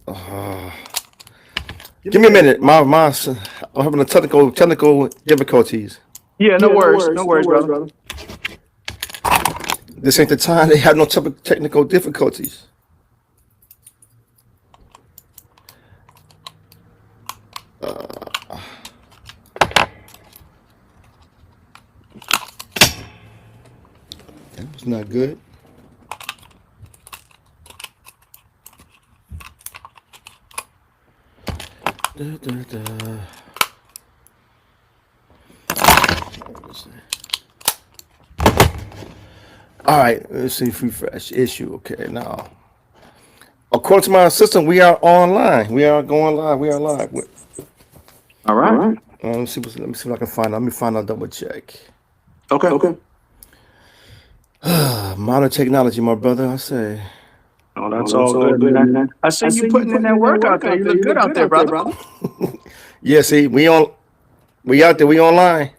Uh, Give me a minute. I'm having a technical difficulties. Yeah, no worries. No worries, brother. This ain't the time. They have no technical difficulties. That was not good. Da, da, da. All right, let's see. Refresh issue. Okay, now according to my assistant, we are online. We are going live. We are live. All right. Let me see what I can find. Let me find out. Double check. Okay. Modern technology, my brother. I say. Oh, that's all good, man. I see you putting in that work out there. You look good out there, brother. Yeah, see, we out there. We online.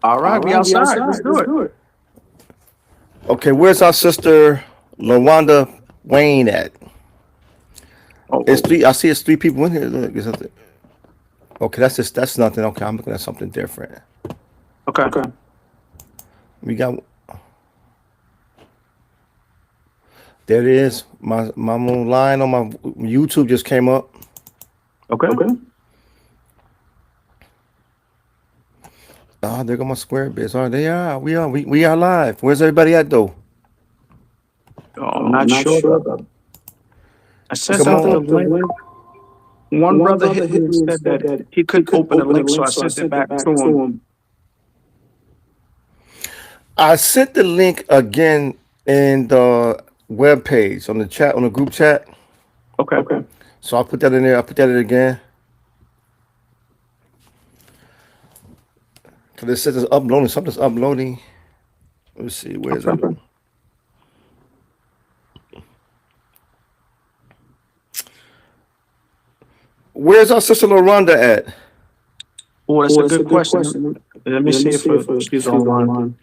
All right, we outside. Let's do it. Okay, where's our sister Lawanda Wayne at? Oh, It's three. I see it's three people in here. Look, is that okay, that's nothing. Okay, I'm looking at something different. okay. We got there it is. My line on my YouTube just came up. Okay. Oh, there go my square bits. Oh, they are. We are live. Where's everybody at though? Oh, I'm not sure, brother. I sent Come out the on. link. One brother hit and said that he couldn't open the link, so I sent it back to him. I sent the link again in the web page on the chat on the group chat. Okay. So I'll put that in there. I'll put that in again. Cause it says it's uploading. Something's uploading. Let's see. Where is it? Where's our sister Lawanda at? Oh, that's a good question. Let me see if she's online.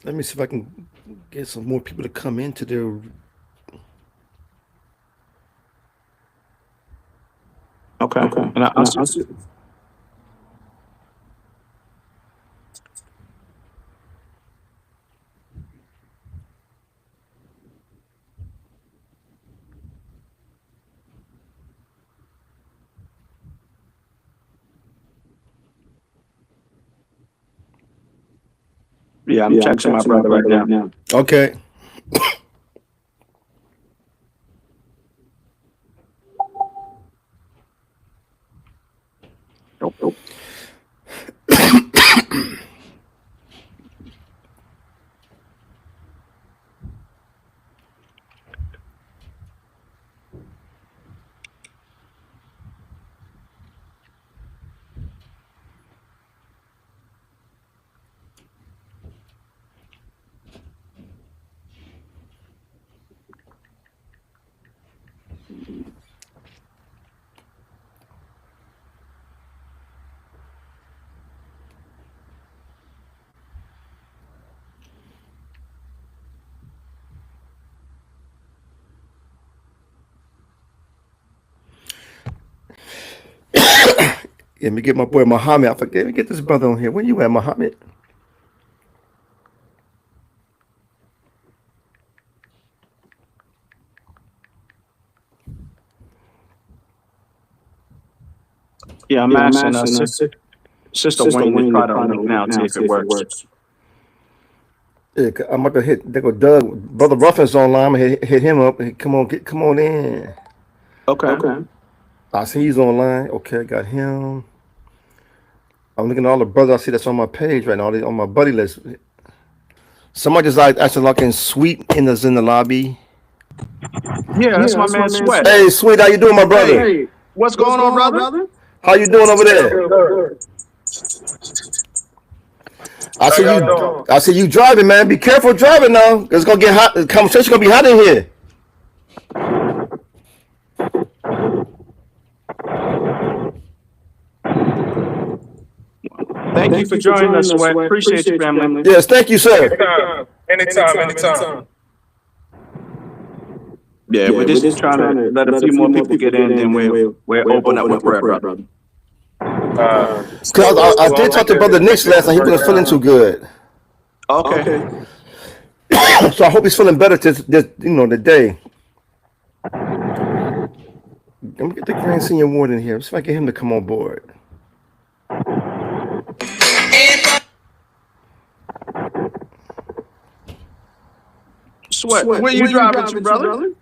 Let me see if I can get some more people to come into their. Okay. And I'll see. Yeah, I'm texting my brother right now. Okay. Nope. Let me get my boy Muhammad. I forget. Let me get this brother on here. Where you at, Muhammad? Yeah, I'm asking Sister Wayne to try to link now, see if it works. Yeah, I'm about to hit. There go Doug. Brother Ruffin's online. I'm gonna hit him up. Hey, come on in. Okay. I see he's online. Okay, got him. I'm looking at all the brothers I see that's on my page right now. They on my buddy list. Somebody just like actually looking sweet in the lobby. Yeah, that's my man Sweat. Hey, sweet, how you doing, my brother? Hey, What's going on, brother? How you doing over there? Good. I see How you. y'all doing? I see you driving, man. Be careful driving now. 'Cause it's gonna get hot. The conversation gonna be hot in here. Thank you for joining us, Sweat. Appreciate you, family. Yes, thank you, sir. Anytime. Yeah, we're just trying to let a few more people get in, then we're open up with prayer, brother. Cause I did talk to Brother Nick last night. He wasn't feeling too good, Okay. so I hope he's feeling better today. Let me get the Grand Senior Ward in here. Let's see if I get him to come on board. Sweat, where you driving to, brother?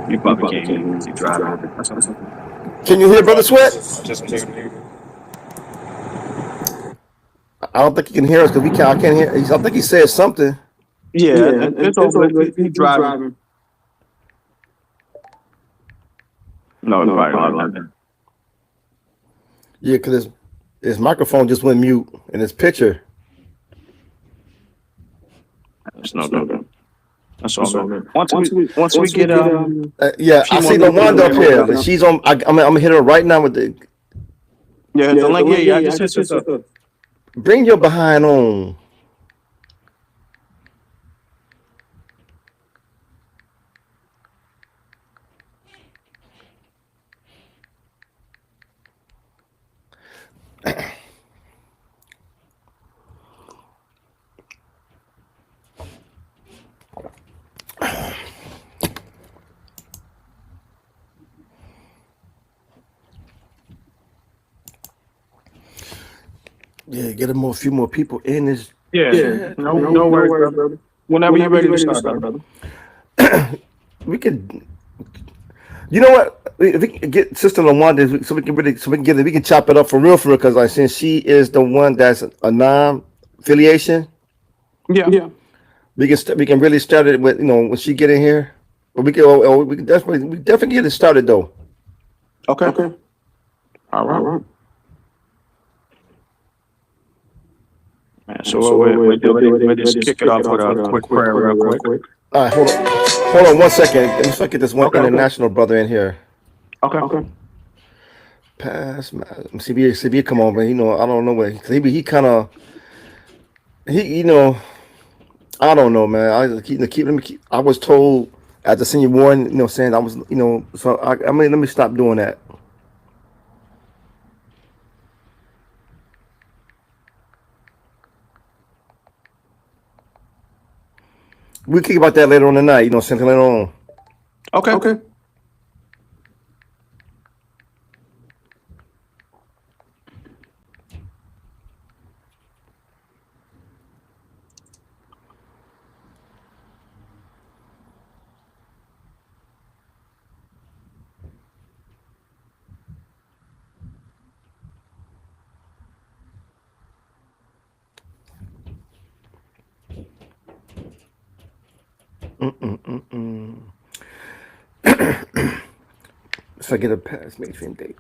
You probably can't hear driving. Can you hear Brother Sweat? Just muted. I don't think he can hear us because I can't hear. I think he said something. Yeah, it's over. He's driving. No, right. Yeah, because his microphone just went mute and his picture. That's no good. That's all good. Once we get Yeah, I see LaWanda up here. She's on. I'm gonna hit her right now with the. yeah, the link. Yeah, I just hit up. Bring your behind on. Yeah, get a few more people in this. Yeah. No worries, brother. Whenever you're ready to start, brother. We could. You know what? If we can get Sister LaWanda, so we can chop it up for real, because like since she is the one that's a non-affiliation, Yeah. we can really start it with when she get in here. But we can definitely get it started though. Okay. All right. So we'll just kick it off with a quick prayer real quick. All right, hold on 1 second. Let me get this one international brother in here. Okay. Pass my CB, come on, man. I don't know what he kind of I don't know, man. I was told at the senior warden, saying I was, so I mean, let me stop doing that. We'll kick about that later on tonight, something later on. Okay. So I get a pass matron date.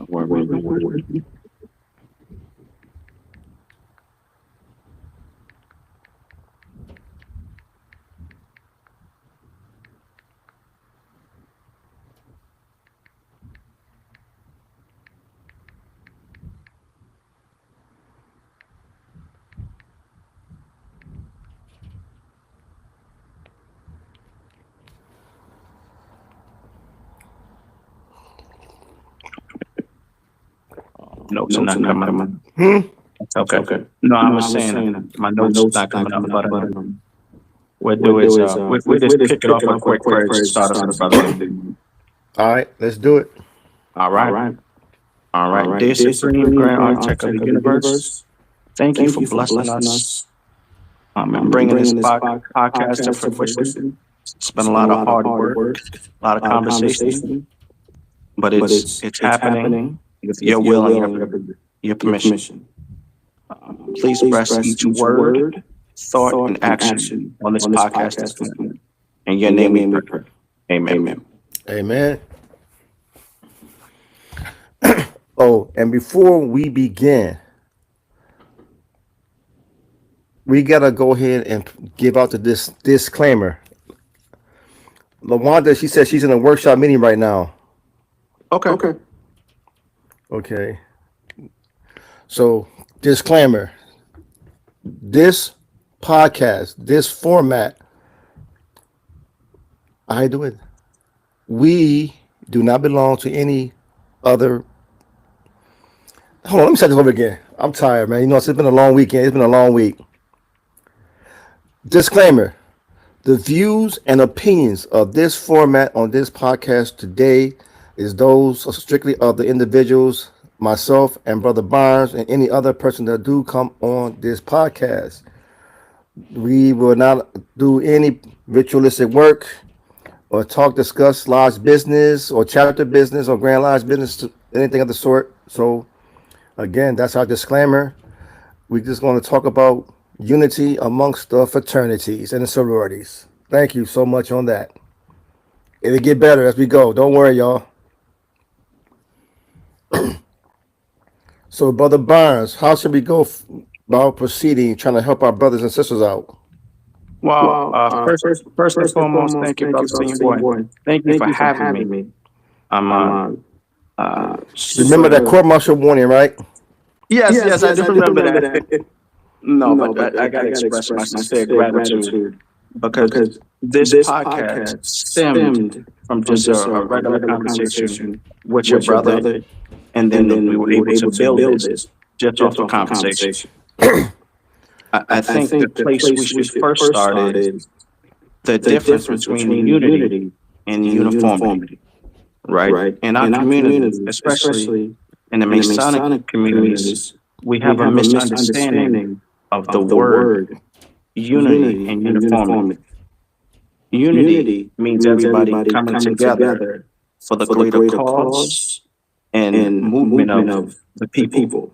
Wait. Notes are not coming. Okay. No, I was saying my notes are not coming up, but we'll do is we just kick it off with a quick prayer to start us, brother. All right, let's do it. All right. Dear Supreme Grand Architect of the Universe, thank you for blessing us and bringing this podcast to fruition. It's been a lot of hard work, a lot of conversation, but it's happening with your will and your permission. Please bless each word, thought, and action on this podcast this morning. In your name we pray. Amen. Amen. Oh, and before we begin, we gotta go ahead and give out this disclaimer. LaWanda, she said she's in a workshop meeting right now. Okay. Okay. So, disclaimer. This podcast, this format, I do it. We do not belong to any other. Hold on, let me start this over again. I'm tired, man. You know, it's been a long weekend. It's been a long week. Disclaimer. The views and opinions of this format on this podcast today is those strictly of the individuals, myself and Brother Barnes, and any other person that do come on this podcast. We will not do any ritualistic work or discuss large business or chapter business or grand large business, anything of the sort. So, again, that's our disclaimer. We're just going to talk about unity amongst the fraternities and the sororities. Thank you so much on that. It'll get better as we go. Don't worry, y'all. So, Brother Barnes, how should we go about proceeding, trying to help our brothers and sisters out? Well, first and foremost, thank you, Brother Senior Boy. Thank you for having me. Remember that court-martial warning, right? Yes, I do remember that. No, but I gotta express my sincere gratitude because this podcast stemmed from just a regular conversation with your brother, and then we were able to build this just off of conversation. I think the place we first started, the difference between unity and uniformity, right? In our community, especially in the Masonic communities, we have a misunderstanding of the word unity and uniformity. Unity means everybody coming together for the greater cause and movement of the people.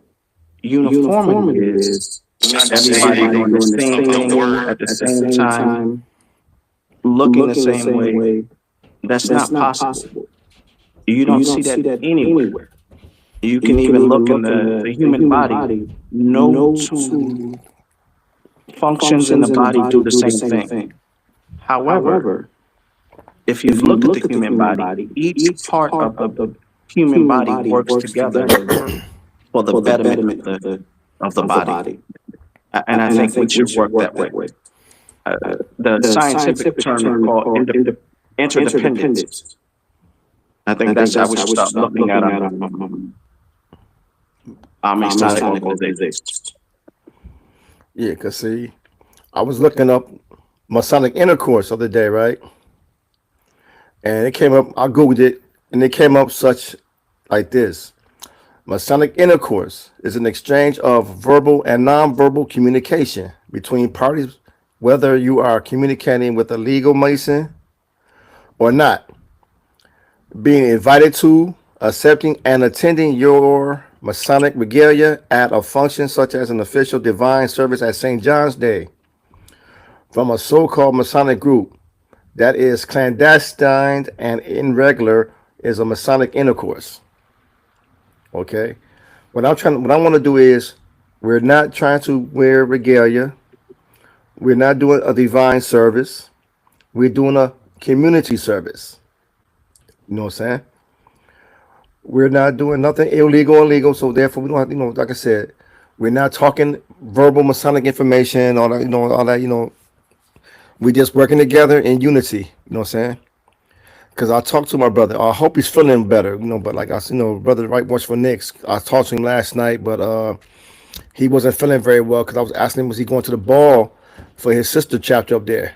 Uniformity is everybody doing the same thing at the same time, looking the same way. That's not possible. You don't see that anywhere. You can even look in the human body. No two functions in the body do the same thing. However, if you look at the human body, each part of the human body works together for the betterment of the body. And I think we should work that way. The scientific term is called interdependence. I think that's how we should start looking at our Masonic organizations. Yeah, because see, I was looking up Masonic intercourse the other day, right? And it came up, I Googled it, and it came up such like this. Masonic intercourse is an exchange of verbal and nonverbal communication between parties, whether you are communicating with a legal Mason or not. Being invited to, accepting, and attending your Masonic regalia at a function such as an official divine service at St. John's Day from a so-called Masonic group that is clandestine and irregular is a Masonic intercourse. Okay, what I want to do is, we're not trying to wear regalia. We're not doing a divine service. We're doing a community service. You know what I'm saying? We're not doing nothing illegal or legal, so therefore we don't have, like I said, we're not talking verbal Masonic information, all that, we're just working together in unity, you know what I'm saying? Because I talked to my brother. I hope he's feeling better, but like I said, brother right watch for Knicks. I talked to him last night, but he wasn't feeling very well because I was asking him, was he going to the ball for his sister chapter up there?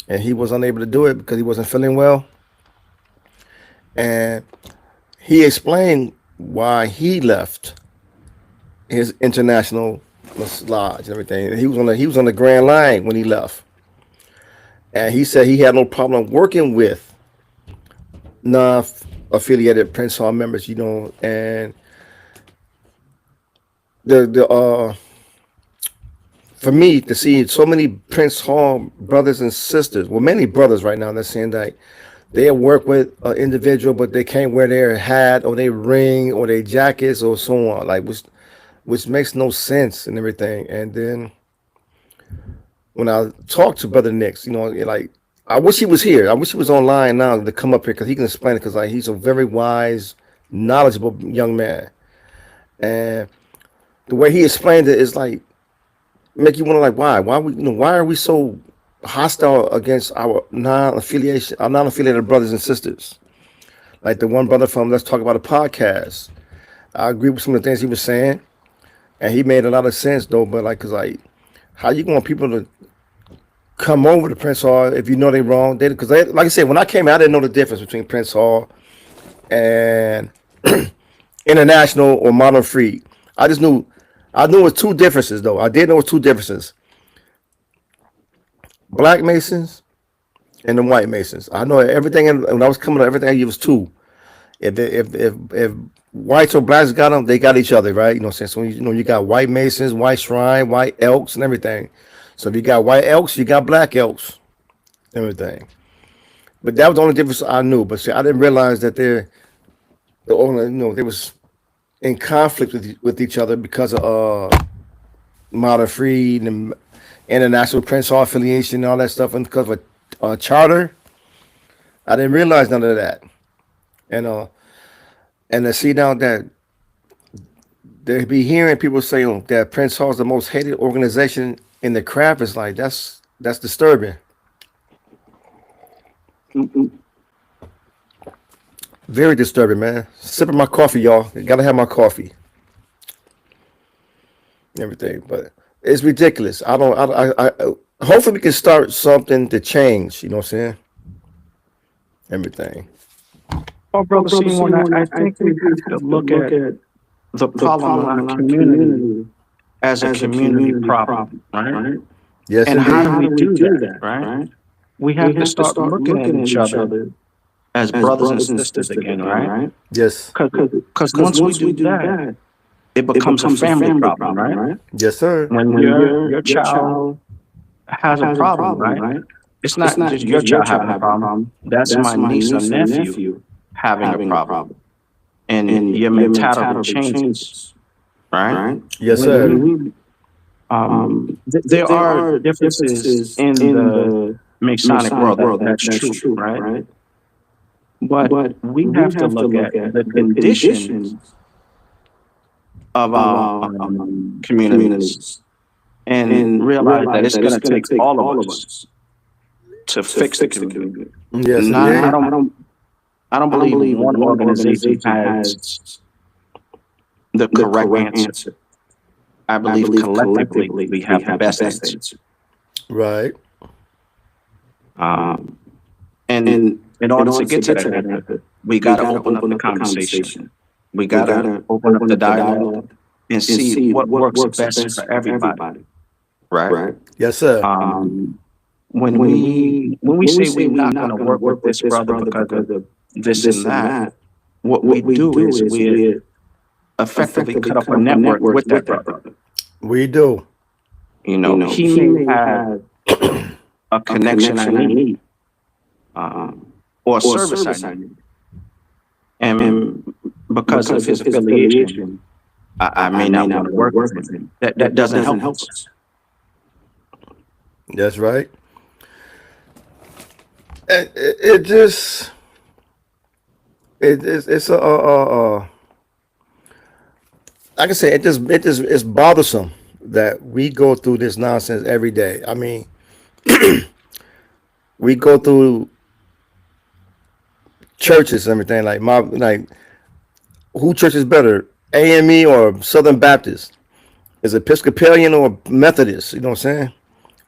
And he was unable to do it because he wasn't feeling well. And he explained why he left his international lodge and everything. He was on the Grand Line when he left. and he said he had no problem working with non-affiliated Prince Hall members, and the for me to see so many Prince Hall brothers and sisters, well, many brothers right now, they're saying that they work with an individual, but they can't wear their hat or their ring or their jackets or so on, like which makes no sense and everything. And then when I talked to Brother Nix, like I wish he was here. I wish he was online now to come up here because he can explain it. Because like he's a very wise, knowledgeable young man, and the way he explained it is like make you wonder like why are we so hostile against our non-affiliated brothers and sisters? Like the one brother from Let's Talk About a Podcast. I agree with some of the things he was saying, and he made a lot of sense though. But like, cause like, how you want people to come over to Prince Hall if you know they're wrong? Because like I said, when I came out, I didn't know the difference between Prince Hall and International or Modern Free. I knew it was two differences though. I did know it was two differences: Black Masons and the White Masons. I know everything. When I was coming up, everything it was two. If whites or blacks got them, they got each other, right? You know what I'm saying? So you got White Masons, White Shrine, White Elks, and everything. So if you got White Elks, you got Black Elks, everything. But that was the only difference I knew. But see, I didn't realize that they was in conflict with each other because of Modern Freed and International Prince Hall affiliation and all that stuff, and because of a charter. I didn't realize none of that, and to see now that they be hearing people say that Prince Hall is the most hated organization in the craft is like that's disturbing. Very disturbing, man. Sipping my coffee, y'all. Gotta have my coffee. Everything, but it's ridiculous. I hopefully we can start something to change. You know what I'm saying? Everything. Oh, brother Seymour, I think we have to look at the problem in our community as a community problem, right? Yes, And indeed. how do we do that, right? We have to start looking at each other as brothers and sisters again, right? Yes. Because once we do that, it becomes a family problem, right? Yes, sir. When your child has a problem, right? It's not just your child having a problem. That's my niece or nephew having a problem. And your mentality changes, right? Yes, sir. There are differences in the Masonic world, that's true, right? But we have to look at the conditions of our communities and realize that it's going to take all of us to fix the community. Yes, Now, I don't believe one organization has the correct answer. I believe collectively we have the best answer. right. And in order to get to that answer, we got to open up the conversation. We got to open up the dialogue and see what works best for everybody. Right? Yes, sir. When we say we're not going to work with this brother because of this and that, what we do is we effectively cut up a network with that brother. We do. He may have a connection I need, or a service I need. And because of his affiliation, I may not want to work with him. That doesn't help us. That's right. And it's like I say, it's bothersome that we go through this nonsense every day. I mean, we go through churches and everything like who church is better, AME or Southern Baptist? Is Episcopalian or Methodist? You know what I'm saying?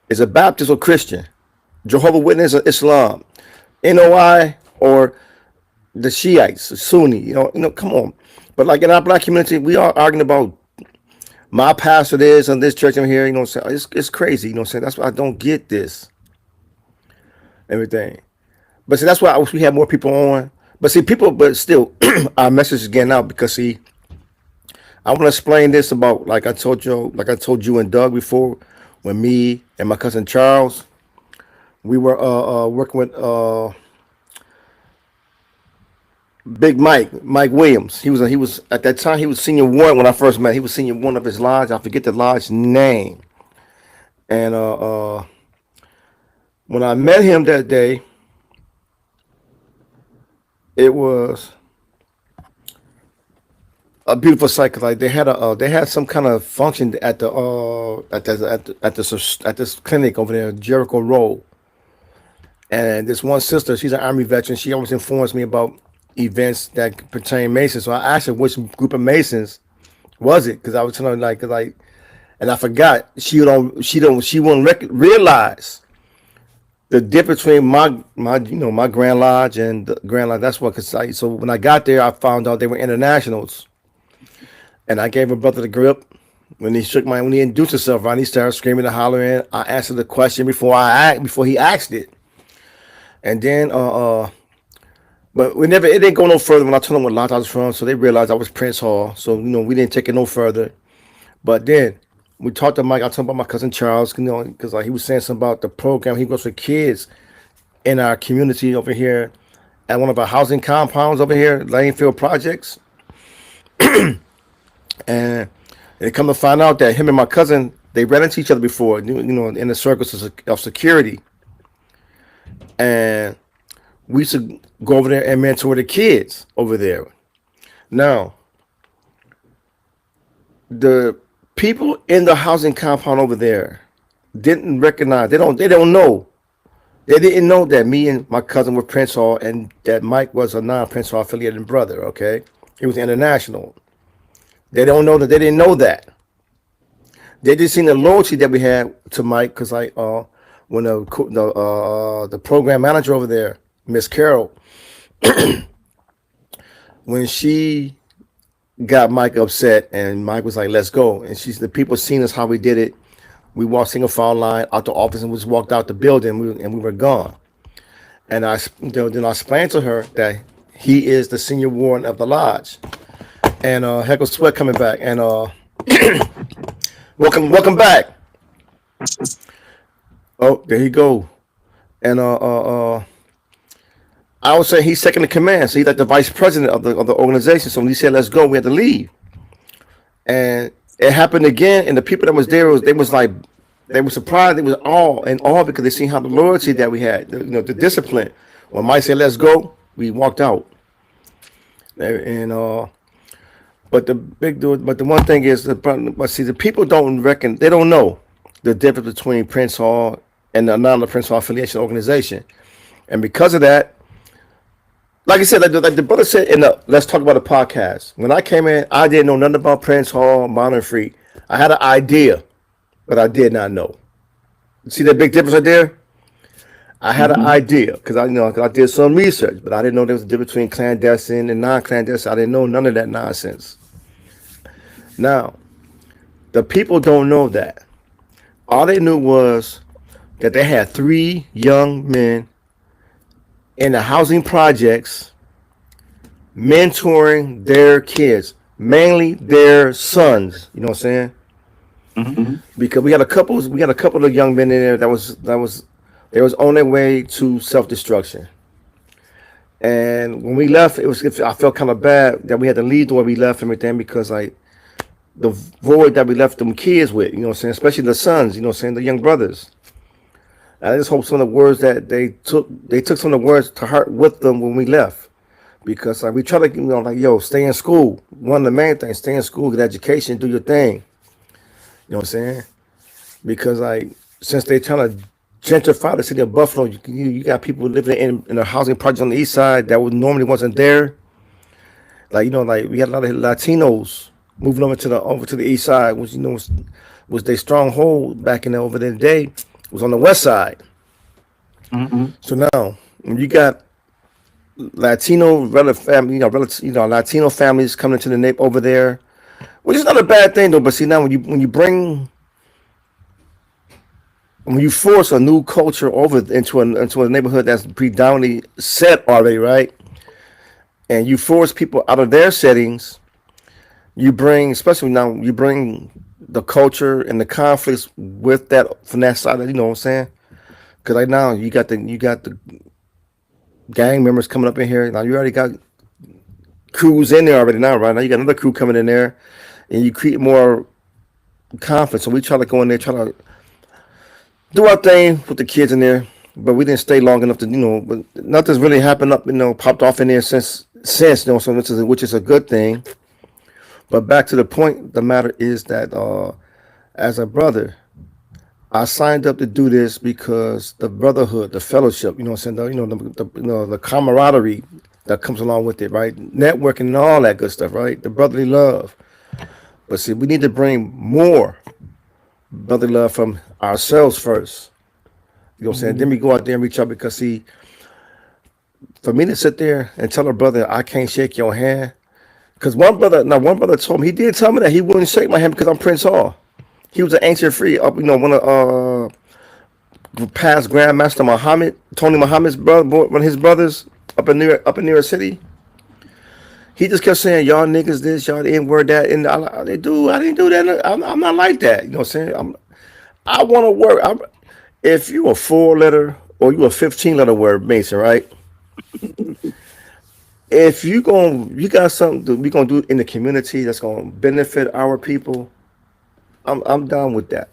Is it Baptist or Christian? Jehovah's Witness or Islam? NOI or the Shiites, Sunni? You know, come on. But like in our black community, we are arguing about my pastor this and this church I'm here. You know what I'm saying? It's crazy. You know what I'm saying? That's why I don't get this. everything. But see, that's why I wish we had more people on. But see, but still, our message is getting out because see, I want to explain this about like I told you and Doug before, when me and my cousin Charles, we were working with Big Mike Williams. He was at that time he was senior one when I first met. He was senior one of his lodge. I forget the lodge name. And when I met him that day, it was a beautiful sight. 'Cause, like they had some kind of function at this clinic over there, Jericho Road. And this one sister, she's an Army veteran. She always informs me about events that pertain Masons. So I asked her which group of Masons was it, because I was telling her and I forgot. She won't realize the difference between my Grand Lodge and the Grand Lodge. That's what. So when I got there, I found out they were internationals, and I gave her brother the grip. When he introduced himself, he started screaming and hollering. I answered the question before he asked it, and then but it didn't go no further when I told them what lodge I was from, so they realized I was Prince Hall. So we didn't take it no further. But then we talked to Mike. I talked about my cousin Charles, because he was saying something about the program he goes for kids in our community over here at one of our housing compounds over here, Lanefield Projects. And they come to find out that him and my cousin, they ran into each other before, in the circles of security. And we used to go over there and mentor the kids over there. Now, the people in the housing compound over there didn't recognize. They don't know. They didn't know that me and my cousin were Prince Hall, and that Mike was a non-Prince Hall affiliated brother. Okay, he was international. They don't know that. They didn't know that. They just seen the loyalty that we had to Mike, because when the program manager over there, Miss Carol, when she got Mike upset, and Mike was like, "Let's go," and the people seen us how we did it. We walked single file line out the office and we just walked out the building, and we were gone. And then I explained to her that he is the senior warden of the lodge. And Heckle Sweat coming back, and welcome back. Oh, there he go. And I would say he's second in command, so he's like the vice president of the organization. So when he said let's go, we had to leave. And it happened again, and the people that was there they were surprised. They was all because they seen how the loyalty that we had, the discipline. When Mike said let's go, we walked out. And but the one thing is the people they don't know the difference between Prince Hall and the non-Prince Hall affiliation organization. And because of that, like I said, like the brother said Let's Talk About the podcast, when I came in, I didn't know nothing about Prince Hall, Modern Free. I had an idea, but I did not know. See that big difference right there? I had an idea because I did some research, but I didn't know there was a difference between clandestine and non-clandestine. I didn't know none of that nonsense. Now, the people don't know that. All they knew was that they had 3 young men in the housing projects mentoring their kids, mainly their sons. You know what I'm saying? Mm-hmm. Because we had a couple of young men in there that was on their way to self-destruction. And when we left, I felt kind of bad that we had to leave the way we left and everything, because the void that we left them kids with, especially the sons, the young brothers. I just hope some of the words that they took some of the words to heart with them when we left, because we try to, stay in school. One of the main things, stay in school, get education, do your thing. You know what I'm saying? Because since they trying to gentrify the city of Buffalo, you got people living in a housing project on the east side that normally wasn't there. We had a lot of Latinos moving over to the east side, which was their stronghold back in over the day. Was on the west side. Mm-hmm. So now, when you got Latino Latino families coming into the NAPE over there, which is not a bad thing though. But see, now when you bring when you force a new culture over into a neighborhood that's predominantly set already, right? And you force people out of their settings, you bring, especially now, you bring the culture and the conflicts with that from that side. You know what I'm saying? Because right now you got the gang members coming up in here. Now you already got crews in there already. Now you got another crew coming in there, and you create more conflict. So we try to go in there, try to do our thing with the kids in there, but we didn't stay long enough to, but nothing's really happened popped off in there since, so which is a good thing. But back to the point, the matter is that as a brother, I signed up to do this because the brotherhood, the fellowship, you know what I'm saying, the camaraderie that comes along with it, right? Networking and all that good stuff, right? The brotherly love. But see, we need to bring more brotherly love from ourselves first. You know what I'm saying? Then we go out there and reach out, because see, for me to sit there and tell a brother I can't shake your hand, because one brother told me, he did tell me that he wouldn't shake my hand because I'm Prince Hall. He was an ancient free, one of past Grandmaster Muhammad, Tony Muhammad's brother, one of his brothers up in New York City. He just kept saying, y'all niggas this, y'all the N-word that, and I didn't do that. I'm not like that. You know what I'm saying? I want to work. If you a 4-letter or you a 15-letter word Mason, right? If you got something that we gonna do in the community that's gonna benefit our people, I'm down with that.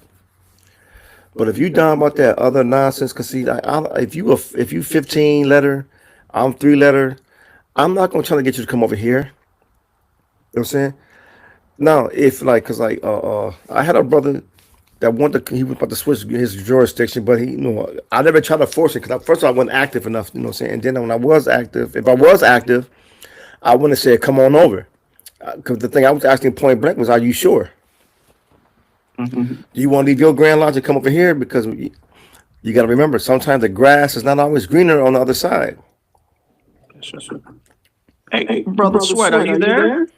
But if you down about that other nonsense, cause see, if you 15-letter, I'm 3-letter, I'm not gonna try to get you to come over here. You know what I'm saying? Now, if cause I had a brother that he was about to switch his jurisdiction, but I never tried to force it, because first I wasn't active enough, you know what I'm saying? And then when I was active, if I was active, I wouldn't have said, come on over. Because the thing I was asking point blank was, are you sure? Mm-hmm. Do you want to leave your Grand Lodge and come over here? Because you got to remember, sometimes the grass is not always greener on the other side. Sure. Hey, Brother Sweat, are you there?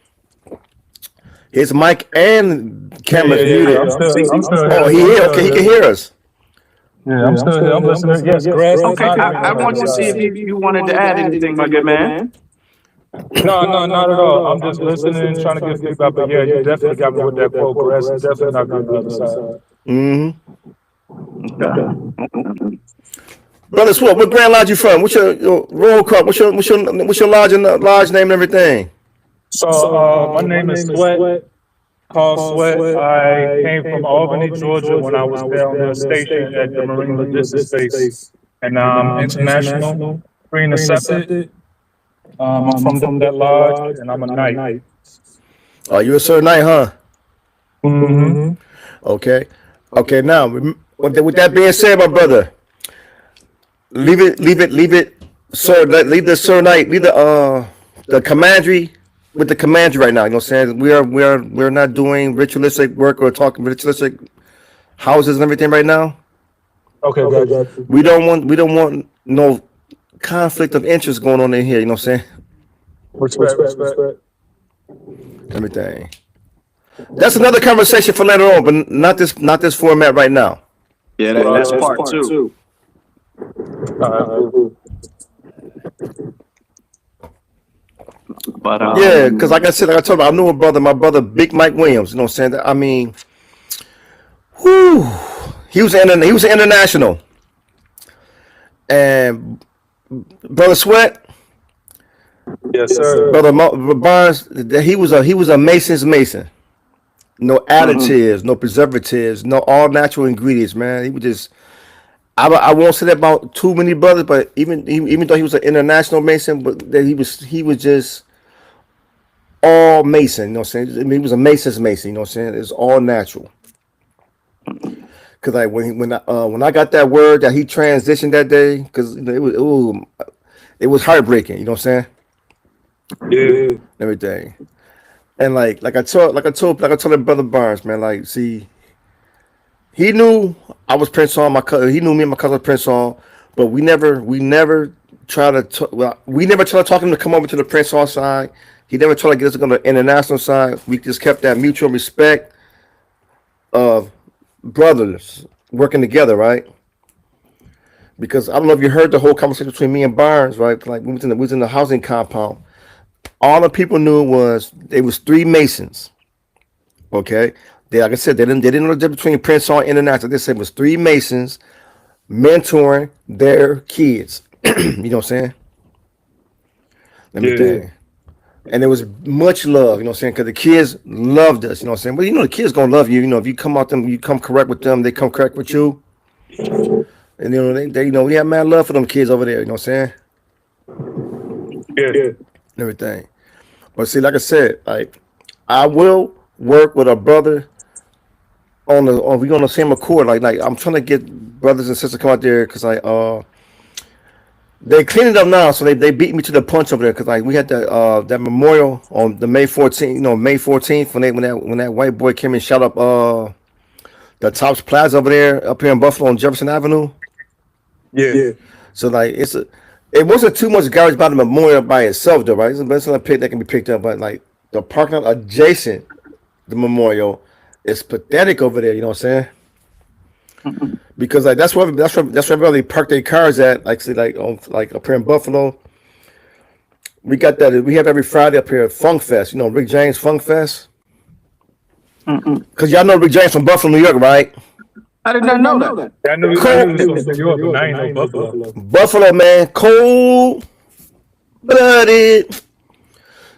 His mic and camera Yeah, muted. I'm still Oh, he here. Okay, he can hear us. Yeah, I'm still here. I'm listening. Yes, grass. Okay, I wanted to see if you wanted to add anything, my good man. No, not at all. I'm just listening, trying to get feedback. But yeah, you definitely got me with that quote. Grass is definitely not good on the other side. Mm-hmm. Okay. Brother Sweat, what Grand Lodge you from? What's your roll call? What's your lodge and lodge name and everything? So my name is Sweat. Called Sweat. I came from Albany, Georgia, when I was down there stationed at the Marine Logistics Base, and now I'm international, free and accepted. I'm from that lodge, and I'm a knight. Oh, you a Sir Knight, huh? Mm-hmm. Okay. Now, with that being said, my brother, leave it, sir. Leave the Sir Knight. Leave the commandery with the commandery right now. You know what I'm saying? We're not doing ritualistic work or talking ritualistic houses and everything right now. Okay, got you. We don't want no conflict of interest going on in here. You know what I'm saying? Respect. Everything. That's another conversation for later on, but not this format right now. Yeah, that's part two. But Yeah, because like I said, like I told you, I knew my brother, Big Mike Williams. You know what I'm saying? I mean, whoo, he was an international. And Brother Sweat, Yes, sir. Brother Barnes, he was a Mason's Mason. No additives, no preservatives, no all natural ingredients, man. He was just, I won't say that about too many brothers, but even though he was an international Mason, but that he was just all Mason, you know what I'm saying? I mean, he was a Mason's Mason, you know what I'm saying? It's all natural. Cause when I got that word that he transitioned that day, cause it was heartbreaking, you know what I'm saying? Yeah. Everything. And like I told Brother Barnes, man, like, see, he knew I was Prince Hall, my cousin. He knew me and my cousin Prince Hall, but we never tried to talk him to come over to the Prince Hall side. He never tried to get us on the international side. We just kept that mutual respect of brothers, working together, right? Because I don't know if you heard the whole conversation between me and Barnes, right? Like we was in the housing compound. All the people knew was it was three Masons. Okay, they like I said they didn't know the difference between Prince Hall and International. They said it was three Masons mentoring their kids. You know what I'm saying? Let me Yeah. tell you. And there was much love, you know what I'm saying? Because the kids loved us, you know what I'm saying? But you know the kids gonna love you, you know, if you come out them, you come correct with them, they come correct with you. And you know, they you know, we have mad love for them kids over there, you know what I'm saying? Yeah. And everything. But see, like I said, like I will work with a brother we on the same accord. Like I'm trying to get brothers and sisters come out there because they cleaned it up now, so they beat me to the punch over there because like we had that memorial on the May 14th, you know, May 14th when that white boy came and shot up the Tops Plaza over there up here in Buffalo on Jefferson Avenue. Yeah. So like it wasn't too much garbage by the memorial by itself though, right? It's a pick that can be picked up, but like the parking lot adjacent the memorial is pathetic over there. You know what I'm saying? Because like that's where everybody park their cars at. Like see like up here in Buffalo, we have every Friday up here at Funk Fest. You know Rick James Funk Fest. Because y'all know Rick James from Buffalo, New York, right? I did not know that. I knew it was from New York, but I ain't know Buffalo. Buffalo, man, cold blooded.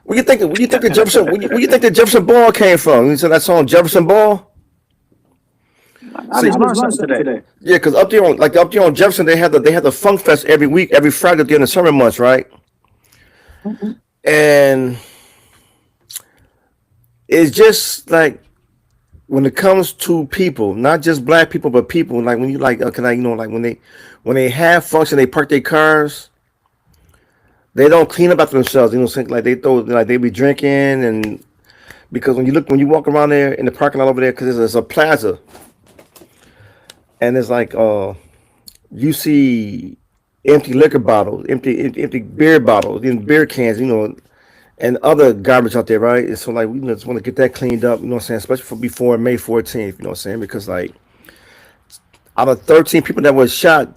Where you think the Jefferson? Where you think the Jefferson Ball came from? You said that song Jefferson Ball. I just learned something today. Yeah, because up there on Jefferson, they had the Funk Fest every week, every Friday during the summer months, right? And it's just like when it comes to people, not just black people, but people, like when you like, you know, like when they have function, they park their cars. They don't clean up after themselves, you know. Like they be drinking, and because when you walk around there in the parking lot over there, because it's a plaza, and it's like you see empty liquor bottles, empty beer bottles, and beer cans, you know, and other garbage out there, right? And so like we just want to get that cleaned up, you know what I'm saying, especially for before May 14th, you know what I'm saying, because like out of 13 people that was shot,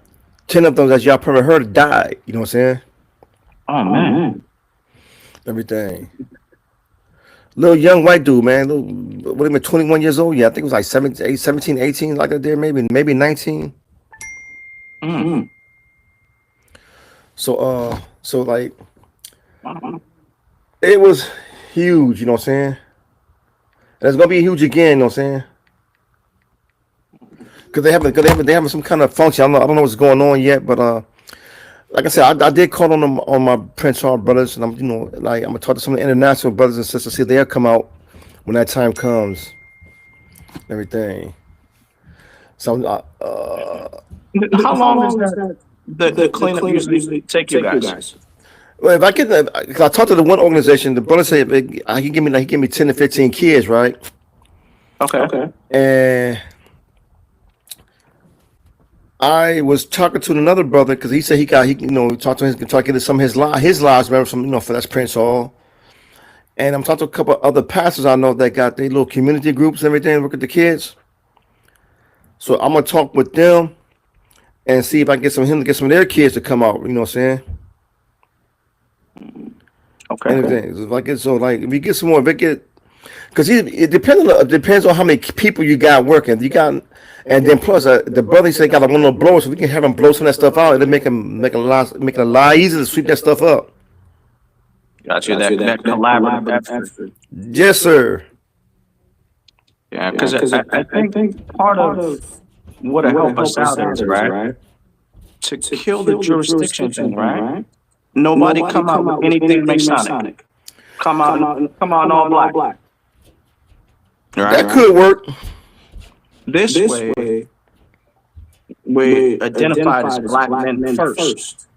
10 of them, as y'all probably heard, died, you know what I'm saying. Oh man. Everything. Little young white dude, man. What have been 21 years old? Yeah, I think it was like 17, 18, like that there, maybe 19. So like it was huge, you know what I'm saying? And it's gonna be huge again, you know what I'm saying? Because they have some kind of function. I don't know what's going on yet, but like I said, I did call on them on my Prince Hall brothers, and I'm gonna talk to some of the international brothers and sisters, see if they'll come out when that time comes. Everything. So How long does the cleanup usually take you guys? well, if I get cause I talked to the one organization, the brother said he give me 10 to 15 kids, right? Okay. And I was talking to another brother because he said he talked to him, talked to get some of his lives, remember, from for that's Prince Hall. And I'm talking to a couple of other pastors I know that got their little community groups and everything, work with the kids. So I'm gonna talk with them and see if I can get some of their kids to come out, you know what I'm saying? Okay. Anything. If we get some more, because it depends on how many people you got working. And then plus the brother said got one of those blowers, so we can have them blow some of that stuff out. It'll make it a lot easier to sweep that stuff up. Got you. That collaborative effort. Yes, sir. Yeah, because I think part of what help us out is, right, to kill the jurisdiction thing, right? Nobody come out with anything Masonic. Come on all black. Right? That could work. This way, we identified as black men first.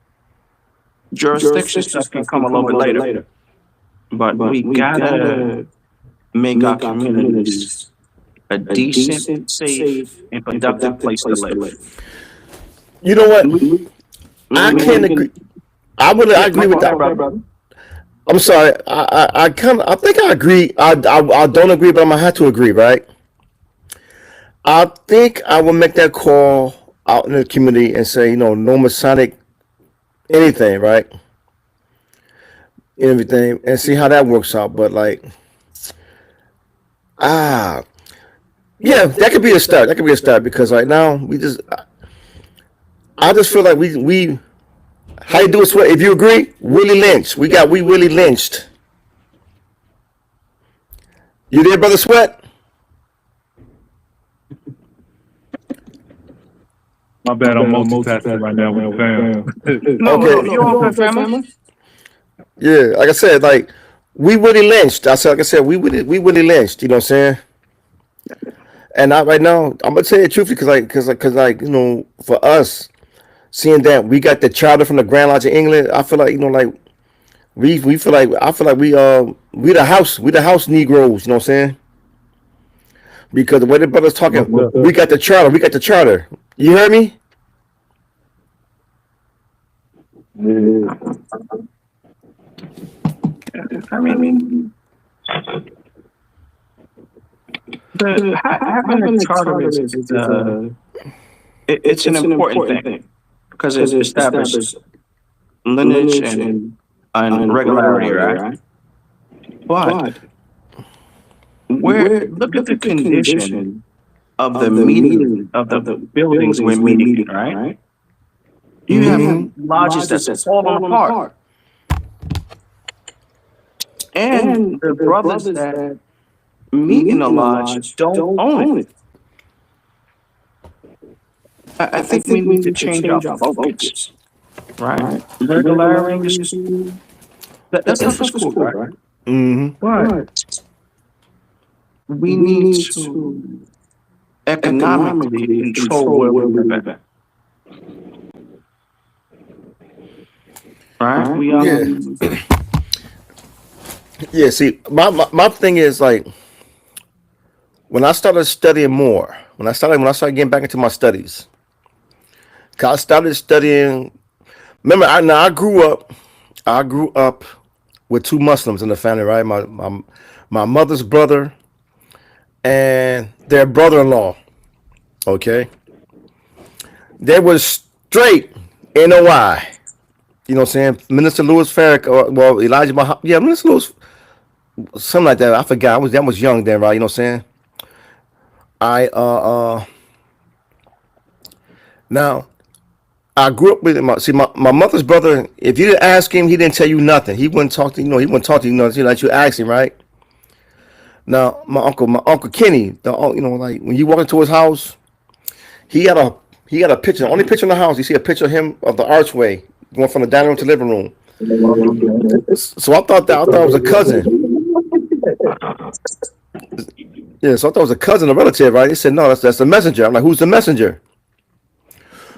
Jurisdiction stuff can come a little bit later. But we gotta make our communities a decent, safe, and productive place to live. You know what? I can't agree. I agree with that, brother. I'm sorry. I think I agree. I don't agree, but I'm gonna have to agree, right? I think I will make that call out in the community and say, no Masonic anything, right? Everything, and see how that works out. But like, ah, yeah, that could be a start. That could be a start because right now I just feel like we how you do it, Sweat? If you agree, Willie Lynch. We Willie lynched. You there, brother Sweat? My bad, I'm multitasking right now with fam. No, Okay. no, you on family? Yeah, like I said, like we Willie lynched. Like I said, we Willie lynched. You know what I'm saying? And right now, I'm gonna tell you the truth because for us, seeing that we got the charter from the Grand Lodge of England, I feel like like we feel like I feel like we the house Negroes. You know what I'm saying? Because the way the brother's talking, we got the charter. You heard me? I mean, having a charter it's an important thing because it establishes lineage and regularity, right? But look at the condition of the meeting of the buildings we're meeting, right? You have lodges that's falling apart, and the brothers that meet in the lodge don't own it. I think we need to change our focus, right? Regularity, that's not for school, right? Mm-hmm. But we need to economically control where we live at. Right? Yeah. See, my thing is like when I started studying more, when I started getting back into my studies, 'cause I started studying. Remember, I grew up with two Muslims in the family, right? My mother's brother and their brother-in-law. Okay, they was straight NOI. You know what I'm saying? Minister Louis Farrakhan, Elijah Muhammad. Yeah, Minister Louis, something like that. I forgot. I was young then, right? You know what I'm saying? Now I grew up with my mother's brother. If you didn't ask him, he didn't tell you nothing. He wouldn't talk to you. He wouldn't talk to you. Like you asked him, right? Now my uncle Kenny, like when you walk into his house, he had a picture. Only picture in the house. You see a picture of him of the archway going from the dining room to the living room. So I thought it was a cousin. Yeah, so I thought it was a cousin, a relative, right? He said, no, that's the messenger. I'm like, who's the messenger?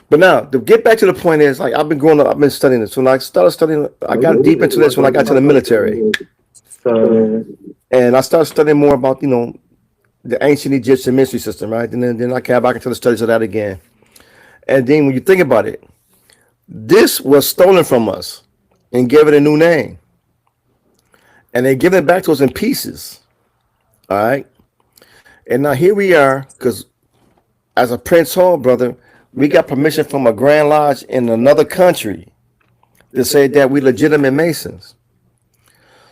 But now, to get back to the point is, like, I've been studying this. When I started studying, I got deep into this when I got to the military. And I started studying more about, the ancient Egyptian mystery system, right? And then I came back into the studies of that again. And then when you think about it, this was stolen from us and gave it a new name. And they give it back to us in pieces. All right. And now here we are, because as a Prince Hall brother, we got permission from a Grand Lodge in another country to say that we legitimate Masons.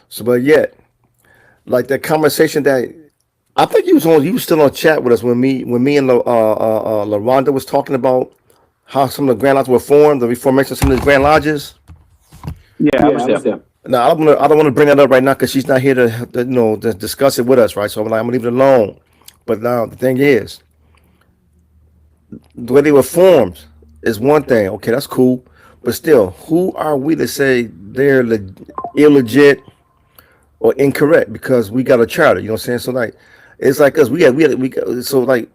So, but yet, like that conversation that I think you was still on chat with us when me and LaRonda was talking about how some of the Grand Lodges were formed, the reformation of some of these Grand Lodges. Yeah, I was there. Now I don't want to bring that up right now because she's not here to discuss it with us, right? So I'm gonna leave it alone. But now the thing is, the way they were formed is one thing. Okay, that's cool. But still, who are we to say they're illegit or incorrect? Because we got a charter. You know what I'm saying? So like, it's like us. So like,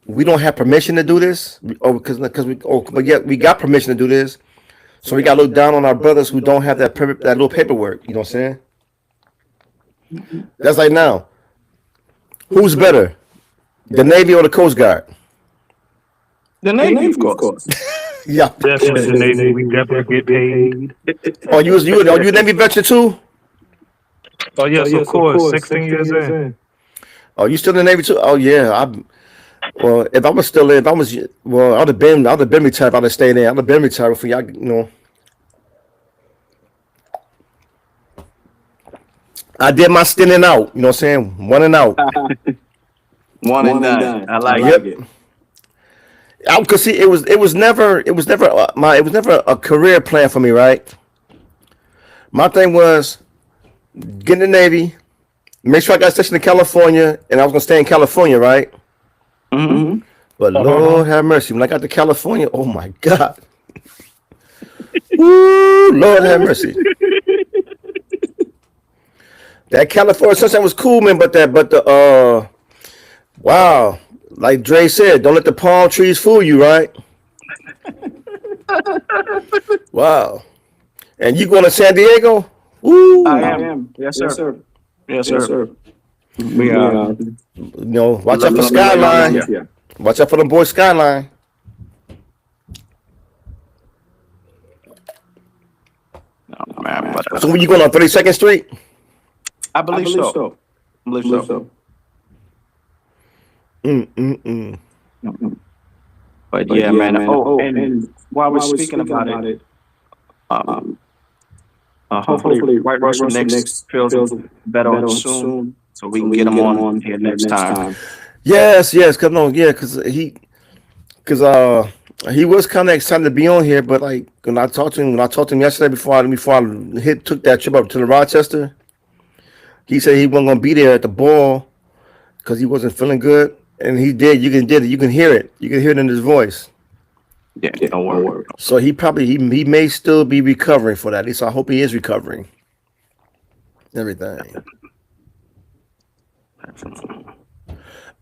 we don't have permission to do this, but yet we got permission to do this. So we got to look down on our brothers who don't have that little paperwork. You know what I'm saying? That's like now. Who's better, the Navy or the Coast Guard? The Navy, of course. Yeah. Definitely the Navy. We definitely get paid. Are you a Navy veteran too? Oh yes, of course. 16 years in. Oh, you still in the Navy too? Oh yeah. Well, if I was still there, if I was, well, I'd have been retired. I'd have stayed there. I'd have been retired for y'all. You know, I did my stinting out. You know what I'm saying? One and out. One and done. I like Yep. it. Cause see, it was never it was never a career plan for me, right? My thing was get in the Navy, make sure I got stationed in California, and I was gonna stay in California, right? Mm-hmm. But Lord have mercy, when I got to California, oh my God, woo, Lord have mercy. That California sunshine was cool, man, but wow, like Dre said, don't let the palm trees fool you, right? Wow. And you going to San Diego? Woo! I am. Yes, sir. Yes, sir. We You know, watch out for love Skyline. yeah. Watch out for them boys Skyline. Oh, man, but, So when you going on 32nd Street? I believe so. I believe so. Mm. But yeah, man. Oh, and while we're speaking about it, hopefully White Russell next feels better soon, so we can get him on here next time. Yes, cause no, yeah, cause he was kind of excited to be on here, but like when I talked to him yesterday before I took that trip up to the Rochester, he said he wasn't gonna be there at the ball because he wasn't feeling good, and he did. You can hear it. You can hear it in his voice. Yeah, don't worry. So he may still be recovering for that. At least I hope he is recovering. Everything.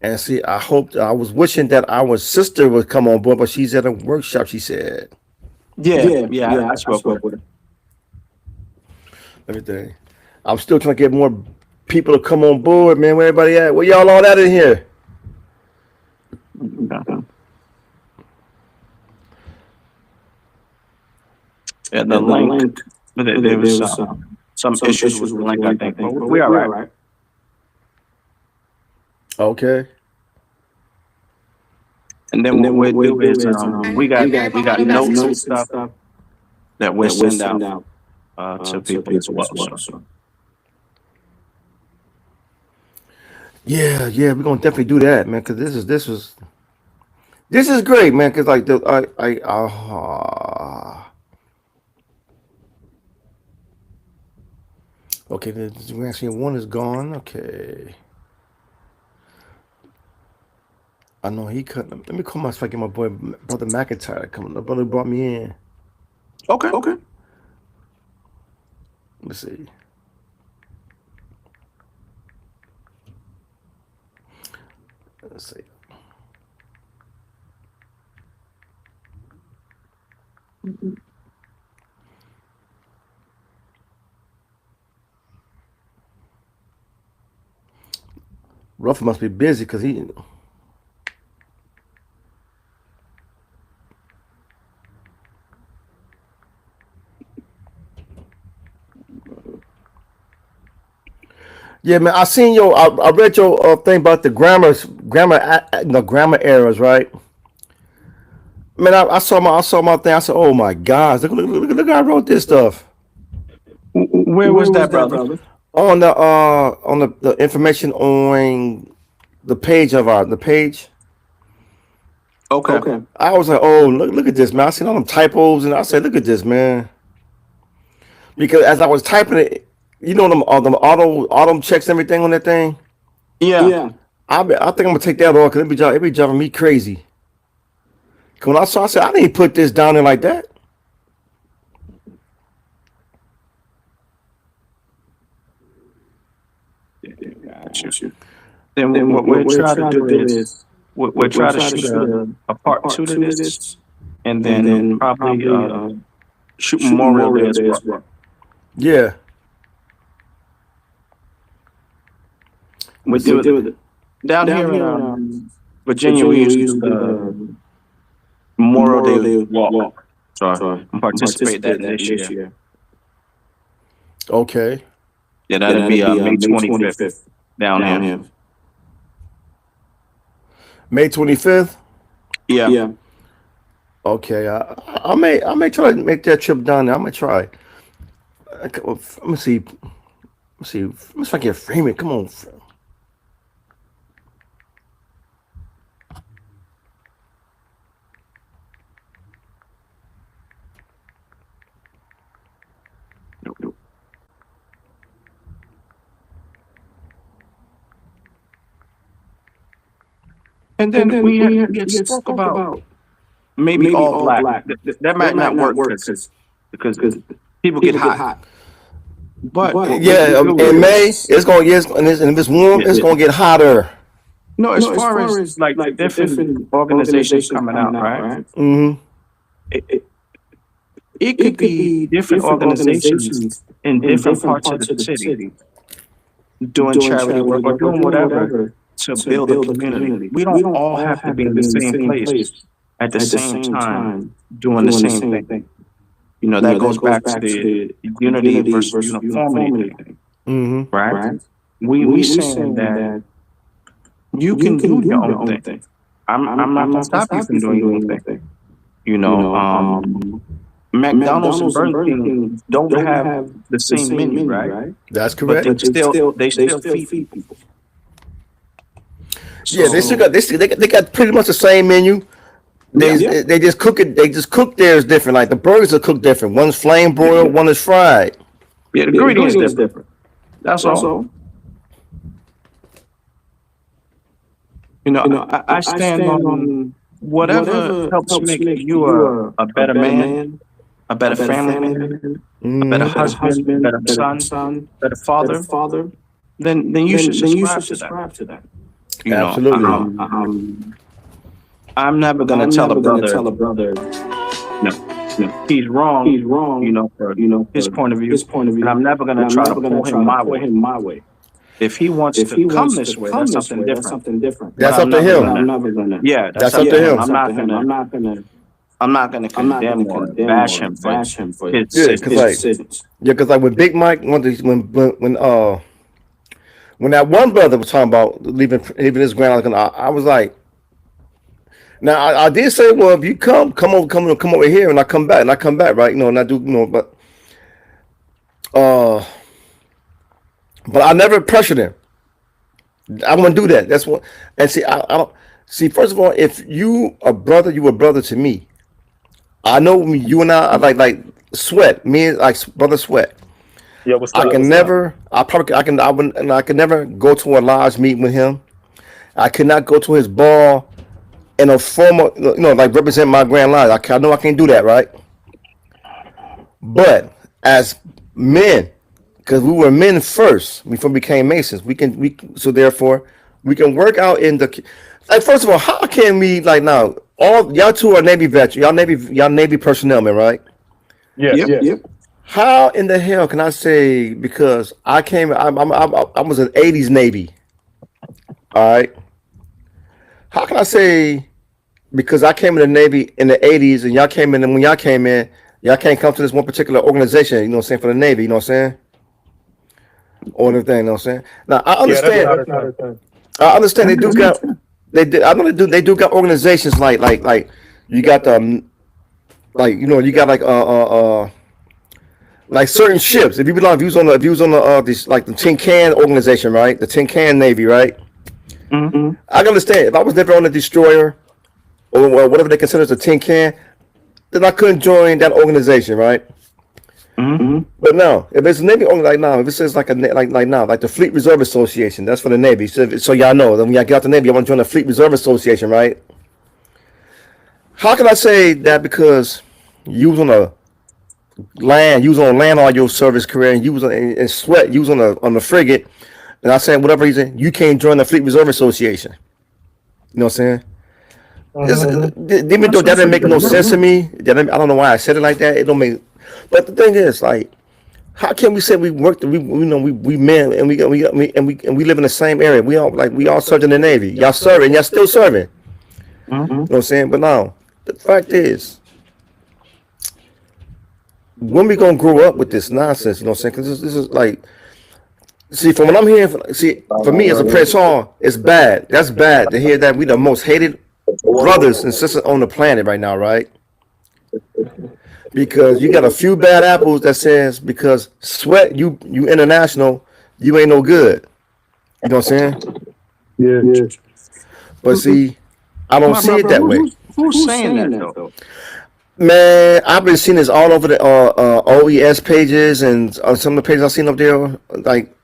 And see, I was wishing that our sister would come on board, but she's at a workshop, she said. Yeah. I spoke with her. Everything. I'm still trying to get more people to come on board, man. Where everybody at? Where y'all all at in here? Yeah, the link. There was some issues with the link, I think. But we all right. Okay. And then what we'll do is we got notes and stuff that we'll send out to people as well. So. Yeah, we're gonna definitely do that, man. Cause this is great, man. Cause like okay, the actually one is gone. Okay. I know he couldn't. Let me call my get my boy brother McIntyre coming. The brother brought me in. Okay. Let's see. Let's see. Ruff must be busy because he. Yeah, man. I seen your. I read your thing about the grammar errors, right? Man, I saw my thing. I said, "Oh my gosh, look! I wrote this stuff Where was that, brother? on the information on the page of the page." Okay. I was like, "Oh, look at this, man! I seen all them typos, and I said, look at this, man." Because as I was typing it, you know them auto checks everything on that thing. Yeah. I think I'm gonna take that off because it be driving me crazy. When I said, I didn't put this down there like that. Gotcha. Then what we're trying to do is we're trying to shoot a part 2 to this, and then probably shoot Memorial Day as well. Yeah. We do it down here in Virginia. We usually do the Memorial Day walk. So I'm participating that this year. Okay. Yeah, that'll be May 25th down here. May 25th. Yeah. Okay, I may try to make that trip down there. I might try. Let me see. Let's see. Let me see if I can frame it. Come on. And then we had spoke about maybe all black. That might not work because people get hot. But Yeah, in May it's gonna get, and if it's warm, it's gonna get hotter. no, as far as like different organizations coming out, right? Mm-hmm. It could be different organizations in different parts of the city doing charity work or doing whatever to build a community. We don't all have to be in the same place at the same time doing the same thing. You know, that goes back to the unity versus uniformity thing, Mm-hmm. right? We saying that you can do your own thing. I'm not gonna stop you from doing your own thing. You know, McDonald's and Burger King don't have the same menu, right? That's But correct. they still feed people. Yeah, they got pretty much the same menu. They just cook it. They just cook theirs different. Like the burgers are cooked different. One's flame broiled, one is fried. Yeah, the ingredients is different. That's all. You know, I stand on whatever helps make you a better man, a better family man, a better husband, better son, better father. Then you should subscribe to that. You know, Absolutely. I'm never gonna tell a brother, no, he's wrong. You know, for his point of view, and I'm never gonna try to pull him my way. If he wants to come this way, that's something different. That's But up to him. I'm never gonna. Yeah, That's up to him. I'm not gonna condemn or bash him for his decisions. Because like when Big Mike when that one brother was talking about leaving his grandma, I was like, now I did say, well, if you come over here, and I come back, right? You know, and I do, you know, but I never pressured him. I wouldn't do that. That's what. And see, I don't see. First of all, if you a brother, you a brother to me. I know you and I like Sweat. Me and like brother Sweat. Yeah, what's I can never never go to a lodge meeting with him. I cannot go to his ball in a formal, you know, like represent my Grand Lodge. I know I can't do that, right? But as men, because we were men first before we became Masons, so therefore we can work out in the, like, first of all, how can we, like, now all y'all two are Navy veterans, y'all Navy personnel, man, right? Yep. How in the hell can I say, because I was an 80s Navy, all right? How can I say, because I came in the Navy in the 80s and y'all came in, and when y'all came in, y'all can't come to this one particular organization, you know what I'm saying, for the Navy, you know what I'm saying? Or anything, you know what I'm saying? Now, I understand. I understand they do got organizations like you got like, you know, you got like certain ships. If you was on this, like the Tin Can organization, right? The Tin Can Navy, right? Mm-hmm. I can understand. If I was never on a destroyer or whatever they consider as a Tin Can, then I couldn't join that organization, right? Mm-hmm. But no, if it's a Navy organization, like now, if it says like the Fleet Reserve Association, that's for the Navy. So y'all know that when y'all get out the Navy, I want to join the Fleet Reserve Association, right? How can I say that because you was on land all your service career, and you was in Sweat, you was on the frigate, and I said whatever reason you can't join the Fleet Reserve Association. You know what I'm saying? Even though that didn't make no sense to me, I don't know why I said it like that. It don't make. But the thing is, like, how can we say we work? We men, and we live in the same area. We all served in the Navy. Y'all serving, y'all still serving. Mm-hmm. You know what I'm saying? But now the fact is, when we gonna grow up with this nonsense? You know what I'm saying? Because this is like, See, from what I'm hearing, for me as a Prince Hall, it's bad. That's bad to hear that we the most hated brothers and sisters on the planet right now, right? Because you got a few bad apples that says because Sweat, you international, you ain't no good. You know what I'm saying? Yeah. But see, I don't see it that way. Who's saying that though? Man, I've been seeing this all over the OES pages and some of the pages I've seen up there. Like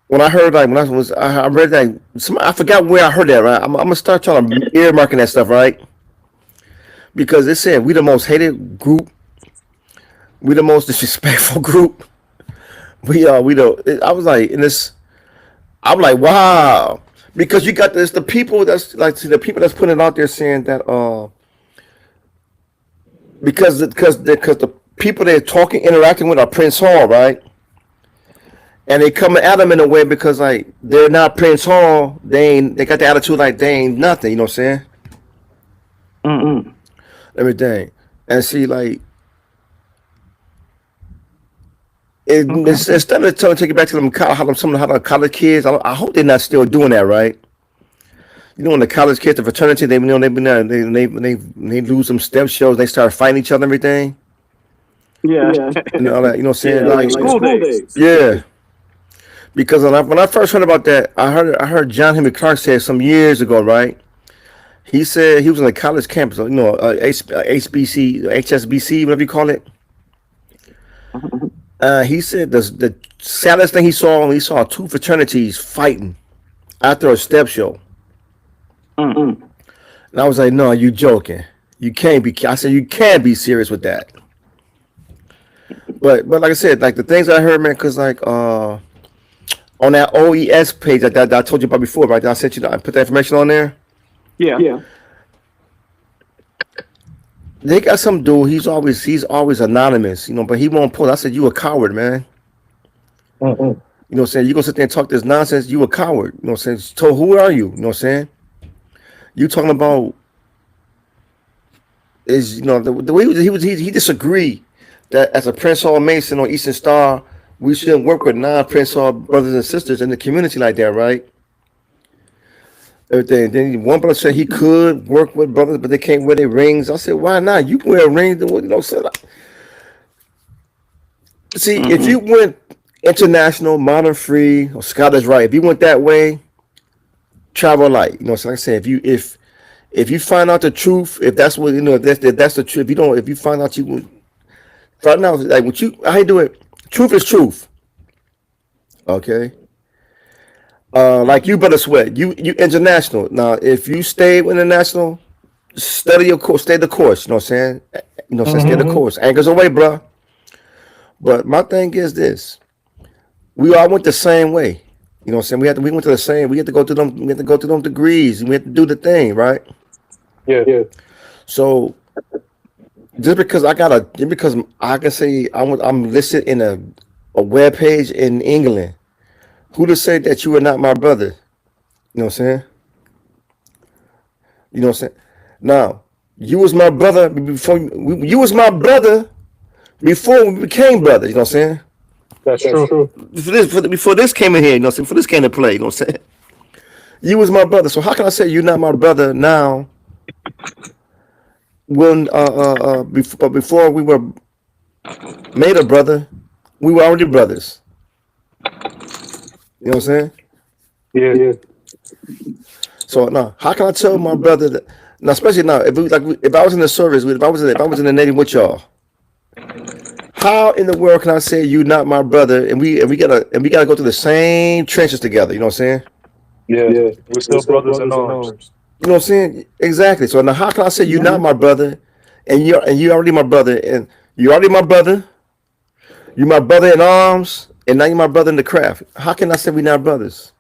when I heard, like when I read that, I forgot where I heard that. Right, I'm gonna start trying to earmarking that stuff, right? Because it said we the most hated group, we the most disrespectful group. We the. I was like, in this. I'm like, wow, because you got this the people that's like see, the people that's putting it out there saying that because the people they're talking interacting with are Prince Hall, right? And they coming at them in a way because like they're not Prince Hall, they got the attitude like they ain't nothing, you know what I'm saying? Mm-mm. Everything. And see like instead of telling take it back to them some of the college kids, I hope they're not still doing that, right? You know, when the college kids, the fraternity, they you know they lose some step shows, they start fighting each other and everything. Yeah. And all that, you know what I'm saying? Like school days. Yeah. Because when I first heard about that, I heard John Henry Clark say it some years ago, right? He said he was on a college campus, you know, HBC, HSBC, whatever you call it. He said the saddest thing he saw when he saw two fraternities fighting after a step show. Mm-mm. And I was like, no, you joking. You can't be. I said, you can't be serious with that. But like I said, like the things I heard, man, because like on that OES page that I told you about before, right? That I sent you, I put that information on there. Yeah. They got some dude. He's always anonymous, you know, but he won't post. I said, you a coward, man. Mm-mm. You know what I'm saying? You gonna sit there and talk this nonsense? You a coward. You know what I'm saying? So who are you? You know what I'm saying? You talking about is you know the way he disagreed that as a Prince Hall Mason or Eastern Star, we shouldn't work with non-Prince Hall brothers and sisters in the community like that, right? Everything. Then one brother said he could work with brothers, but they can't wear their rings. I said, why not? You can wear rings. You know, so see, if you went international, modern free, or Scottish right, if you went that way, travel light. You know, so like I said, if you find out the truth, if that's what you know, if that's the truth. If you find out find out like what you how you do it. Truth is truth. Okay. Like you better sweat. You international. Now, if you stay international, study your course, stay the course. You know what I'm saying? You know, what I'm saying? Stay the course. Anchors away, bro. But my thing is this: we all went the same way. You know what I'm saying? We went to the same. We had to go through them. We had to go through them degrees. We had to do the thing, right? Yeah. So just because I can say I'm listed in a web page in England, who to say that you are not my brother? You know what I'm saying? You know what I'm saying? Now, you was my brother before you was my brother before we became brothers. You know what I'm saying? That's true. Before this came in here, you know what I'm saying? Before this came to play, you know what I'm saying? You was my brother. So how can I say you're not my brother now? When before we were made a brother, we were already brothers. You know what I'm saying? Yeah. So now, how can I tell my brother that? Now, especially now, if I was in the service, if I was in the Navy with y'all, how in the world can I say you not my brother and we gotta go through the same trenches together? You know what I'm saying? Yeah. We're still brothers in arms. You know what I'm saying? Exactly. So now, how can I say you're not my brother, and you already my brother, and you already my brother, you my brother in arms, and now you're my brother in the craft? How can I say we're not brothers?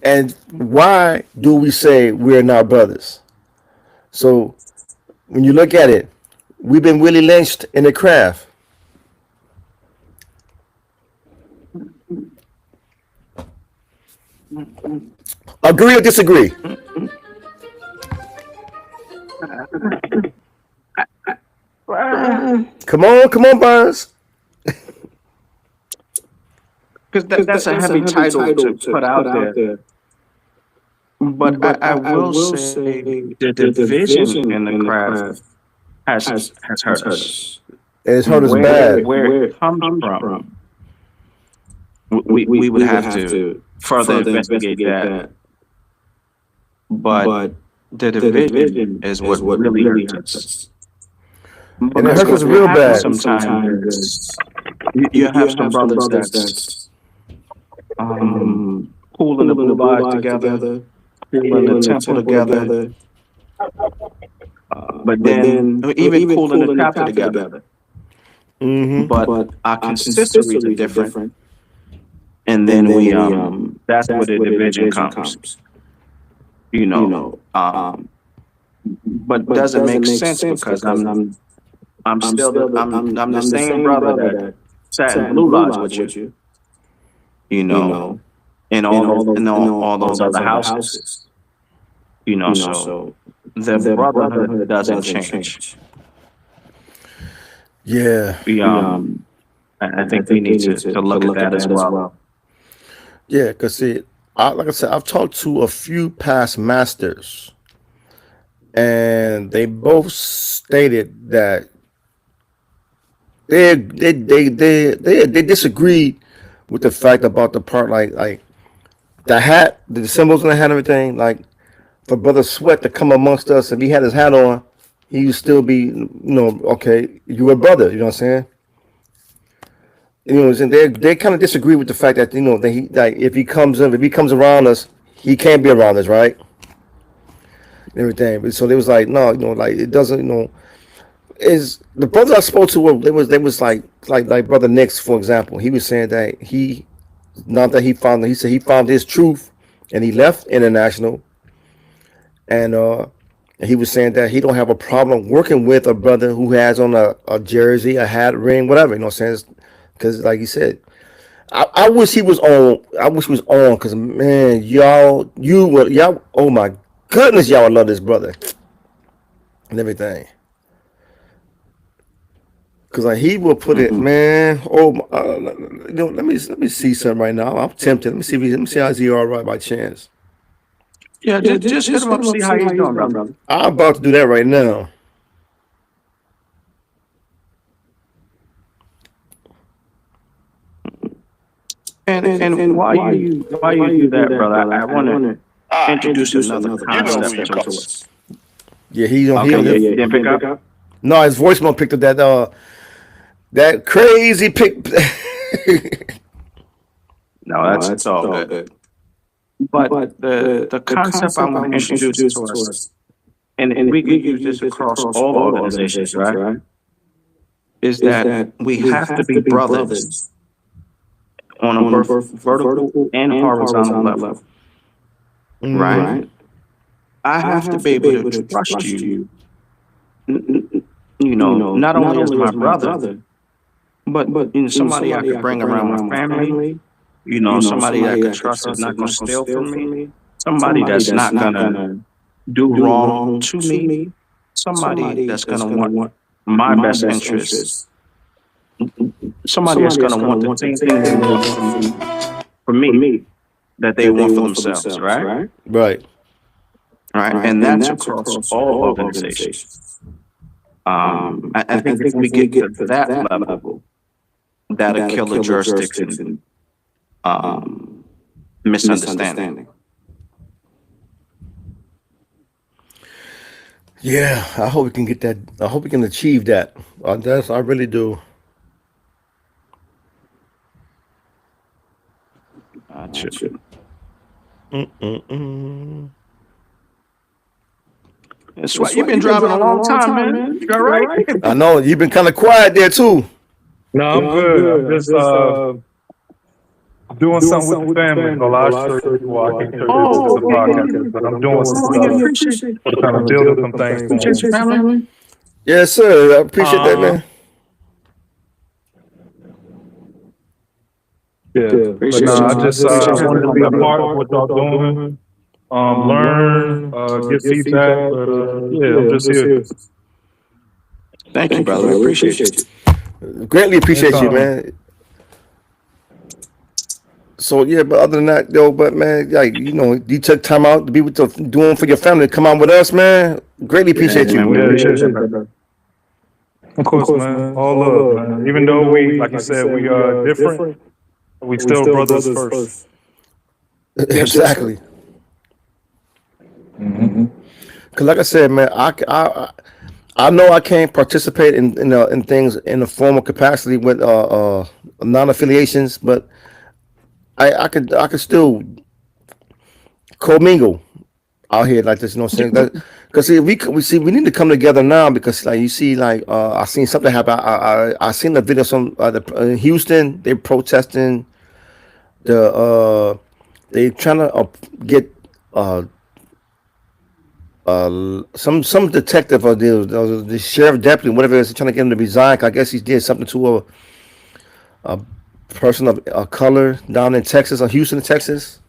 And why do we say we're not brothers? So when you look at it, we've been Willie lynched in the craft. Agree or disagree? Come on, Barnes. because that's a heavy title to put out there. But I will say the division in the craft has hurt us. And it's hurt us bad. Where it comes from, we would have to further investigate that. But the division is what really hurts us. And it hurts us real bad. Sometimes you have some brothers that's cool in the blue lodge together, cool in the temple together, but then even cool in the chapter together. But our consistencies are different, and then we that's where the division comes. But doesn't make sense because I'm still the same brother that sat in Blue Lodge with you, in all those other houses, so the brotherhood doesn't change. Yeah. I think we need to look at that as well. Yeah, because see, like I said, I've talked to a few past masters, and they both stated that they disagreed with the fact about the part like the hat, the symbols on the hat, and everything. Like for Brother Sweat to come amongst us, if he had his hat on, he would still be, okay, you a brother. You know what I'm saying? And they kind of disagree with the fact that that if he comes around us, he can't be around us, right? And everything. But so they was like, no, like it doesn't, is the brothers I spoke to they was like Brother Nix, for example. He was saying that he said he found his truth and he left International, and he was saying that he don't have a problem working with a brother who has on a jersey, a hat, ring, whatever. You know what I'm saying? Because like he said, I wish he was on. I wish he was on. Because man, y'all, oh my goodness, y'all would love this brother and everything. Because like he will put it, man. Oh, let me see something right now. I'm tempted. Let me see how he all right by chance. Yeah, just hit him up, see how he's doing, brother. I'm about to do that right now. And while you do that, brother, I want to introduce another concept to us. Yeah, he don't. Okay, he didn't pick up. No, his voicemail picked up that crazy pick. No, that's all good. But the concept I want to introduce to us, and we can use this across all organizations, right? Is that we have to be brothers on a vertical and horizontal level, right? I have to be able to trust you, not only as my brother, but somebody I could bring around my family, somebody I could trust is not going to steal from me, somebody that's not going to do wrong to me, somebody that's going to want my best interests, somebody that's going to want the same thing they want for me that they want for themselves, right? Right. And that's across all organizations. I think if we get to that level, that'll kill the jurisdiction misunderstanding. Yeah, I hope we can get that. I hope we can achieve that. I really do. That's why you've been driving a long time, man. You all right? I know you've been kind of quiet there too. No, I'm good. I'm just doing something with the family. So I sure do. I can't turn this to the podcast, but I'm doing some stuff. I'm trying to build some things for me. Yes, sir. I appreciate that, man. Yeah, but no, I just wanted to be a part of what y'all doing. Learn, get feedback, but yeah, I'm just here. Thank you, brother. I appreciate you. Greatly appreciate you, man. So yeah, but other than that, though, but man, like you took time out to be with doing for your family, to come out with us, man. Greatly appreciate Man, you. we Yeah, yeah, appreciate you, yeah. brother. Of course, man. All love, man. Even though we, like you said, we are different, we still brothers first. Yes, sir. Exactly. Cause like I said, man, I know I can't participate in things in a formal capacity with non-affiliations, but I could still commingle out here like this. You know what I'm saying? Because see, we need to come together now because like you see, like I seen something happen. I seen the video in Houston. They protesting they trying to get uh some detective or the sheriff deputy, whatever it is, trying to get him to resign. 'Cause I guess he did something to a person of color down in Texas, or Houston, Texas.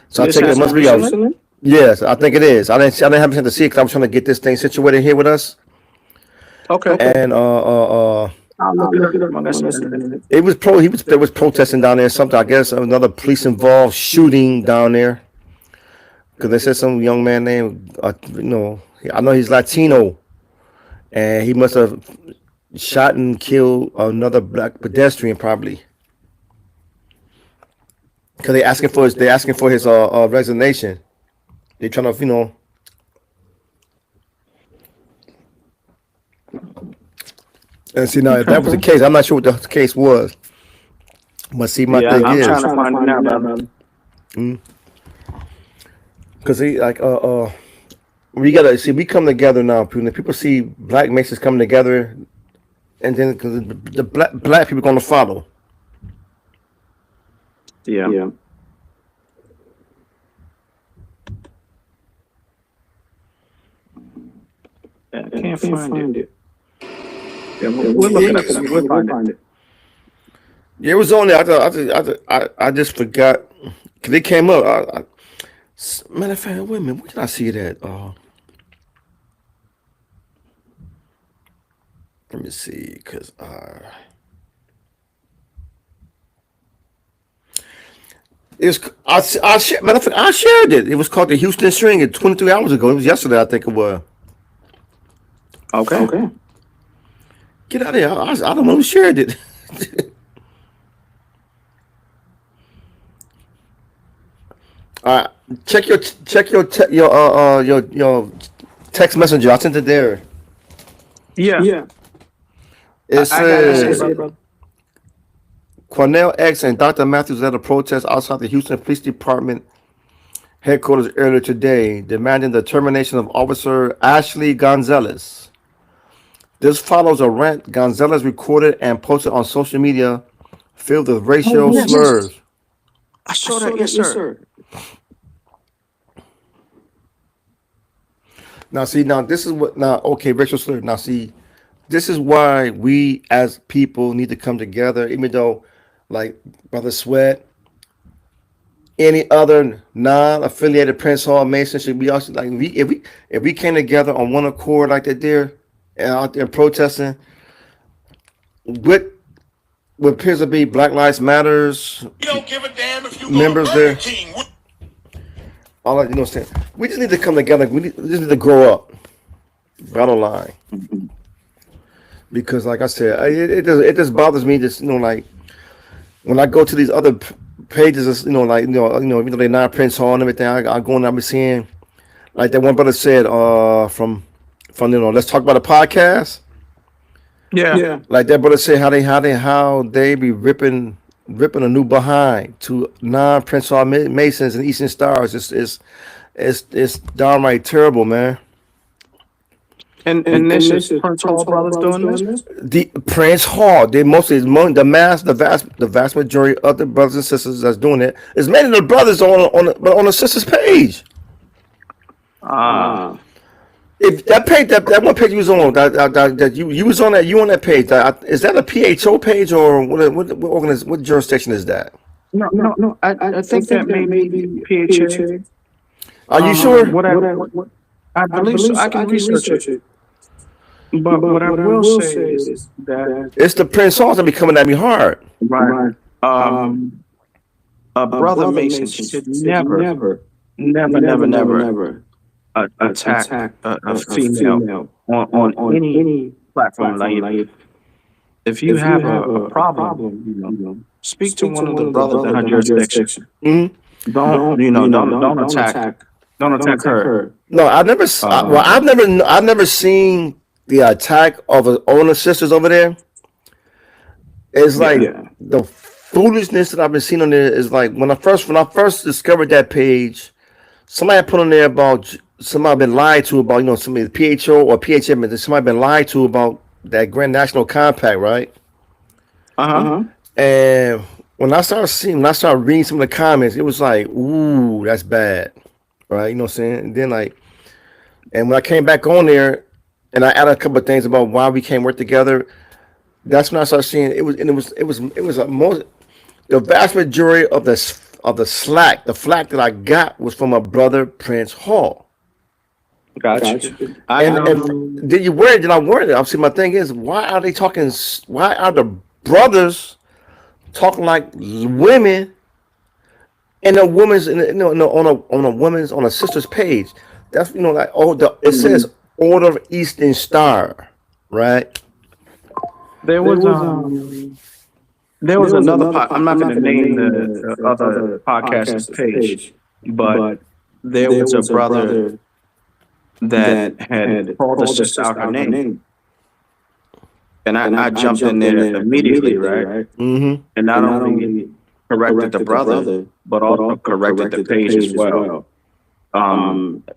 So I This take it must happened be recently? yes, I think it is. I didn't have a chance to see it because I was trying to get this thing situated here with us. Okay. And I'll look it up on this internet. there was protesting down there. Something I guess another police involved shooting down there because they said some young man named I know he's Latino and he must have shot and killed another black pedestrian probably because they asking for his resignation. They trying to and see now if that was the case, I'm not sure what the case was. But see, my Yeah, thing I'm is trying to find it now, brother. because he like we gotta see we come together now. People see black Masons coming together, and then because the black people gonna follow. Yeah. I can't find it. Yeah, we'll look it up. We'll find it. Yeah, it was on there. I just forgot because it came up. Matter of fact, wait a minute. Where did I see it at? Let me see, because matter of fact, I shared it. It was called the Houston String. At 23 hours ago. It was yesterday, I think it was. Okay. Get out of here! I don't know who shared it. All right, check your text messenger. I sent it there. Yeah. It I got it, says brother. Cornell X and Dr. Matthews led a protest outside the Houston Police Department headquarters earlier today, demanding the termination of Officer Ashley Gonzalez. This follows a rant Gonzalez recorded and posted on social media filled with racial yes. slurs. I saw that. Yes, sir. Now this is what okay, racial slur. Now see, this is why we as people need to come together, even though like Brother Sweat, any other non-affiliated Prince Hall Mason should be also like if we came together on one accord like that there and out there protesting with what appears to be Black Lives Matters You don't give a damn if you members go to there. Burger King. All that, what I'm saying. We just need to come together. We just need to grow up. Bottom line. Because like I said, it just bothers me just like when I go to these other pages, even though they're not Prince Hall and everything, I go and I be seeing like that one brother said from let's talk about a podcast. Yeah. Like that brother said how they be ripping a new behind to non-Prince Hall Masons and Eastern Stars. It's downright terrible, man. And this is Prince Hall brothers doing this? The Prince Hall, the vast majority of the brothers and sisters that's doing it is many of the brothers on the sisters page. If that page, that one page you was on, that you was on that, you on that page, is that a PHO page or what jurisdiction is that? No. I think that may be PHA. Are you sure? I believe so. I can research it. But what I will say is that It's the Prince Halls that be coming at me hard. right. a brother Mason should never attack a female on any platform. Like if you have a problem, speak to one of the brothers in her jurisdiction. Mm-hmm. Don't attack her. No, I've never seen the attack of her owner sisters over there. It's like the foolishness that I've been seeing on there is like when I first discovered that page, somebody put on there about somebody been lied to about somebody PHO or PHM that somebody been lied to about that Grand National Compact, right? And when I started reading some of the comments, it was like, ooh, that's bad, right? You know what I'm saying? And then and when I came back on there, and I added a couple of things about why we can't work together. That's when I started seeing it was the vast majority of the flack that I got was from my brother Prince Hall. Gotcha. And did you worry? Did I worry? Obviously, my thing is, why are the brothers talking like women and a woman's on a sister's page? That's it says Order of Eastern Star, right? There was another I'm not going to name the other podcast's page, but there was a brother that had called the sister out her name. And I jumped in there immediately, right? Mm-hmm. And not only corrected the brother, but also corrected the page as well.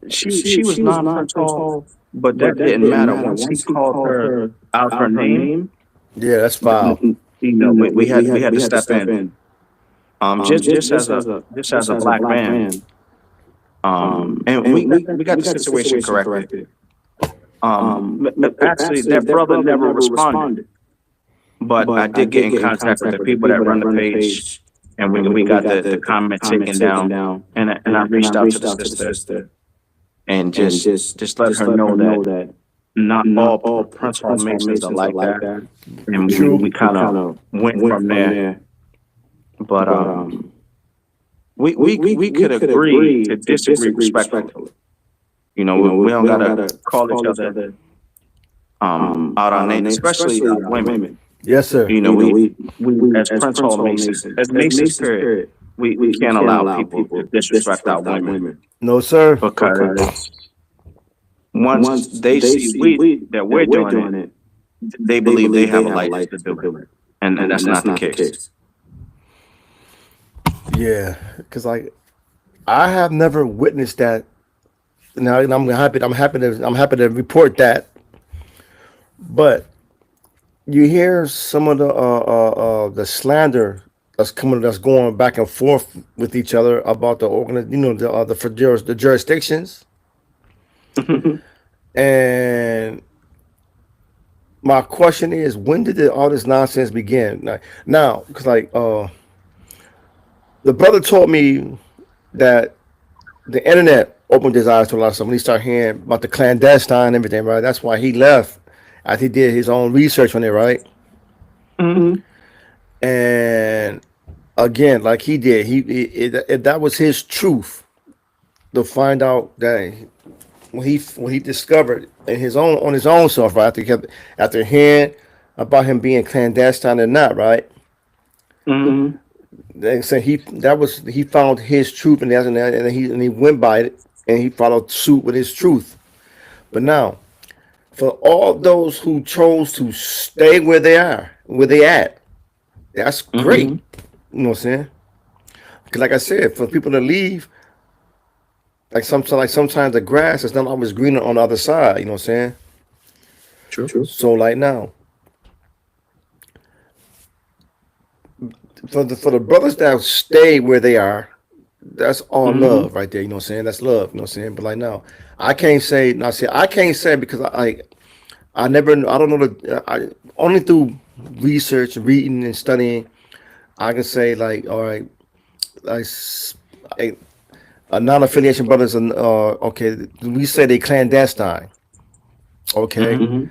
She was not Prince Hall, but that didn't matter. Once he called her out her name, yeah, that's foul. We had to step in. Just as a black man. And we got the situation corrected. Actually, that brother never responded. But I did get in contact with the people that run the page, and we got the comment taken down. And I reached out to the sister and just let her know that not all Prince Hall Masons are like that. And we kind of went from there. But we could agree to disagree respectfully. We don't gotta call each other out our name, especially women. Yes, sir. We as Prince Hall Masons, as Masons period, we can't allow people to disrespect our women. No, sir. Because once they see that we're doing it, they believe they have a license to do it, and that's not the case. Yeah, because I have never witnessed that. Now I'm happy to report that. But you hear some of the slander that's going back and forth with each other about the jurisdictions. And my question is, when did all this nonsense begin? Now, because the brother told me that the internet opened his eyes to a lot of stuff when he started hearing about the clandestine and everything, right? That's why he left after he did his own research on it, right? Mm-hmm. And again, like he did, that was his truth to find out that when he discovered on his own self, right? After hearing about him being clandestine or not, right? Mm-hmm. They say he found his truth and he went by it and he followed suit with his truth. But now, for all those who chose to stay where they at, that's great. You know what I'm saying? Because like I said, for people to leave, sometimes the grass is not always greener on the other side. You know what I'm saying? True. So now, for the brothers that stay where they are, that's all love right there. You know what I'm saying? That's love. You know what I'm saying? But now, I can't say because I don't know only through research, reading and studying, I can say all right, a non-affiliation brothers and okay, we say they clandestine. Okay.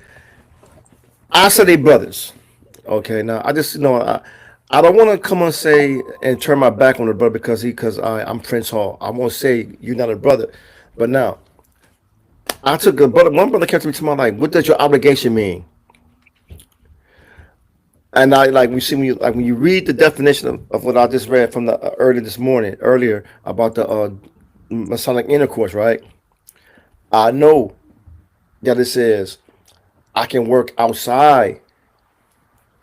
I say they brothers. Okay, now I just I don't want to come and say and turn my back on the brother because I'm Prince Hall. I won't say you're not a brother, but now I took a brother. One brother came to me to my like, what does your obligation mean? And I like we see when you read the definition of what I just read from the earlier about the Masonic intercourse, right? I know that it says I can work outside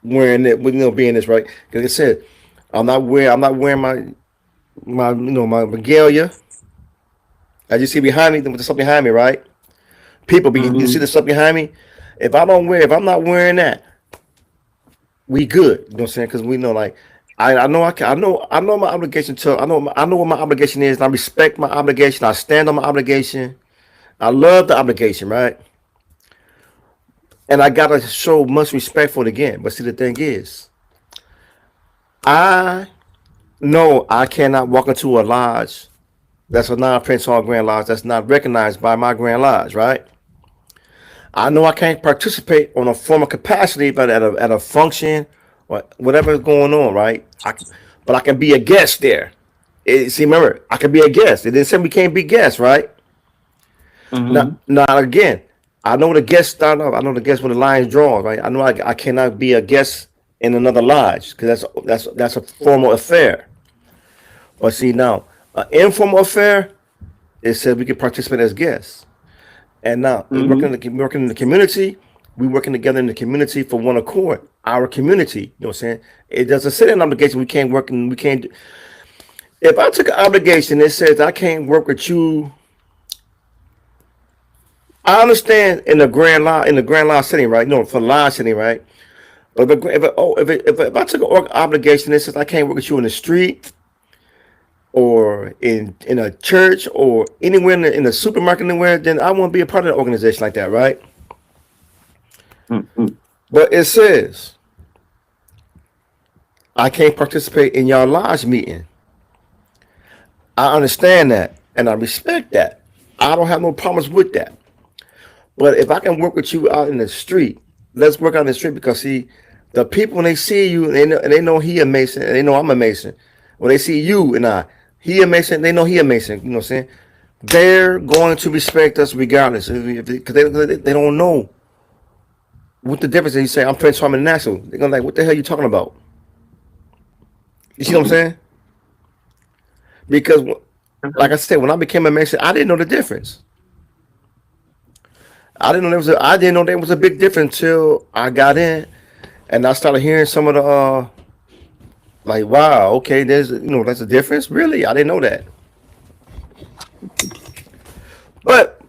wearing it with being this right because it said I'm not wearing my regalia. As you see behind me, with the stuff behind me, right? You see Mm-hmm. the stuff behind me. If I'm not wearing that, we good. You know what I'm saying? Because we know, like, I know I know my obligation to. I know what my obligation is. And I respect my obligation. I stand on my obligation. I love the obligation, right? And I gotta show much respect for it again. But see, the thing is, I know I cannot walk into a lodge that's a non-Prince Hall Grand Lodge that's not recognized by my Grand Lodge, right? I know I can't participate on a formal capacity, but at a function or whatever is going on, right? But I can be a guest there. See, remember, I can be a guest. It didn't say we can't be guests, right? Mm-hmm. Now again, I know the guests start off. I know the guests when the lines draw, right? I know I cannot be a guest in another lodge because that's a formal affair. But see now, an informal affair, it said we can participate as guests. And now Mm-hmm. working in the community, we working together in the community for one accord. Our community, you know what I'm saying? It doesn't say an obligation. We can't work and we can't. If I took an obligation that says I can't work with you, I understand in the grand law setting, right? No, for law setting, right? But if I took an obligation that says I can't work with you in the street or in a church or anywhere in the supermarket anywhere, then I won't be a part of an organization like that, right? Mm-hmm. But it says I can't participate in your lodge meeting. I understand that and I respect that. I don't have no problems with that. But if I can work with you out in the street, let's work out in the street because see, the people when they see you and they know he a Mason and they know I'm a Mason. When they see you and he a Mason, they know he a Mason. You know what I'm saying? They're going to respect us regardless because they don't know what the difference is. You say I'm Prince Harmon National. They're gonna like, what the hell you talking about? You see what I'm saying? Because like I said, when I became a Mason, I didn't know the difference. I didn't know there was a big difference till I got in and I started hearing some of the like wow, okay, that's a difference. Really? I didn't know that. But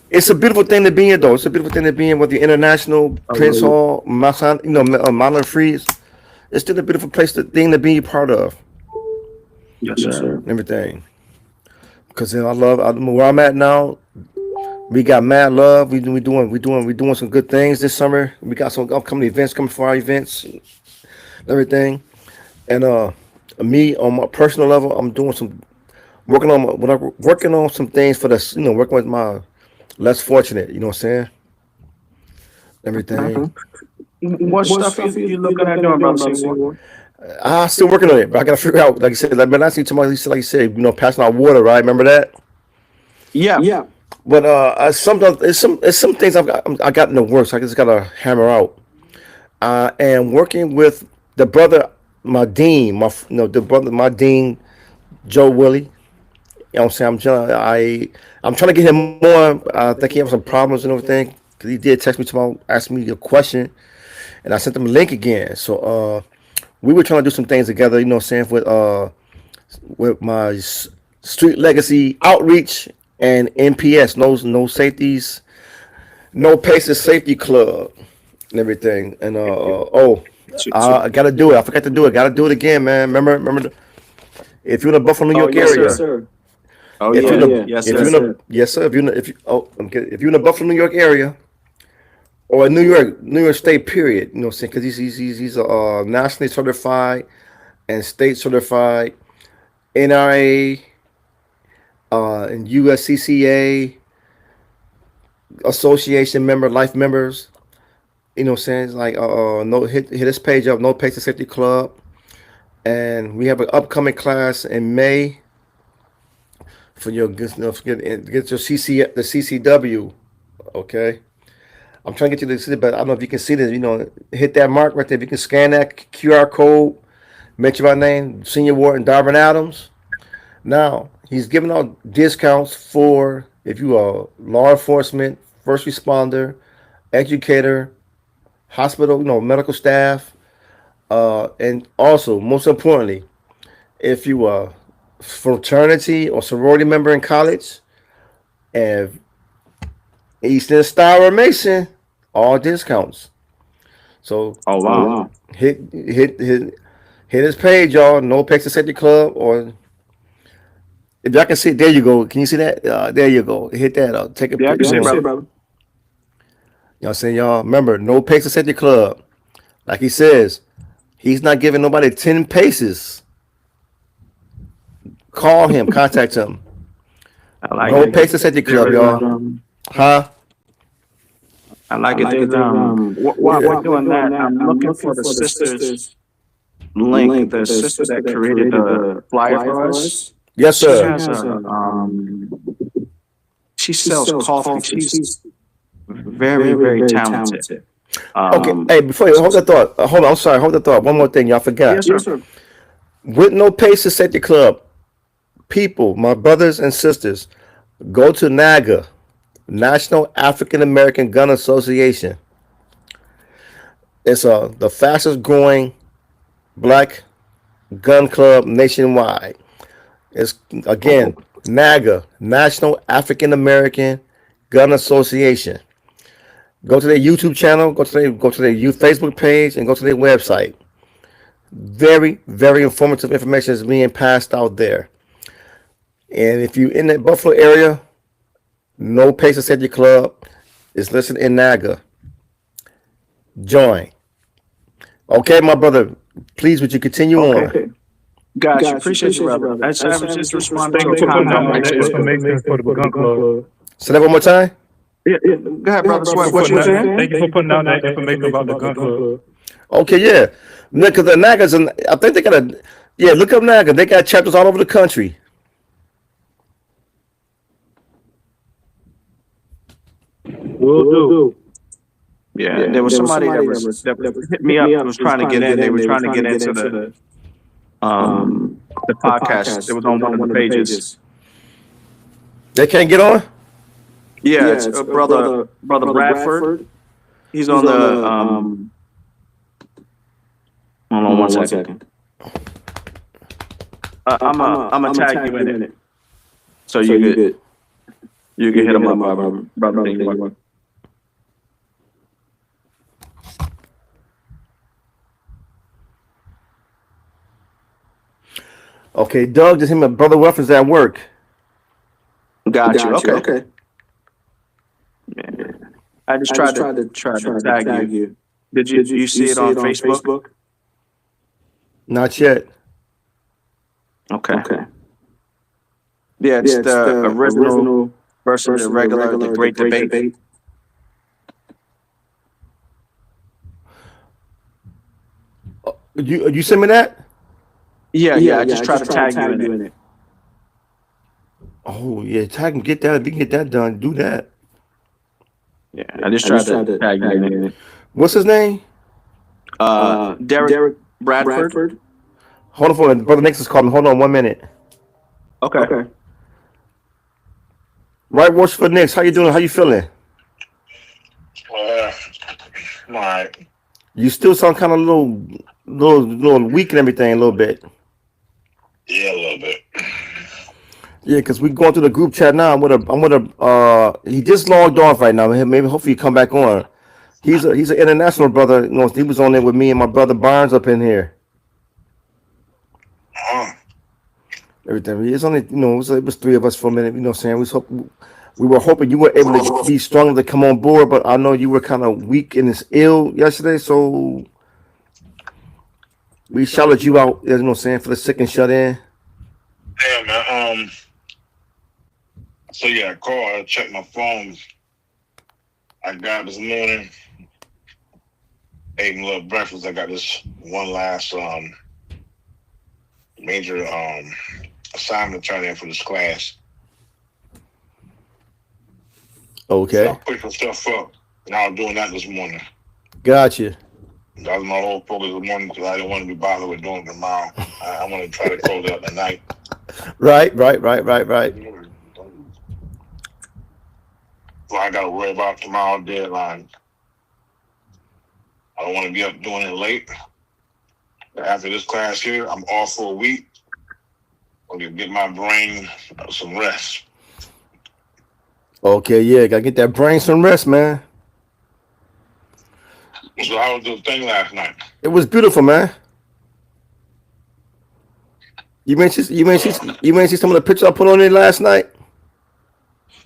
it's a beautiful thing to be in though. It's a beautiful thing to be in with the international Oh, Prince yeah. Hall, Masan, Monolith Freeze. It's still a beautiful thing to be a part of Yes, and sir. everything. Because where I'm at now. We got mad love. We doing some good things this summer. We got some upcoming events coming for our events and everything. And me on my personal level, I'm doing some working on some things for the working with my less fortunate. You know what I'm saying? Everything. What stuff you looking at doing, brother Seymour? I still working on it, but I gotta figure out. Like I said, like when I see somebody, like you said, passing out water, right? Remember that? Yeah. But sometimes it's some things I got in the works. I just gotta hammer out. And working with the brother, my dean, the brother, my dean, Joe Willie. You know what I'm saying? I'm trying to get him more. I think he has some problems and everything. Cause he did text me tomorrow, ask me a question, and I sent him a link again. So we were trying to do some things together. You know what I'm saying? With my street legacy outreach and NPS, no safeties, no paces safety club and everything. And I gotta do it. I forgot to do it. Gotta do it again, man. Remember, if you're in the Buffalo, New Oh, York yes, area, sir. Oh, if you're yeah. in the, Yes, if sir. you're in the, yes, sir. If you're in the Buffalo, New York area, or New York State, period. You know, what I'm saying because he's a nationally certified and state certified NRA and USCCA association member, life members. You know what I'm saying? It's like no hit this page up, No Pace to Safety Club. And we have an upcoming class in May for your get your the CCW. Okay. I'm trying to get you to see it, but I don't know if you can see this. You know, hit that mark right there. If you can scan that QR code, mention my name, Senior Warden Darvin Adams. Now, he's giving out discounts for if you are law enforcement, first responder, educator, hospital, medical staff, and also, most importantly, if you are fraternity or sorority member in college, and Eastern Star or Mason, all discounts. So Oh wow. hit his page, y'all. No Pex Safety Club, or if y'all can see, there you go. Can you see that? There you go. Hit that up. Take a Yeah, I can picture. see, You know brother. what I'm saying, y'all? Remember, no Pex Safety Club. Like he says, he's not giving nobody 10 paces. Call him, contact him. I like No it. Pex Safety Club, There's, y'all. Huh? I like it. There's while we're doing that, I'm looking for the sisters link. The sister that created the flyer for us. Yes, She sir. has a she sells coffee. She's very, very talented. Okay, hey, before you hold that thought, hold on. I'm sorry, hold that thought. One more thing, y'all forgot. Yes, sir. With No Paces Safety Club, people, my brothers and sisters, go to NAGA, National African American Gun Association. It's the fastest growing black gun club nationwide. It's again NAGA, National African American Gun Association. Go to their YouTube channel, go to their youth Facebook page, and go to their website. Very, very informative information is being passed out there. And if you're in that Buffalo area, No Paces Safety Club is listed in NAGA. Join. Okay, my brother. Please, would you continue on? Gotcha. Appreciate you, brother. I was just responding Thank to you a for putting out comment that on Facebook. information for the gun club. Say that one more time. Yeah, go ahead, brother. What you were saying? Thank you for putting out that information about the gun club. Okay, yeah. Because the NAGA's, I think they got look up NAGA. They got chapters all over the country. Will do. Yeah, there was somebody that hit me up that was trying to get in. They were trying to get into the podcast. It was on one of the pages. They can't get on? Yeah, it's brother Bradford. He's on the hold on one second. I'm gonna tag you in it, so you can hit him up, brother. Okay, Doug just hit me. Brother Ruffins at work. Got you. Okay. Yeah. I just tried to tag you. Did you see it on Facebook? Not yet. Okay. Yeah, it's the original versus the regular, the great debate. You send me that? Yeah. I just tried to tag you in it. Oh yeah, tag him. Get that. If you can get that done, do that. Yeah, I just tried to tag you in it. What's his name? Derek Bradford. Hold on for a minute. Brother Nixon's calling me. Hold on 1 minute. Okay. Right, works for Nix. How you doing? How you feeling? I'm all right. You still sound kind of little weak and everything a little bit. Yeah, a little bit. Yeah, because we're going through the group chat now. He just logged off right now. Maybe hopefully he come back on. He's an international brother. He was on there with me and my brother Barnes up in here. Everything. It's only, it was three of us for a minute. You know what I'm saying? We were hoping you were able to be strong to come on board, but I know you were kind of weak and ill yesterday, so we shouted you out, you know what I'm saying, for the sick and shut in. Yeah, man. So yeah, I called. I checked my phone. I got this morning. ate a little breakfast. I got this one last major assignment to turn in for this class. Okay. So I picked some stuff up, and I was doing that this morning. Gotcha. That was my whole focus this morning because I didn't want to be bothered with doing it tomorrow. I want to try to close it up at night. Right. So I got to worry about tomorrow's deadline. I don't want to be up doing it late. After this class here, I'm off for a week. I'm going to get my brain some rest. Okay, yeah, gotta get that brain some rest, man. So how was the thing last night? It was beautiful, man. You may see some of the pictures I put on there last night.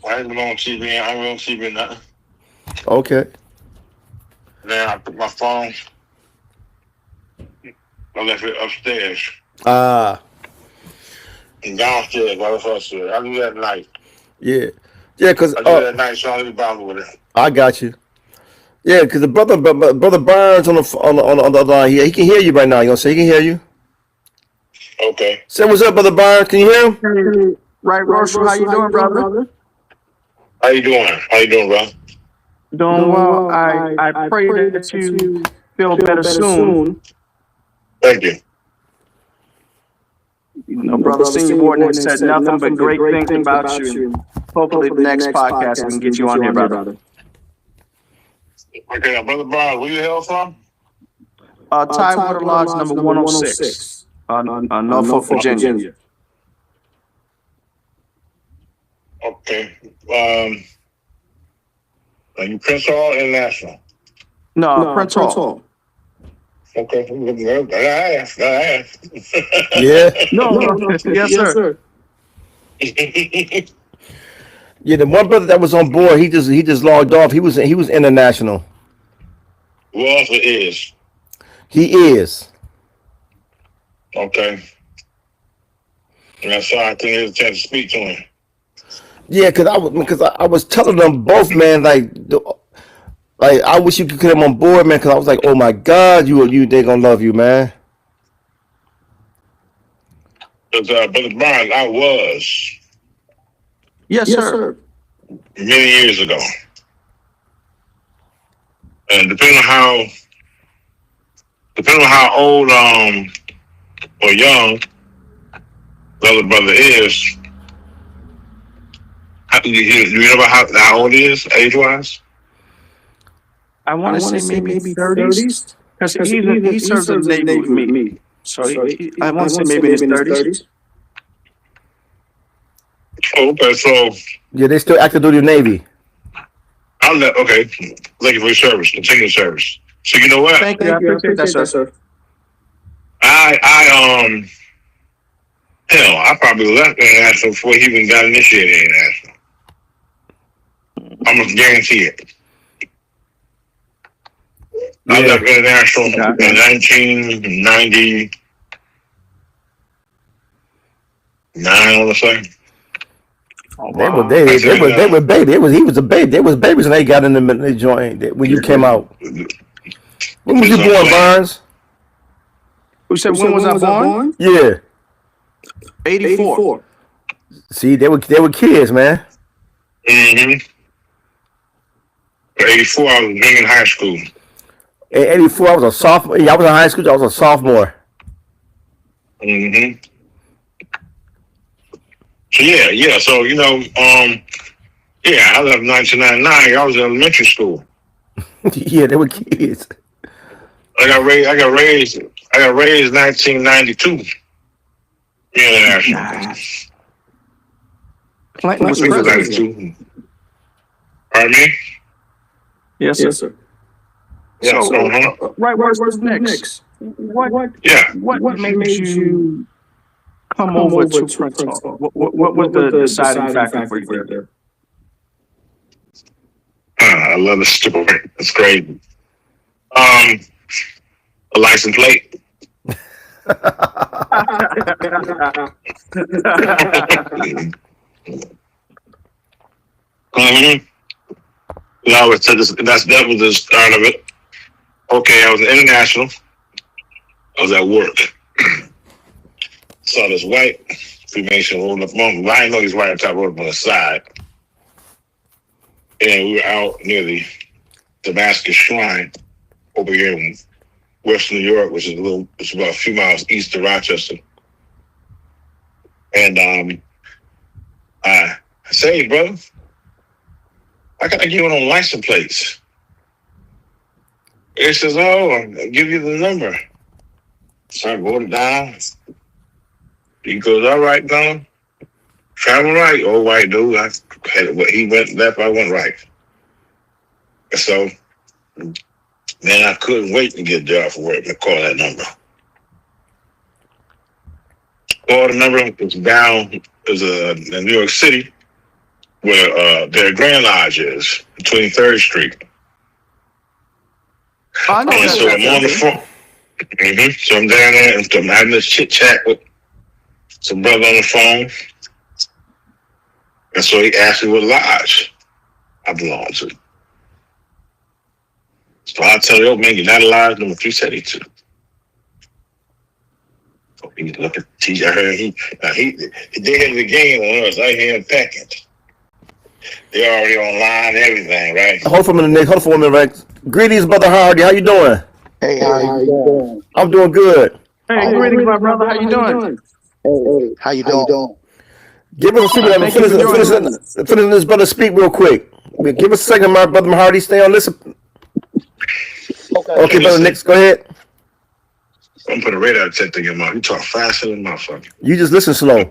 I ain't been on TV. I ain't been on TV nothing. Okay. Then I took my phone. I left it upstairs and downstairs while I was upstairs. I do that at night. Yeah, because I do that at night, so I don't be bothered with it. I got you. Yeah, because the brother Barnes on the line here, he can hear you right now. You gonna say he can hear you? Okay. Say what's up, brother Barnes. Can you hear him? Right, Roshua, how you doing, brother? How you doing, bro? Doing well. I pray that you feel better soon. Thank you. No, brother, Senior Warden has said nothing but great things about you. Hopefully, the next podcast we can get you on here, brother. Okay, now, Brother Barnes, where you hail from? Tidewater Lodge number 106 on Norfolk, Virginia. Okay. Are you Prince Hall International? No, Prince Hall. Okay. I asked. Yeah. No. Yes, sir. Yeah, the one brother that was on board, he just logged off. He was international. Was or is? He is. Okay. And that's why I couldn't get a chance to speak to him. Yeah, because I was telling them both, man, like I wish you could get him on board, man, because I was like, oh my God, they gonna love you, man. Because Brother Barnes, I was Yes, sir. many years ago. And depending on how old or young the other brother is, do you know about how old he is, age-wise? I want to say maybe 30s. Because he serves in the Navy with me. So I want to say maybe in his 30s. Okay, so Yeah, they still active duty Navy. okay. Thank you for your service. Continued service. So you know what? Thank you. I appreciate that, sir. I probably left international before he even got initiated in international. I almost guarantee it. I left international in 1999, I want to say. Oh, They wow. were baby. He was a baby. They was babies when they got in the joint when you came out. When was you born, Barnes? Who said when was I born? Yeah. 84. See, they were kids, man. Mm-hmm. 84, I was in high school. In 84, I was a sophomore. Yeah, I was in high school. I was a sophomore. Mm-hmm. So yeah. So I left 1999. I was in elementary school. Yeah, they were kids. I got raised 1992. International. Nice. Clinton was I think it was president. 92. Pardon me? Yes, sir. Yeah. So, right, where's next? What made you come over to Prince Hall? What was the deciding factor for you there? I love the story. It's crazy. A license plate. Mm-hmm. That was the start of it. Okay, I was in International. I was at work. Saw this white Freemason rolling up on me. I didn't know he's right on top, rolling up on the side. And we were out near the Damascus Shrine over here in Western New York, which is it's about a few miles east of Rochester. And I say, hey, brother, I gotta get one on license plates. He says, oh, I'll give you the number. So I wrote it down. He goes, all right, Don. Travel right, old white dude. He went left, I went right. So then I couldn't wait to get a job for work and call that number. Call the number. It's down. It's in New York City, where their Grand Lodge is, between 3rd Street. I know And that's so I'm on the phone. So I'm down there and I'm having this chit chat with some brother on the phone. And so he asked me what lodge I belong to. So I tell you, man, you're not lodge number 372. So he looked at the teacher. I heard he they had the game on us. I hear him packing. They already online, everything, right? Hold for a minute, Nick. Hold for a minute, right? Greetings, Brother Hardy. How you doing? Hey, how you doing? I'm doing good. Hey, greetings, my brother. How you doing? Hey, how you doing? Give us a second. I'm finishing this brother speak real quick. Give us a second, my brother Hardy. Stay on. Listen. Okay, brother Nick, go ahead. I'm putting a radar check to get him out. He talk faster than motherfucker. You just listen slow.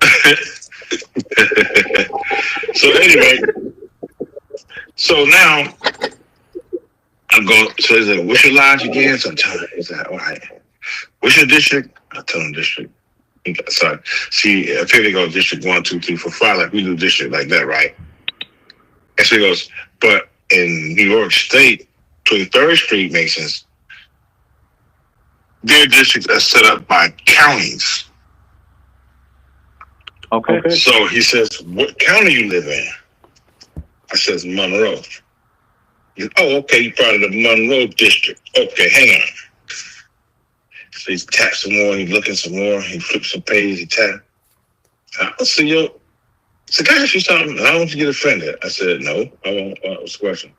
So anyway, so now I'm going. So he's like, "What's your lodge again?" So I'm telling him. He's like, "All right. What's your district?" I tell him district. Sorry. See, I think they go district 1, 2, 3, 4, 5. Like we do district like that, right? And so he goes, but in New York State, between 3rd Street Masons, their districts are set up by counties. Okay. So he says, what county you live in? I says, Monroe. He says, oh, okay, you're part of the Monroe district. Okay, hang on. So he taps some more, he's looking some more, he flips some pages, he taps. I said, yo, so can I ask you something? I don't want you to get offended. I said, no, I won't. What's the question?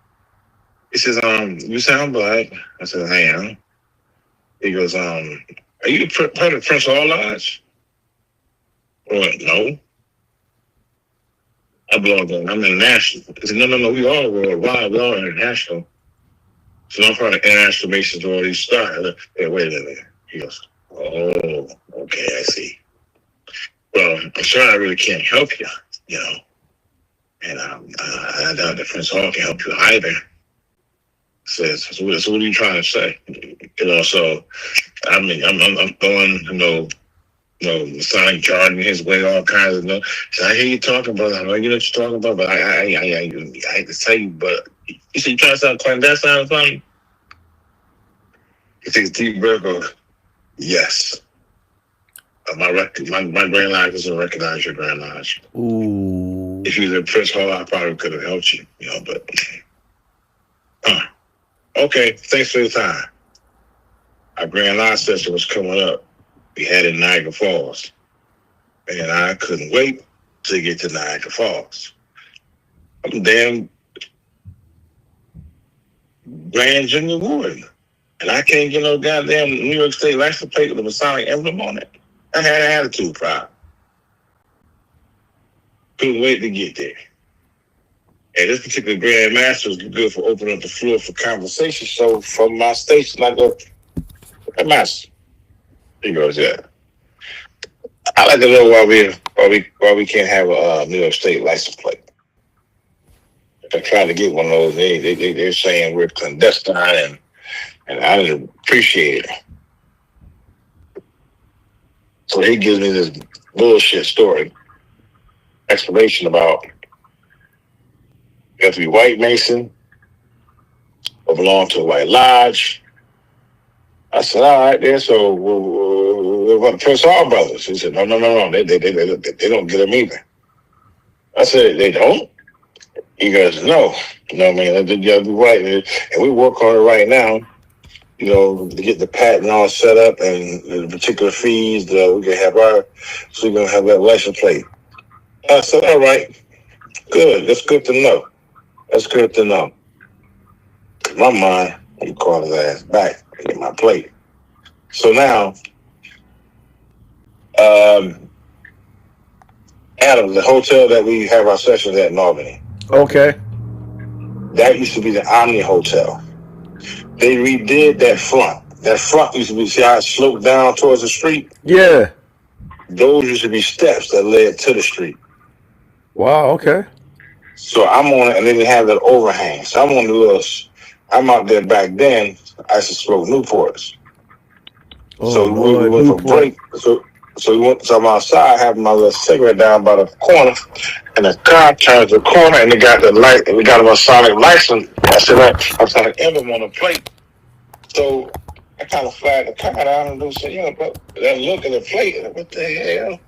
He says, you sound black. I said, I am. He goes, are you part of Prince Hall Lodge? I went, no. I'm international. He said, no, we all worldwide, we all international. So I'm part of International Masons already started. Hey, wait a minute. He goes, oh, okay, I see. Well, I'm sorry I really can't help you, you know. And I doubt that Prince Hall can help you either. Says, so what are you trying to say? You know, so I mean, I'm throwing, Masonic jargon his way, all kinds of So I hear you talking about. I know you know what you're talking about, but I hate to say you, but you said you trying to sound clandestine or something. He takes a deep breath. Goes, yes. My Grand Lodge doesn't recognize your Grand Lodge. Ooh. If you was at Prince Hall, I probably could have helped you, but. Okay, thanks for your time. Our Grand Lodge session was coming up. We had it in Niagara Falls. And I couldn't wait to get to Niagara Falls. I'm damn Grand Junior Warden. And I can't get no goddamn New York State license plate with a Masonic emblem on it. I had an attitude problem. Couldn't wait to get there. And this particular Grand Master was good for opening up the floor for conversation. So from my station, I go, hey, Master. He goes, yeah. I'd like to know why we can't have a New York State license plate. If I try to get one of those, they're saying we're clandestine, and I didn't appreciate it. So he gives me this bullshit story, explanation about you have to be white Mason or belong to a white lodge. I said, all right, then. So we're going to Prince Hall Brothers. He said, no. They don't get them either. I said, they don't? He goes, no. You know what I mean? You got to be white. And we work on it right now. you know, to get the patent all set up and the particular fees that we can have so we're gonna have that license plate. I said, all right, good. That's good to know. That's good to know. In my mind, I'm calling his ass back and get my plate. So now, Adam, the hotel that we have our sessions at in Albany, Okay. that used to be the Omni Hotel. They redid that front. That front used to be, see how it sloped down towards the street? Yeah. Those used to be steps that led to the street. Wow. Okay. So I'm on it, and they didn't have that overhang. So I'm on the little, I'm out there back then. I used to smoke Newports. Oh, So we Lord, went for Newport. break. So I'm outside having my little cigarette down by the corner, and the car turns the corner, and they got the light, and we got a Sonic license. I said, I'm Sonic emblem on the plate. So I kind of flagged the car down and said, you know, but then look at the plate, and what the hell?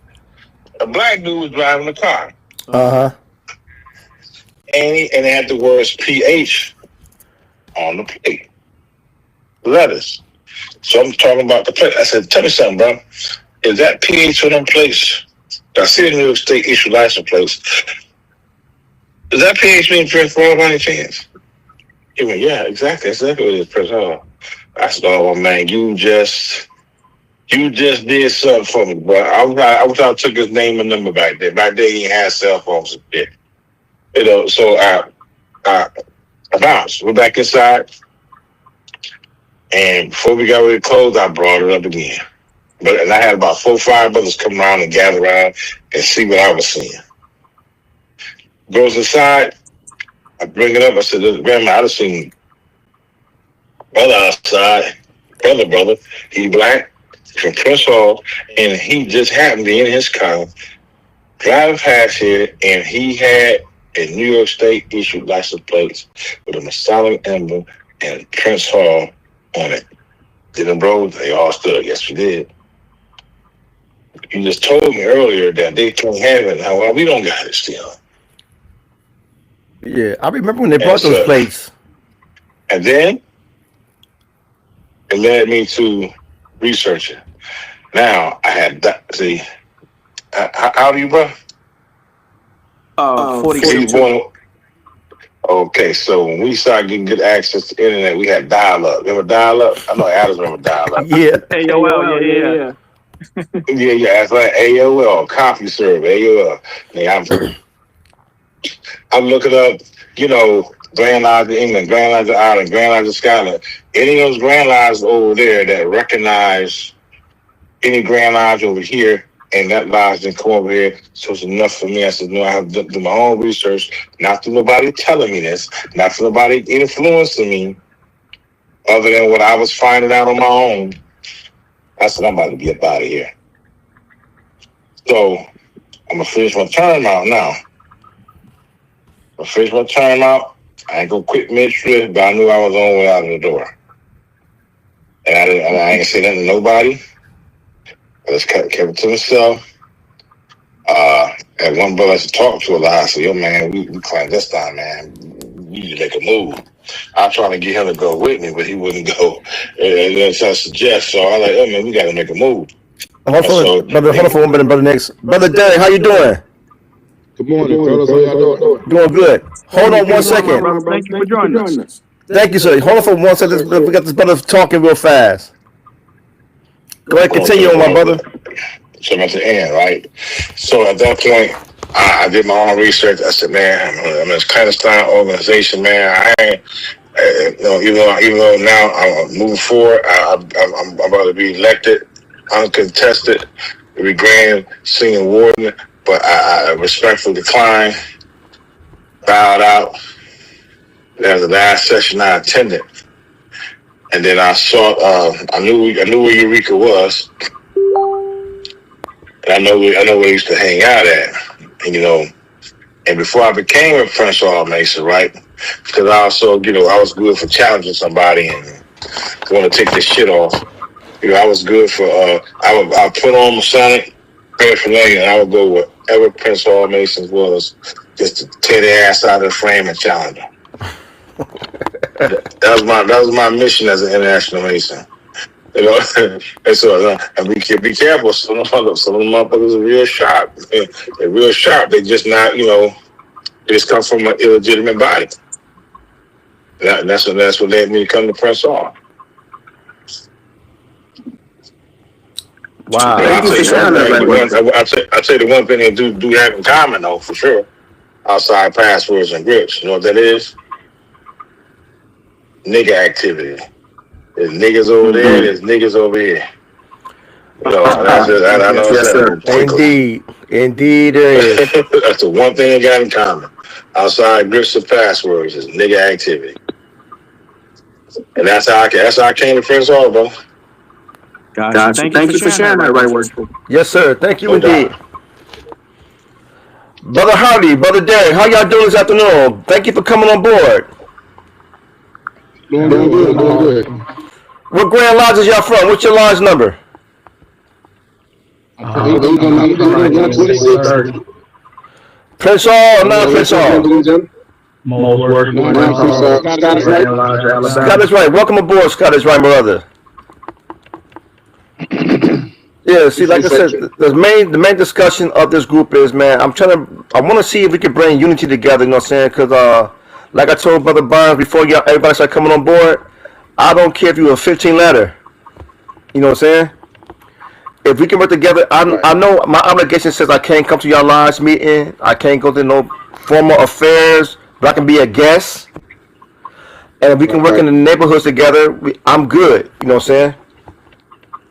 A black dude was driving the car, Uh-huh. and they had the words PH on the plate, letters. So I'm talking about the plate. I said, tell me something, bro. Is that PH on them plates? I see the New York State issue license plates. Does that PH mean Prince Hall by any chance? He went, yeah, exactly. That's exactly what it is, Prince Hall. I said, oh, man, you just did something for me, bro. I wish I took his name and number back then. Back then, he had cell phones and shit. You know, so I bounced. We're back inside. And before we got ready to close, I brought it up again. And I had about 4 or 5 brothers come around and gather around and see what I was seeing. Goes inside. I bring it up. I said, Grandma, I just seen brother outside. Brother. He black from Prince Hall. And he just happened to be in his car, driving past here. And he had a New York State issued license plates with a Masonic emblem and Prince Hall on it. Didn't bros? They all stood. Yes, we did. You just told me earlier that they can't have it. How we don't got it still. Yeah, I remember when they brought those plates. And then it led me to researching. Now I had that. See, how do you, bro? 42. Okay, so when we started getting good access to the internet, we had dial-up. Remember dial-up? I know Adams remember dial-up. Yeah. AOL, yeah. Yeah, it's like AOL, CompuServe, AOL. Yeah, I'm looking up, you know, Grand Lodge of England, Grand Lodge of Ireland, Grand Lodge of Scotland. Any of those Grand Lodges over there that recognize any Grand Lodge over here, and that lodge didn't come over here, so it's enough for me. I said, no, I have to do my own research, not through nobody telling me this, not through nobody influencing me, other than what I was finding out on my own. I said, I'm about to get up out of here. So I'm going to finish my term out now. I ain't going to quit midstream, but I knew I was on way out of the door. And I ain't say nothing to nobody. I just kept it to myself. And one brother I used to talk to a lot. I said, yo, man, we clandestine, man. We need to make a move. I was trying to get him to go with me, but he wouldn't go. And that's I suggest. So I like, oh, man, we got to make a move. Hold on for 1 minute, brother Nix. Brother Derek, how you doing? Good morning, fellas. How y'all doing? Doing good. Hold on 1 second. Thank you for joining us. Thank you, sir. Hold on for 1 second. We got this brother talking real fast. Go ahead, continue on, my brother. So I'm at the end, right? So at that point, I did my own research. I said, man, I'm in this clandestine organization, man. I ain't, even though now I'm moving forward, I'm about to be elected, uncontested, to be grand senior warden, but I respectfully declined, bowed out. That was the last session I attended. And then I saw, I knew where Eureka was. And I know where he used to hang out at. And, and before I became a Prince Hall Mason, right? Because I also, I was good for challenging somebody and want to take this shit off. I was good for, I put on Masonic paraphernalia and I would go wherever Prince Hall Masons was just to tear their ass out of the frame and challenge them. That was my mission as an international Mason. You know, and so and be careful. Some of them motherfuckers are real sharp. They're real sharp. They just not, they just come from an illegitimate body. And that's what led me to come to Prince Hall. Wow. Thank you for sharing that, I'll tell you the one thing they do have in common though, for sure. Outside passwords and grips. You know what that is? Nigga activity. There's niggas over there, there's niggas over here. I know Yes, sir. Indeed there is. That's the one thing they got in common. Outside grips and passwords is nigga activity. And that's how I came to Prince Hall, bro. Gotcha. Thank you for sharing that, Right Worshipful. Yes, sir. Thank you No indeed. doubt. Brother Hardy, Brother Derek, how y'all doing this afternoon? Thank you for coming on board. Doing good. What Grand Lodge is y'all from? What's your lodge number? Prince Hall or not Prince Hall? Scott is right. Welcome aboard, Scott is right, my brother. Yeah, see, like I said, the main discussion of this group is, man, I want to see if we can bring unity together, you know what I'm saying? Because, like I told Brother Barnes before everybody started coming on board, I don't care if you're a 15 letter. You know what I'm saying? If we can work together, I know my obligation says I can't come to your lodge meeting. I can't go to no formal affairs, but I can be a guest. And if we can work in the neighborhoods together, I'm good. You know what I'm saying?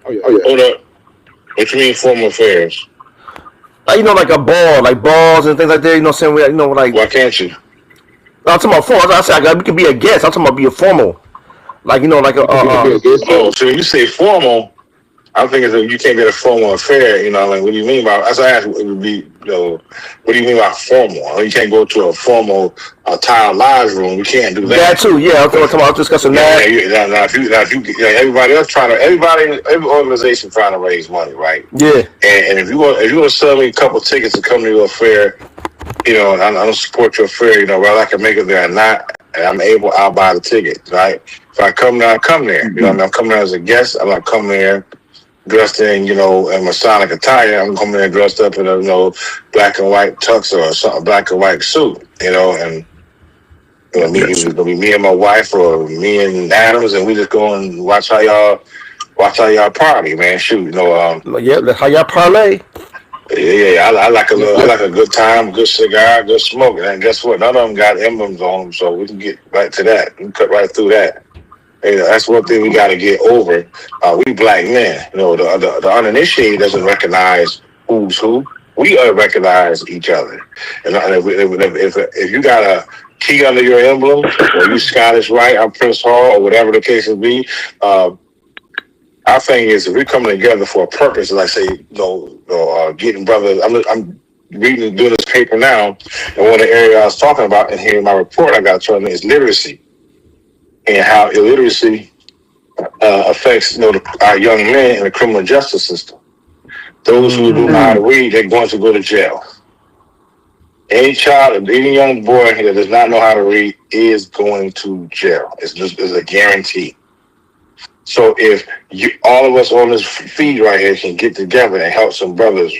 Hold up. What you mean formal affairs? Like, like a ball, like balls and things like that. You know what I'm saying? Like. Why can't you? I'm talking about formal. I said we could be a guest. I'm talking about be a formal. Like, like a. Oh, so when you say formal, I'm thinking that you can't get a formal affair. Like, what do you mean by? As I asked, it would be, what do you mean by formal? You can't go to a formal tile lodge room. You can't do that. That too, yeah. I was discussing that. Everybody else every organization trying to raise money, right? Yeah. And if you want to sell me a couple tickets to come to your affair, and I don't support your affair, whether I can make it there or not, and I'm able, I'll buy the ticket, right? If I come there, I come there. I'm coming there as a guest. I'm not coming there dressed in, in Masonic attire. I'm coming there dressed up in a, black and white tux or something, black and white suit, and it's gonna be me and my wife or me and Adams, and we just go and watch how y'all party, man. Shoot, yeah, that's how y'all parlay. Yeah, I like a good time, good cigar, good smoke. And guess what? None of them got emblems on them, so we can get right to that. We can cut right through that. That's one thing we got to get over. We black men, the uninitiated doesn't recognize who's who. We recognize each other. And if you got a key under your emblem, or you Scottish Rite, I'm Prince Hall, or whatever the case may be, our thing is if we're coming together for a purpose, like say, getting brothers. I'm doing this paper now, and one of the areas I was talking about, and here in my report I got to turn is literacy, and how illiteracy affects our young men in the criminal justice system. Those who do not read, they're going to go to jail. Any child, any young boy that does not know how to read is going to jail. It's a guarantee. So if all of us on this feed right here can get together and help some brothers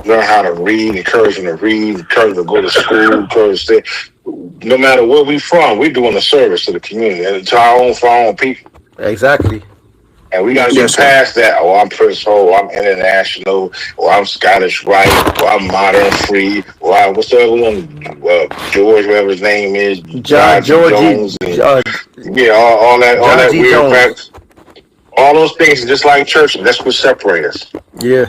learn how to read, encourage them to read, encourage them to go to school, encourage them to stay, no matter where we from, we're doing a service to the community and to our own people. Exactly. And we got to get past that. Oh, I'm Prince Hall, I'm international, or I'm Scottish Rite, or I'm modern free, or what's the other one? George, whatever his name is, George Jones, and, all that G. weird Jones. practice. All those things are just like churches. That's what separates us. Yeah.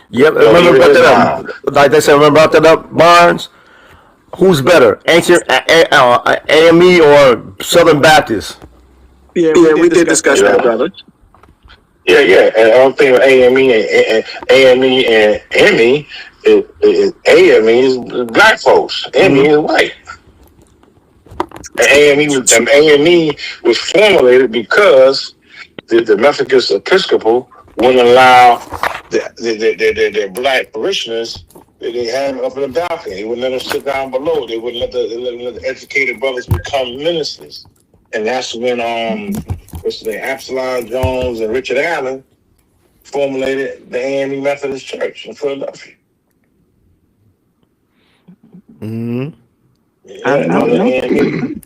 Yep. Remember about that up. Like they said, remember about that up, Barnes? Who's better, ancient AME or Southern Baptist? Yeah, we did discuss that, brother. Yeah. And I don't think AME and ME AME is black folks. ME is white. And AME was formulated because the Methodist Episcopal wouldn't allow their black parishioners They had them up in the balcony. They wouldn't let them sit down below. They wouldn't let the educated brothers become ministers. And that's when what's the name, Absalom Jones and Richard Allen formulated the AME Methodist Church in Philadelphia. Mm-hmm. I know. AME.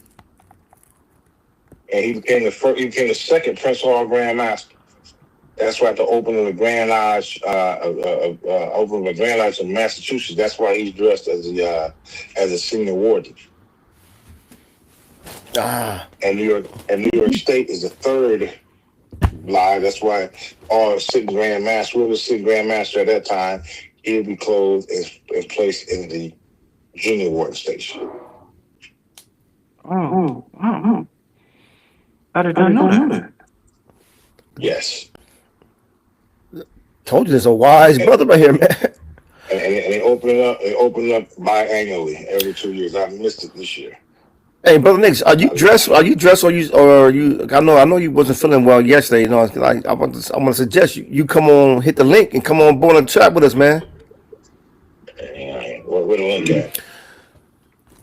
And he became the first. He became the second Prince Hall Grand Master. That's why at the opening of the Grand Lodge, opening of the Grand Lodge in Massachusetts. That's why he's dressed as a senior warden. And New York State is the third lodge. That's why all sitting Grand Master, whoever was sitting Grand Master at that time, he would be clothed and placed in the junior warden station. Oh. I did not know that. Yes. Told you there's a wise brother right here, man. And they open up biannually every 2 years. I missed it this year. Hey, brother Nick, are you dressed? Or you? I know you wasn't feeling well yesterday. You know, I want to suggest you come on, hit the link, and come on board and chat with us, man. Where the link at?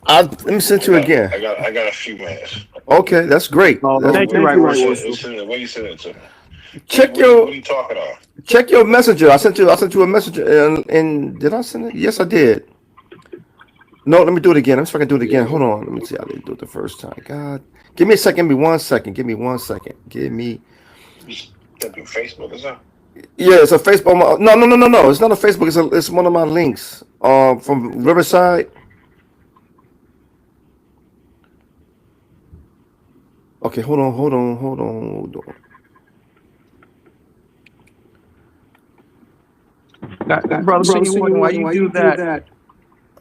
Let me send you again. I got a few minutes. Okay, that's great. Thank you, right, Where you send it to? Check What are you talking about? Check your messenger. I sent you a messenger, and did I send it? Yes, I did. No, let me do it again. Let me see if I can do it again. Hold on. Let me see how they do it the first time. God, give me a second. Give me 1 second. Give me 1 second. Give me. Facebook, is that? Yeah, it's a Facebook. No. It's not a Facebook. It's one of my links. From Riverside. Okay, hold on. Brother, why you do that?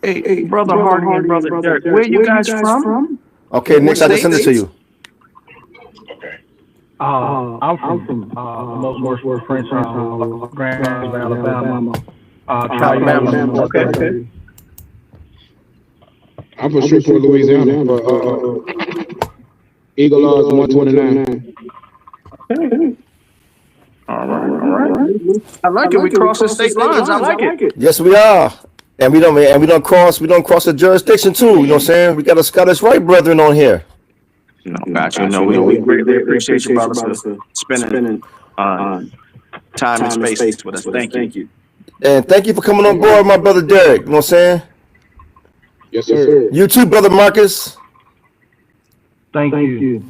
Hey, Brother Harding and Brother Derek, where you guys from? Okay, Nick, I just sent it to you. Okay. I'm from Northwest French, Grand Alabama. Alabama. Okay. I'm from Shreveport, Louisiana. Eagle Lodge 129. All right. I like it. We cross the state lines. I like it. Yes, we are. And we don't cross the jurisdiction too. You know what I'm saying? We got a Scottish Rite brethren on here. No, gotcha. No, we greatly appreciate you, brothers, for spending time and space with us. Thank you. And thank you for coming on board, my brother Derek. You know what I'm saying? Yes, sir. You too, brother Marcus. Thank you.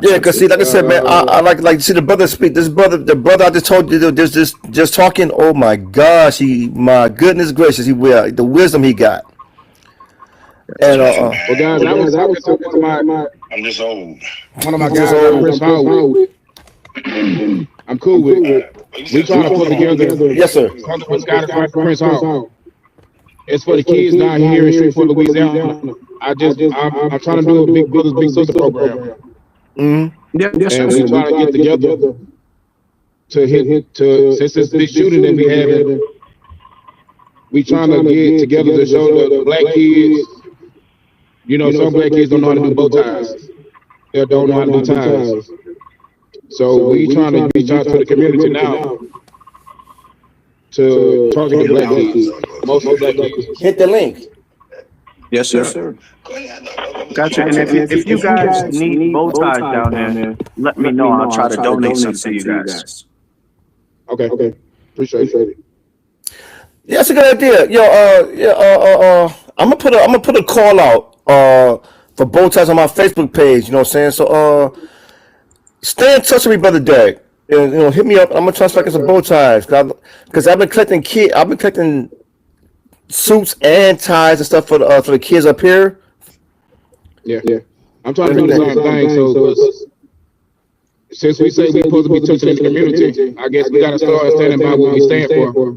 Yeah, cause see, like I said, man, I like to see the brother speak. The brother I just told you, just talking. Oh my gosh, my goodness gracious, the wisdom he got. And Well, guys, I was talking to I'm just old. one of my guys, Chris Howard. I'm cool with it. We trying to put together. yes, sir. Something with Scottish Rite for Prince Hall. It's for the kids down here in Shreveport, Louisiana. I'm trying to do a Big Brothers Big Sister program. Mm-hmm. Yes, And we trying to get together since this big shooting that we having, we trying to get together to show the black kids. You know, some black kids don't know how to do bow ties. They don't know how to do ties. So we trying to reach out to the community now to target the black kids, mostly black kids. Hit the link. Yes, sir. Gotcha. And if you guys need bow ties down there, let me know. I'll try to donate some to you guys. Okay. Appreciate it. Yeah, that's a good idea. Yo, I'm gonna put a call out for bow ties on my Facebook page. You know what I'm saying? So stay in touch with me, brother Derek. You know, hit me up. I'm gonna try to get some bow ties because I've been collecting suits and ties and stuff for the kids up here. Yeah. I'm trying to do the same thing. So since we say we're supposed to be touching the community, I guess we gotta start standing by what we stand for.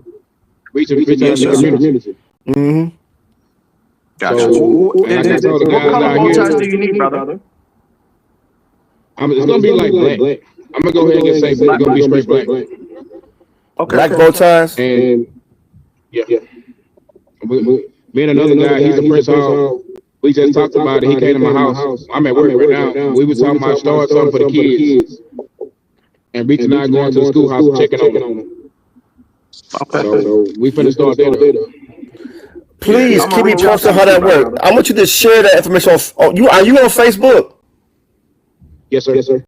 Reach out to the community. Mm-hmm. Gotcha. So, What color bow ties do you need, brother? It's gonna be like black. I'm gonna go ahead and say it's gonna be straight black. Okay. Black bow ties. And yeah. Me and another guy, he's a Prince Hall. We just talked about it. He came to my house. I'm at work right now. We were talking about starting something for the kids. And reaching out, going to the schoolhouse, checking on them. Okay. So we finna start there. Please I'ma keep me reach out posted to how you, that works. brother. I want you to share that information on you. Are you on Facebook? Yes, sir. Yes, sir.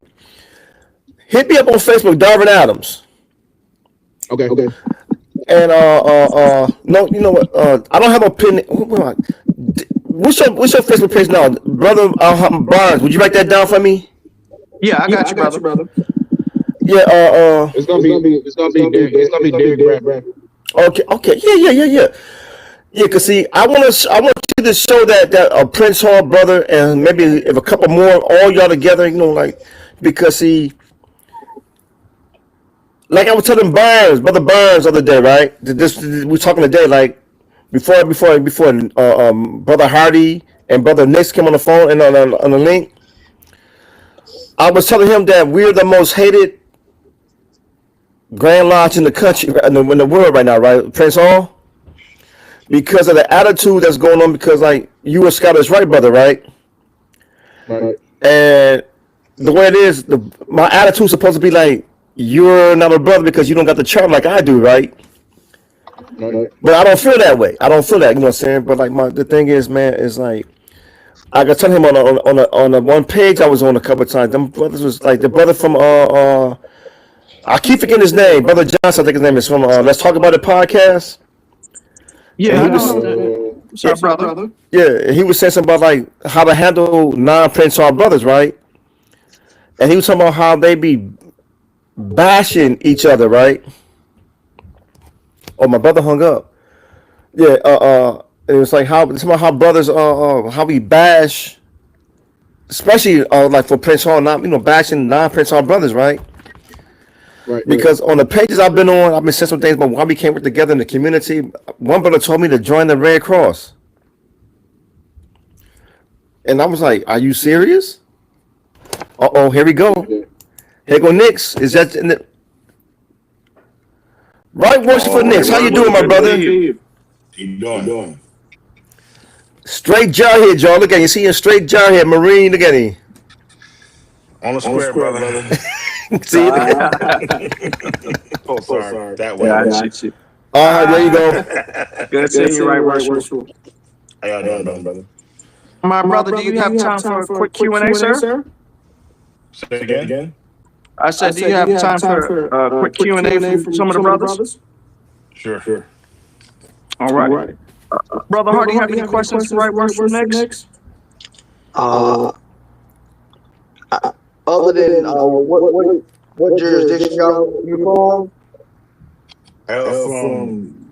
Hit me up on Facebook, Darvin Adams. Okay. Okay. And no, you know what? I don't have a pin. What's your Facebook page now, brother Barnes? Would you write that down for me? Yeah, I got you, brother. Yeah. It's gonna be Derek Bradford. Okay. Yeah. Yeah, cause see, I want you to show that Prince Hall brother, and maybe if a couple more, all y'all together, like, because see, like I was telling brother Burns the other day, right? We were talking today, like before, brother Hardy and brother Nick came on the phone and on the link. I was telling him that we're the most hated Grand Lodge in the country, in the world right now, right? Prince Hall. Because of the attitude that's going on, because like you and Scott is right, brother, right? Right. And the way it is, my attitude's supposed to be like, you're not a brother because you don't got the charm like I do, right? Right. But I don't feel that way. I don't feel that, you know what I'm saying? But like the thing is, man, is like I got tell him on the one page I was on a couple of times. Them brothers was like the brother from I keep forgetting his name, Brother Johnson, I think his name is from Let's Talk About It podcast. Yeah, he was, sorry, brother. Yeah, he was saying something about like how to handle non-Prince Hall brothers, right? And he was talking about how they be bashing each other, right? Oh, my brother hung up. Yeah, it was like how brothers how we bash, especially like for Prince Hall, not bashing non-Prince Hall brothers, right? Right. Because on the pages I've been on, I've been saying some things about why we can't work together in the community. One brother told me to join the Red Cross. And I was like, are you serious? Uh-oh, here we go. Here go Nix. Is that in the right worship for Nix? How you doing, my brother? You doing? Straight jarhead, y'all. Look at you. See a straight jarhead, Marine. Look at him. On the square, brother. See? Oh, sorry. That way. Yeah, I see. There you go. Good seeing you, right, worship. How y'all doing, brother? My brother, do you have time for a quick Q&A, sir? Say it again. I said, do you have time for a quick Q&A from some of the brothers? Sure. All right. Brother Hardy, you have any questions for right worship next? Other than what jurisdiction you from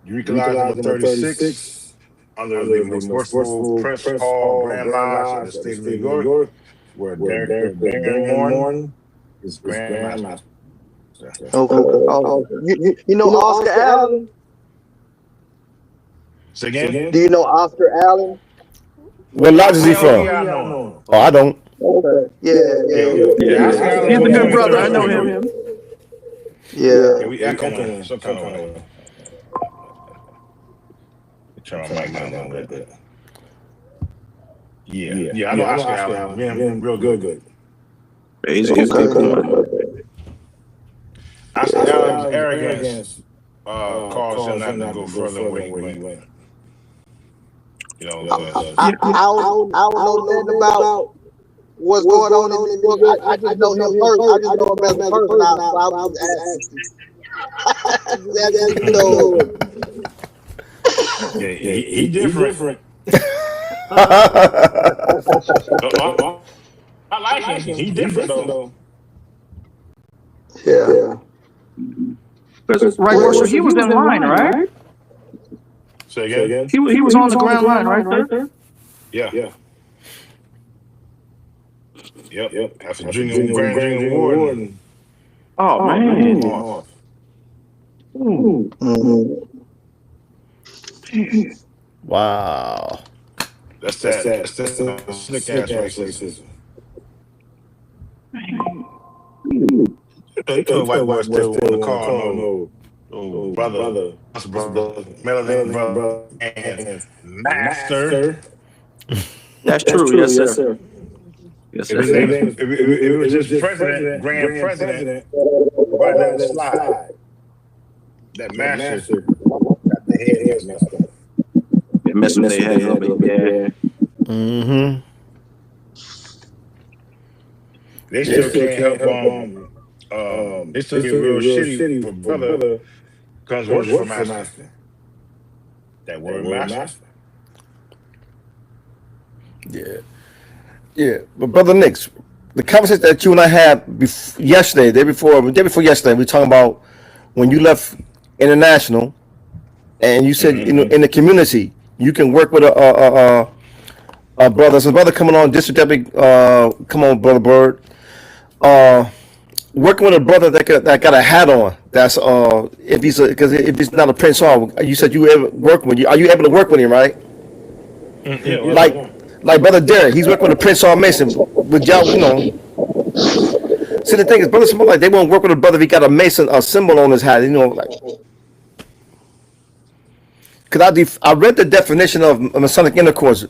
Eureka Lodge number 36 under the most worshipful Prince Hall Grand Lodge in the state of New York, where Derek Morton is Grand Master. Okay. You know Oscar Allen? Say again? Do you know Oscar Allen? What lodge is he from? Yeah, I know him. Oh, I don't. Okay. Yeah. He's a good brother. I know him. Yeah. We echoing some kind of way. Turn my mic down a little bit. Yeah. I know Oscar Allen. Man, real good. He's a good one. Oscar Allen's arrogance caused him not to go further where he went. You know, I don't know nothing about what's going on in New York. I just know him first. I just know him as a person. I was asking. yeah, he different. I like him. He different though. Yeah. Right, worship. He was in line, right? Say again? He was on the ground line, right there? Yeah. Yep. After Junior Grand Warden. Oh, man. Wow. That's that slick ass racism. You know, white boys still want to call no brother, melanin brother, and master. That's true. Yes, sir. Yes, sir. If it was just president, grand president, right let it slide. That master got the head messed up. mess with their head a little bit. Yeah. Mm-hmm. They still can't help they still get real shitty when brother comes worse for master. That word master. Yeah. Yeah. But Brother Nix, the conversation that you and I had yesterday, day before yesterday, we were talking about when you left international, and you said in the community you can work with a brother. So brother coming on, District Deputy, come on, Brother Bird. Working with a brother that got a hat on. That's if he's not a Prince Hall. You said you ever work with you. Are you able to work with him, right? Yeah, Like Brother Derek, he's working with a Prince Hall Mason. With y'all, See, the thing is, Brother Small, like they won't work with a brother if he got a Mason, a symbol on his hat. Like. Cause I read the definition of Masonic intercourse.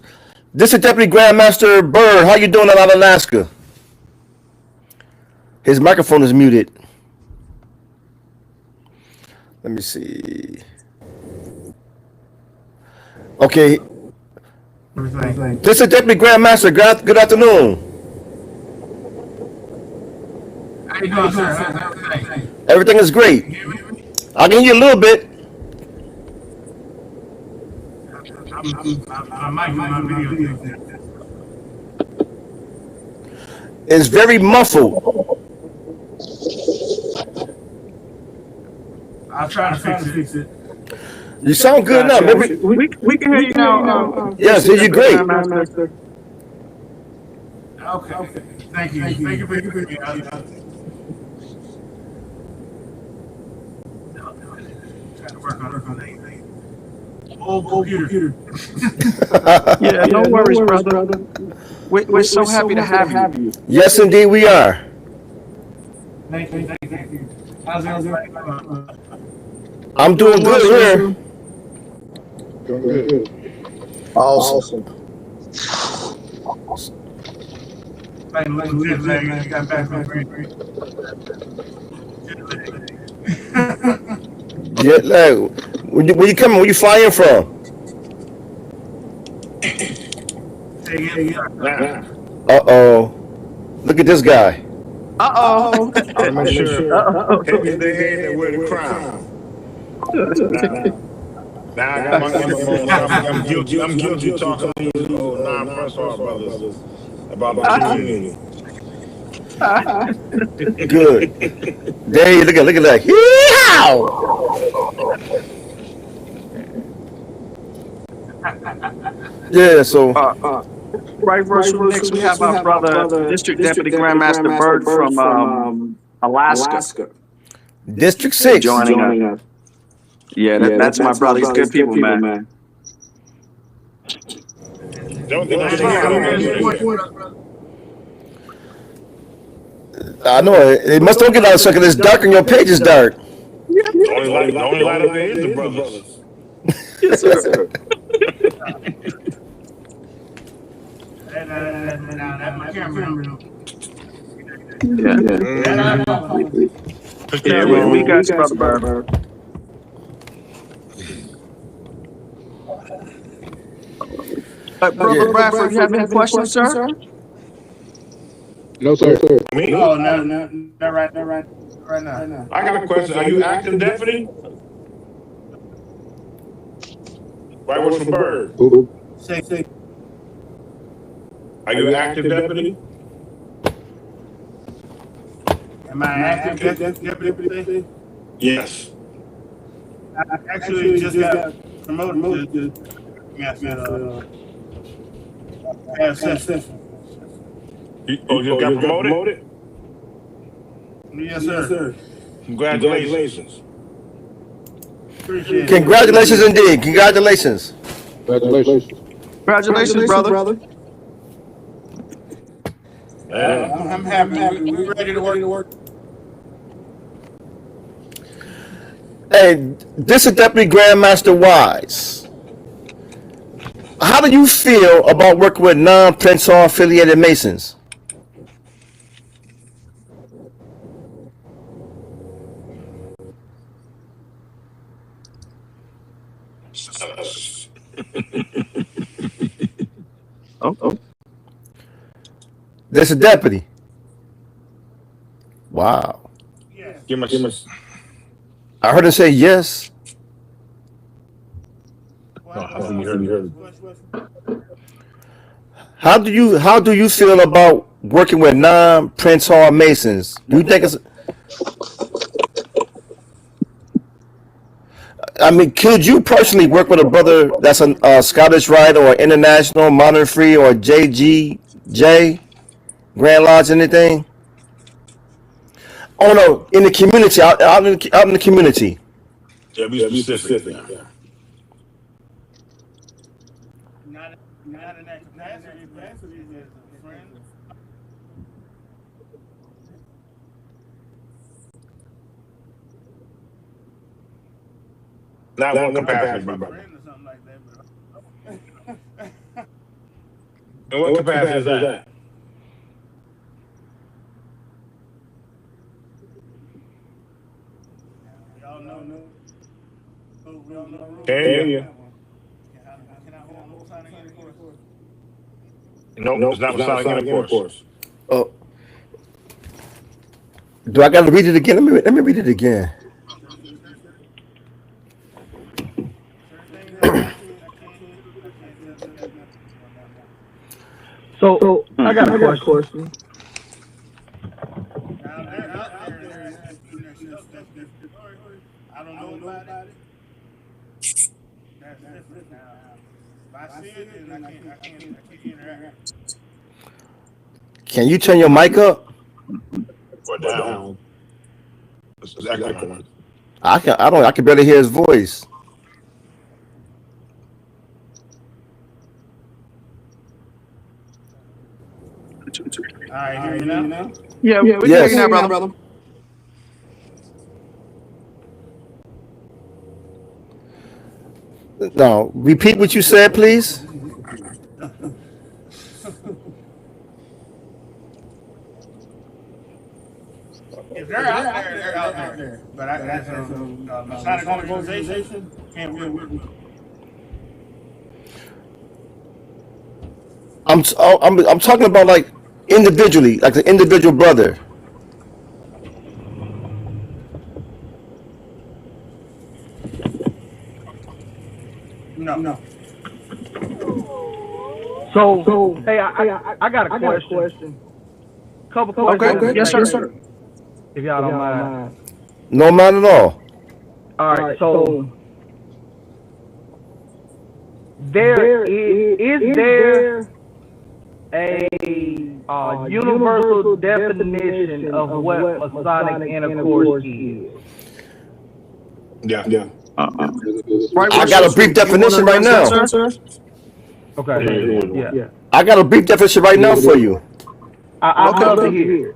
This is Deputy Grandmaster Bird. How you doing out of Alaska? His microphone is muted. Let me see. Okay. This is Deputy Grandmaster. Good afternoon. How you doing, sir? Everything is great. I can hear you a little bit. I might do my video. It's very muffled. I'll try to fix it. You sound good now. Maybe, We can hear you now. yes, you're great. Okay. Thank you for me. I'll try to work on that. Old computer. Yeah, no worries, brother. We're so happy to have you. Yes, indeed, we are. Thank you. How's everybody? I'm doing good here. Awesome. Like a little jet lag. I got back from Green. Jet lag. Where you coming? Where you flying from? Uh-oh. Look at this guy. Uh-oh. make sure heavy their head and wear the crown. Now I got my I'm guilty talking to these old non-Prince Hall brothers about my community. Good. There you look at that. Yeehaw! Yeah, so Right versus next, we have our brother, District Deputy Grandmaster Bird from Alaska. District 6. Joining us. Yeah, that's my brother. He's good people, man. Don't think I know it must don't get out of second. It's dark and your page is dark. the only light up there is the brothers. Yes, sir. That my camera. Yeah, we got you, brother Bird. Brother Bradford, you have any questions, sir? No, sir. Me? Oh, no, not right now. I got a question. Are you acting deputy? Right what's from Bird? Who? Say. Are you an active deputy? Am I active deputy? Yes. I actually just got promoted to session. You got promoted? Yes, sir. Congratulations. Appreciate it. Congratulations indeed. Congratulations. Congratulations. Congratulations, brother. I'm happy. We're ready to work. Hey, this is Deputy Grandmaster Wise. How do you feel about working with non-Prince Hall affiliated Masons? Oh. That's a deputy. Wow. Give me. I heard him say yes. You heard. How do you feel about working with non-Prince Hall Masons? Do you think it's? I mean, could you personally work with a brother that's a Scottish Rite or International, Modern Free, or JGJ, Grand Lodge, anything? Oh no, in the community, out in the community. Yeah, be specific. Yeah. Not in that capacity, as a friend. Not one capacity, my brother. Friend or something like that, but And what capacity is that? y'all know. We all know. Can you? Can I hold no sign of intercourse? No, it's not Masonic intercourse. Oh, do I got to read it again? Let me read it again. So I got a question. Now they're out there asking that stuff that's different. I don't know about it. That's different now. If I see it, then I can't interact. Can you turn your mic up? Or down. That's exactly right. I can barely hear his voice. All right, hear me now? Yeah, we can Yes. hear you now, brother. No, repeat what you said, please. If they're out there, they're out there. But as a Masonic organization, can't work with them. I'm talking about like individually, like the individual brother. No. So hey, I got a question. Couple questions. Okay. Yes, sir. If y'all don't mind. No man at all. All right. So there is there a universal definition of what Masonic intercourse is? Yeah. I got a brief definition right now. Okay. Yeah. I got a brief definition right now for you. I'll love to hear it.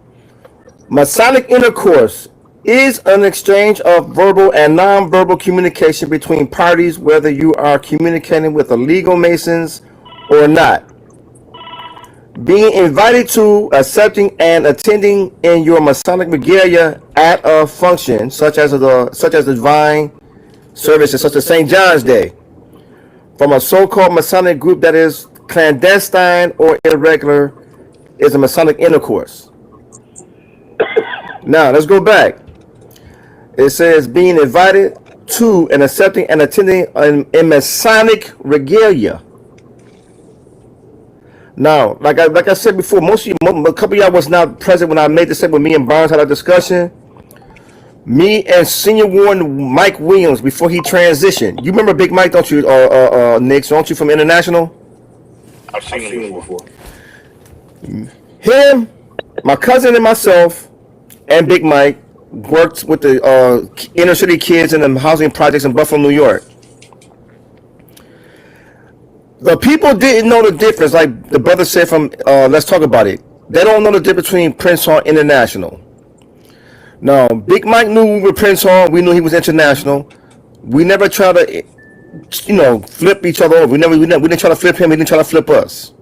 Masonic intercourse is an exchange of verbal and non-verbal communication between parties, whether you are communicating with the legal Masons or not. Being invited to, accepting, and attending in your Masonic regalia at a function, such as the divine services, such as St. John's Day, from a so-called Masonic group that is clandestine or irregular, is a Masonic intercourse. Now, let's go back. It says being invited to and accepting and attending in Masonic regalia. Now, like I said before, a couple of y'all was not present when I made this up when me and Barnes had a discussion. Me and Senior Warden Mike Williams before he transitioned. You remember Big Mike, don't you, Nick? Don't you, from International? I've seen him before. Him, my cousin, and myself, and Big Mike worked with the inner city kids in the housing projects in Buffalo, New York. The people didn't know the difference, like the brother said from Let's Talk About It. They don't know the difference between Prince Hall and International. Now, Big Mike knew we were Prince Hall. We knew he was international. We never tried to, flip each other over. We didn't try to flip him. He didn't try to flip us.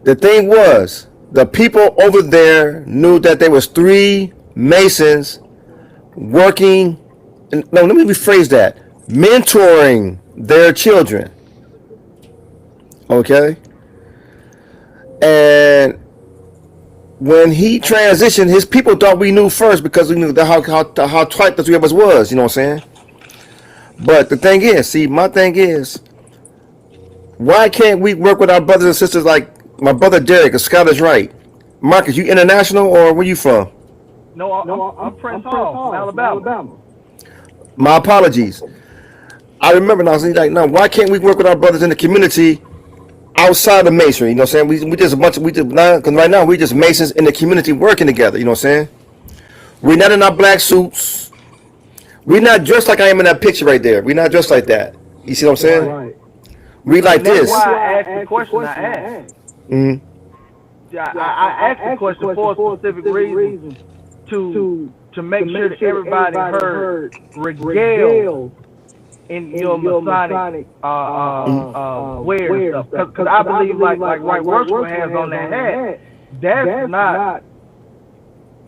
The thing was, the people over there knew that there was 3 Masons working. No, let me rephrase that. Mentoring their children. Okay, and when he transitioned, his people thought we knew first because we knew how tight the three of us was. You know what I'm saying? But the thing is, see, my thing is, why can't we work with our brothers and sisters like my brother Derek, a Scottish Rite? Marcus, you international or where you from? No, I'm Prince Hall from Alabama. My apologies. I remember now. So like, now, why can't we work with our brothers in the community outside of masonry? You know what I'm saying? We just a bunch of because right now we just masons in the community working together. You know what I'm saying? We're not in our black suits. We're not dressed like I am in that picture right there. We're not dressed like that. You see what I'm saying? Right. We like That's this. why I asked the question I asked. Mm-hmm. I asked the question for a specific reason to make sure that everybody heard regale in your Masonic wear and stuff. Because I believe like Right Worshipful has on that hat, that's not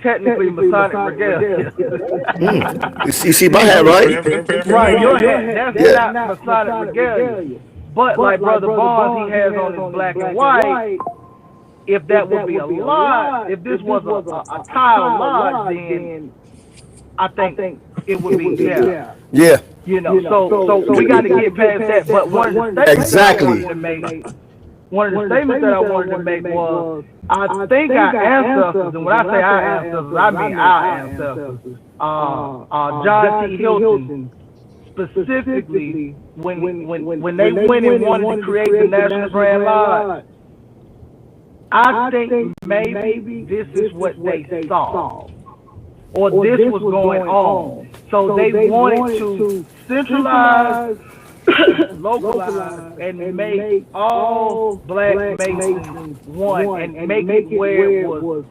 technically Masonic regalia. You see my hat, right? Right, your hat, that's not Masonic regalia. But like Brother Barnes, he has on his black and white. If that would be a lodge, if this was a tile lodge, then I think it would be, Yeah. You know, so we got to get past that. But one of the statements that I wanted to make was, I think our ancestors, and when I say our ancestors, I mean our ancestors, John T. Hilton, specifically, when they went and wanted to create the National Grand Lodge, I think maybe this is what they saw, or this was going on. So they wanted to centralize, localize, and make all black Masons one, and make it where it was,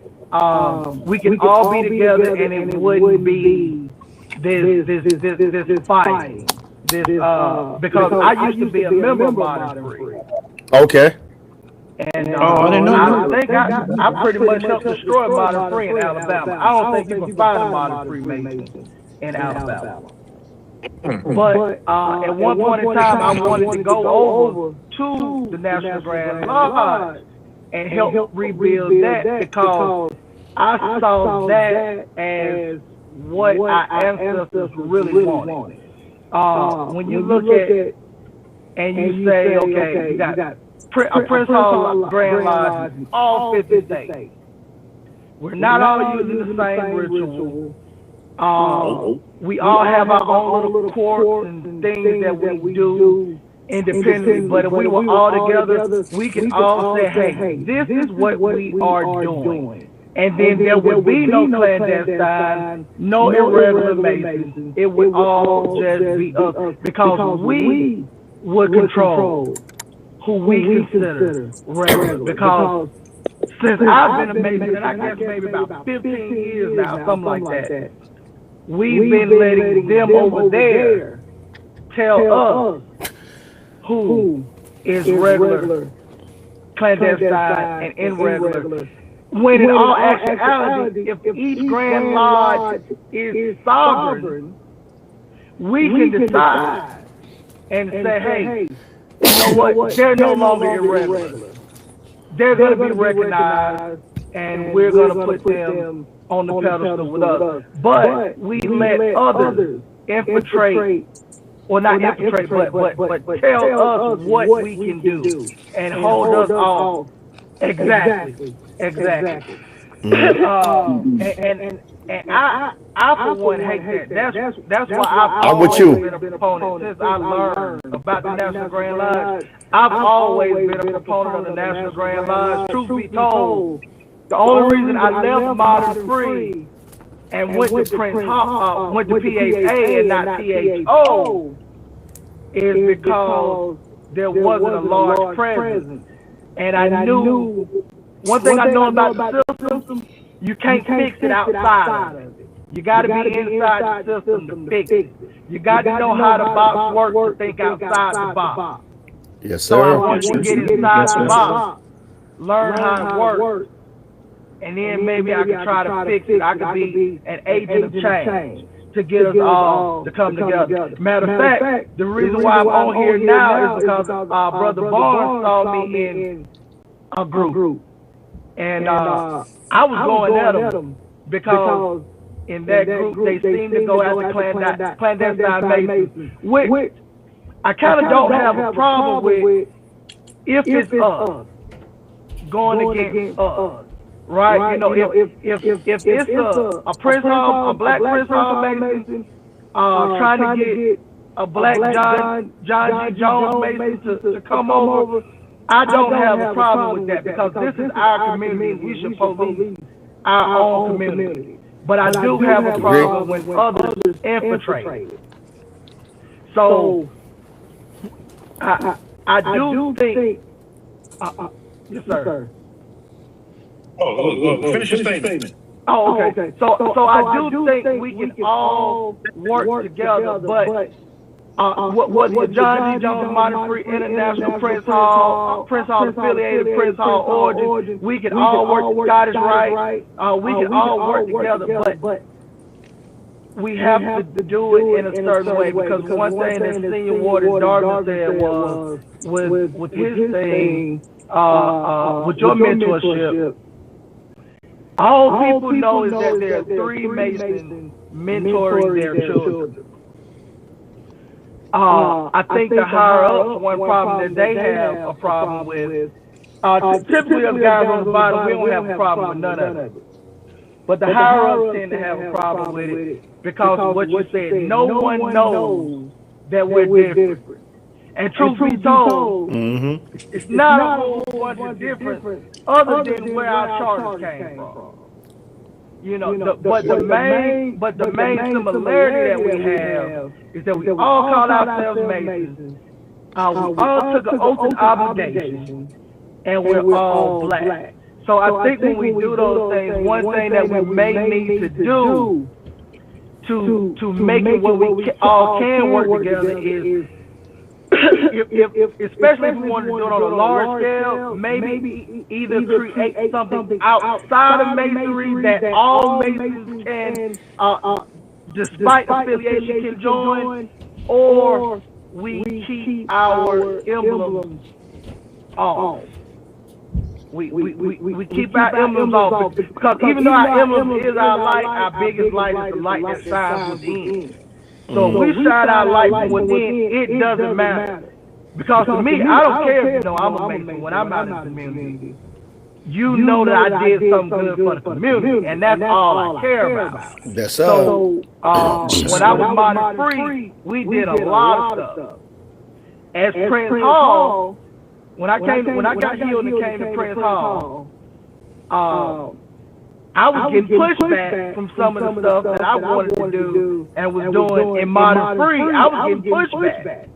we can all be together, and it wouldn't be this fighting. Because I used to be a member of Modern Free. Okay. And I didn't know. I think I pretty much helped destroy Modern Free in Alabama. I don't think you can find a Modern Free Mason in Alabama. But at one point in time, I wanted to go over to the National Grand Lodge and help rebuild that, because I saw that as what our ancestors really wanted. When you look at and you say, okay, you got Prince Hall Grand Lodge in all 50 states. We're not all using the same ritual. We all have our own little courts and things that we do independently, but if we were all together, we can all say, hey, this is what we are doing. And then there would be no clandestine, no irregular Masons. It would all just be us, because we would control who we consider regular. Because since I've been a Mason, and I guess maybe about 15 years now, something like that, we've been letting them over there tell us who is regular, clandestine, and irregular. When in all actuality, if each Grand Lodge is sovereign, we can decide and say, hey, you know what, they're no longer irregular. They're going to be recognized, and we're going to put them on the pedestal with us. But we let others infiltrate, or not infiltrate, but tell us what we can do and hold us off. Exactly. And I for one hate that. That's why I've always been a proponent since I learned about the National Grand Lodge. I've always been a proponent of the National Grand Lodge. Truth be told, the only reason I left Modern Free and went to went to PHA and not THO is because there wasn't a large presence. And I knew, one thing I know about the system, you can't fix it outside of it. You got to be inside the system to fix it. You got to know how the box works to think outside the box. Yes, So I sir. want you to get inside the box, learn how it works, and then maybe I can try to fix it. I could be an agent of change. to get us all to come together. Matter of fact, the reason why I'm on here now is because Brother Barnes saw me in a group, and I was going at them because in that group they seem to go after clandestine Masons, which I kind of don't have a problem with if it's us going against us. Right, you know, if it's a Prince Hall, a black Prince Hall Mason, trying to get a black John G. Jones Mason to come over, I don't have a problem with that because this is our community. We should police our own community. But I do have a problem when others infiltrate. So I do think, yes, sir. Finish your statement. Oh, okay. So I do think we can all work together, but what the John G. Jones Modern Free International Prince Hall affiliated Prince Hall Origin, we can all work Scottish Rite, we can all work together, but we have to do it in a certain way because one thing that Senior Warden Darby said was with his thing, with your mentorship, all people know is that there are 3 Masons mentoring their children. I think the higher ups, one problem that they have a problem with, typically us guys on the bottom, we don't have a problem with none of it. But the higher ups tend to have a problem with it because of what you said. No one knows that we're different. And truth be told, it's not a whole bunch of difference other than where our charters came from. You know, but the main similarity that we have is that we all call ourselves Masons. We all took an oath of obligation, and we're all black. So I think when we do those things, one thing that we may need to do to make it where we all can work together is, especially if we want to do it on a large scale, maybe either create something outside of Masonry that all Masons can, despite affiliation, can join, or we keep our emblems off. We keep our emblems off because even though our emblem is our light, our biggest light is the light that shines within. So if we shine our light from within, it doesn't matter. Because to me, I don't care if you know I'm a Mason when I'm out in the community. You know that I did something good for the community, and that's all I care about. That's so. When I was Modern Free, we did a lot of stuff. As Prince Hall, when I got healed and came to Prince Hall, I was getting pushback from some of the stuff that I wanted to do and was doing in Modern Free. I was getting pushback.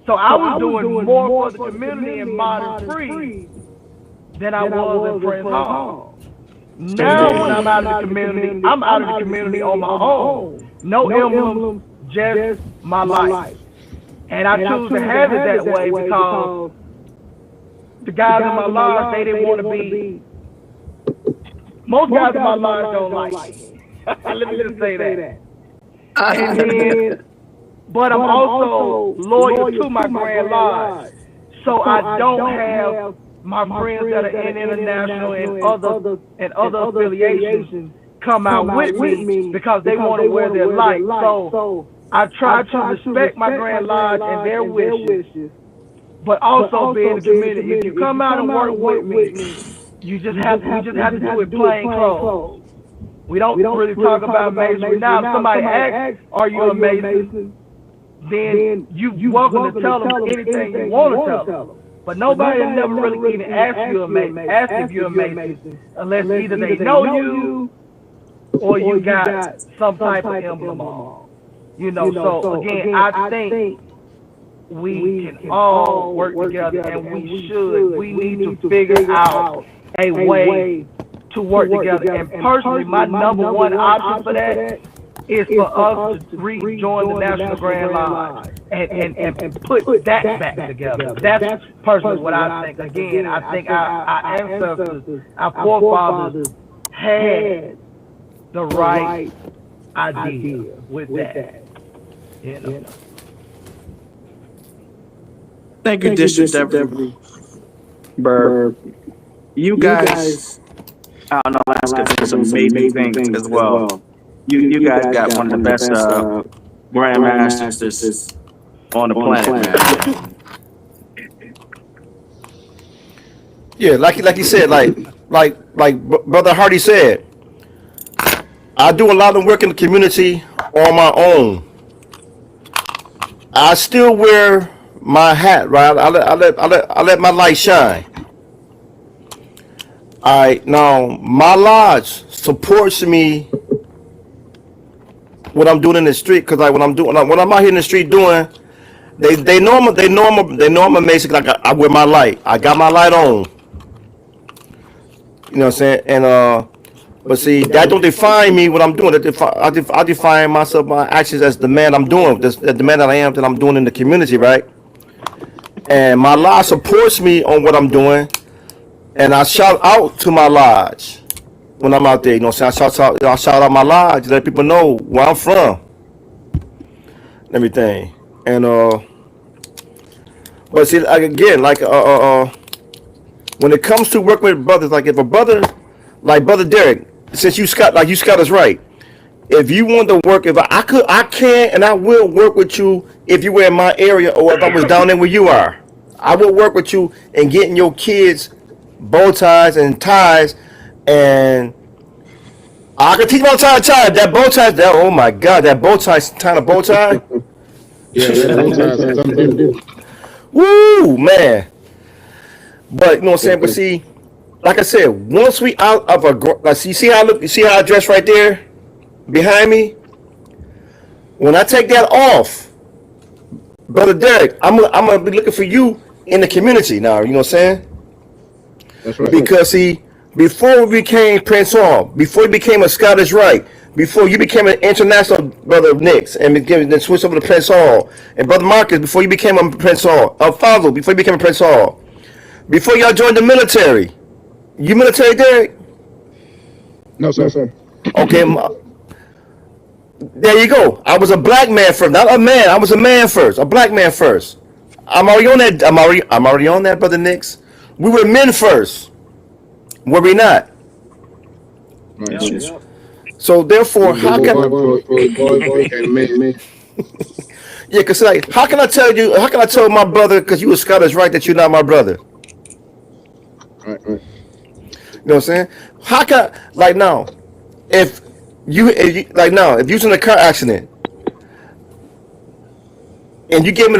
So I was doing more for the community in Modern Free than I was in Prince Hall. Now when I'm out of the community, I'm out of the community on my own. No emblem, just my life. And I choose to have it that way because the guys in my life, they didn't want to be. Most guys in my life don't like me. Let me just say that. And then, but I'm also loyal to my Grand Lodge. So I don't have my friends that are in international and other affiliations come out with me because they want to wear their light. So I try to respect my Grand Lodge and their wishes, but also be in the community. If you come out and work with me, we just have to do it plain clothes. We don't really talk about Masonry. Now, if somebody asks, are you a Mason? Then you're welcome to tell them anything you want to tell them. But nobody has never really even asked if you're a Mason, unless either they know you or you got some type of emblem on. You know, so again, I think we can all work together, and we should. We need to figure out a way to work together. And personally, my number one option for that is for us to rejoin the National Grand Lodge and put that back together. That's personally what I think. Again, I think our ancestors, our forefathers had the right idea with that. You know. Thank you, District Deputy Burr. You guys out in Alaska did some amazing things as well. You guys got one of the best grandmasters on the planet, man. Yeah, like you said, Brother Hardy said, I do a lot of work in the community on my own. I still wear my hat, right? I let my light shine. All right, now my lodge supports me what I'm doing in the street, because when I'm out here in the street doing, they know I'm amazing. Like I wear my light. I got my light on. You know what I'm saying? And but see, that don't define me what I'm doing. I define myself, my actions as the man I'm doing, the man that I am, that I'm doing in the community, right? And my lodge supports me on what I'm doing, and I shout out to my lodge when I'm out there. You know what I'm saying? I shout out my lodge, let people know where I'm from, and everything. And but see, again, when it comes to working with brothers, like if a brother, like Brother Derek, since you Scott us right. If you want to work, if I can and I will work with you if you were in my area, or if I was down there where you are. I will work with you in getting your kids bow ties and ties, and I can teach them how to tie that bow tie. Oh my God, that bow tie, tying a bow tie. Yeah, something different. Woo, man. But you know what I'm saying? But see, like I said, once we out of like, see how I look, you see how I dress right there behind me? When I take that off, Brother Derek, I'm gonna be looking for you in the community now, you know what I'm saying? That's right. Because see, before we became Prince Hall, before you became a Scottish Rite, before you became an international Brother Nix, and then switched over to Prince Hall, and Brother Marcus, before you became a Prince Hall, Alfonso, before you became a Prince Hall, before y'all joined the military. You military, Derek? No, sir. Okay, there you go. I was a black man first, not a man. I was a man first, a black man first. I'm already on that. I'm already on that, Brother Nix. We were men first, were we not? Right. Yep. So therefore, how can yeah? Cause like, how can I tell you? How can I tell my brother, because you a Scottish Rite, that you're not my brother? Right. You know what I'm saying? How can like now, if you if you're in a car accident and you give me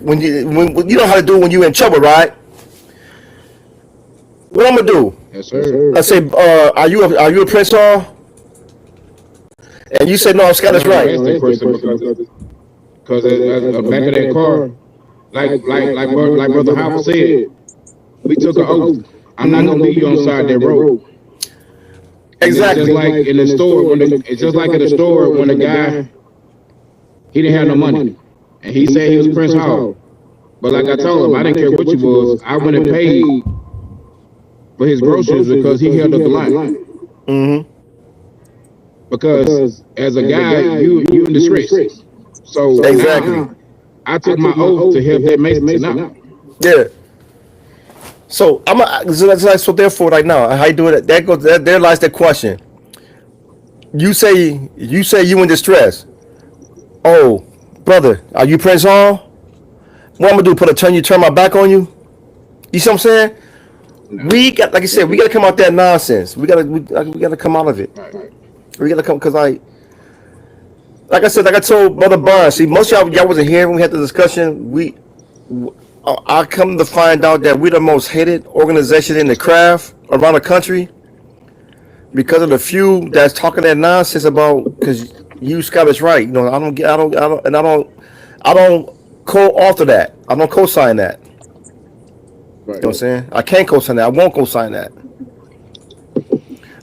when you know how to do when you're in trouble, right? What I'm gonna do? Yes, sir. I say, are you a Prince Hall? And you said no, I'm Scottish Rite. Because at the back of that car, like Brother Howard said, we took an oath. I'm not gonna leave you on the side of that road. Exactly. It's just like in the store it's just like at the store when the guy, he didn't have no money, and he said he was Prince Hall. But like I told him, I didn't care what you was. I went and paid for his groceries because he held up the line. Mm-hmm. Because as a guy, you in disgrace. So exactly, I took my oath to help that Mason out. Yeah. So so therefore, right now, how you do it? There lies the question. You say you in distress. Oh, brother, are you Prince Hall? What I'm gonna do? Turn my back on you? You see what I'm saying? No. We got, like I said, we gotta come out that nonsense. We gotta come out of it. Right. We gotta come, because like I said, like I told Brother Barnes. See, most of y'all wasn't here when we had the discussion. I come to find out that we're the most hated organization in the craft around the country because of the few that's talking that nonsense about, because you Scottish Rite. You know, I don't co-author that. I don't co-sign that. Right. You know what I'm saying? I can't co-sign that. I won't co-sign that.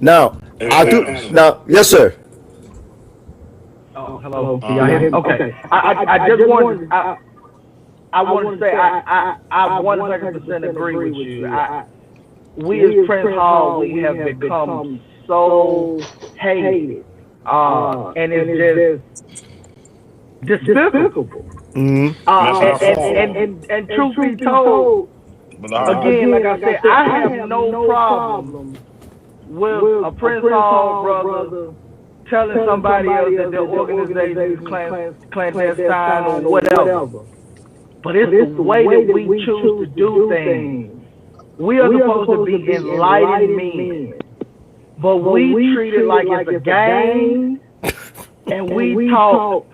Now, I do. Now, yes, sir. Oh, hello. Can y'all hear me? Okay. I just wanted. I want to say I 100% agree with you. We as Prince Hall, we have become so hated and it's just despicable. Mm-hmm. And truth be told, again, like I said, I have no problem with a Prince Hall brother telling somebody else that their organization is clandestine or whatever. But it's the way that we choose to do things. We are supposed to be enlightened men, but we treat it like it's a game, and we talk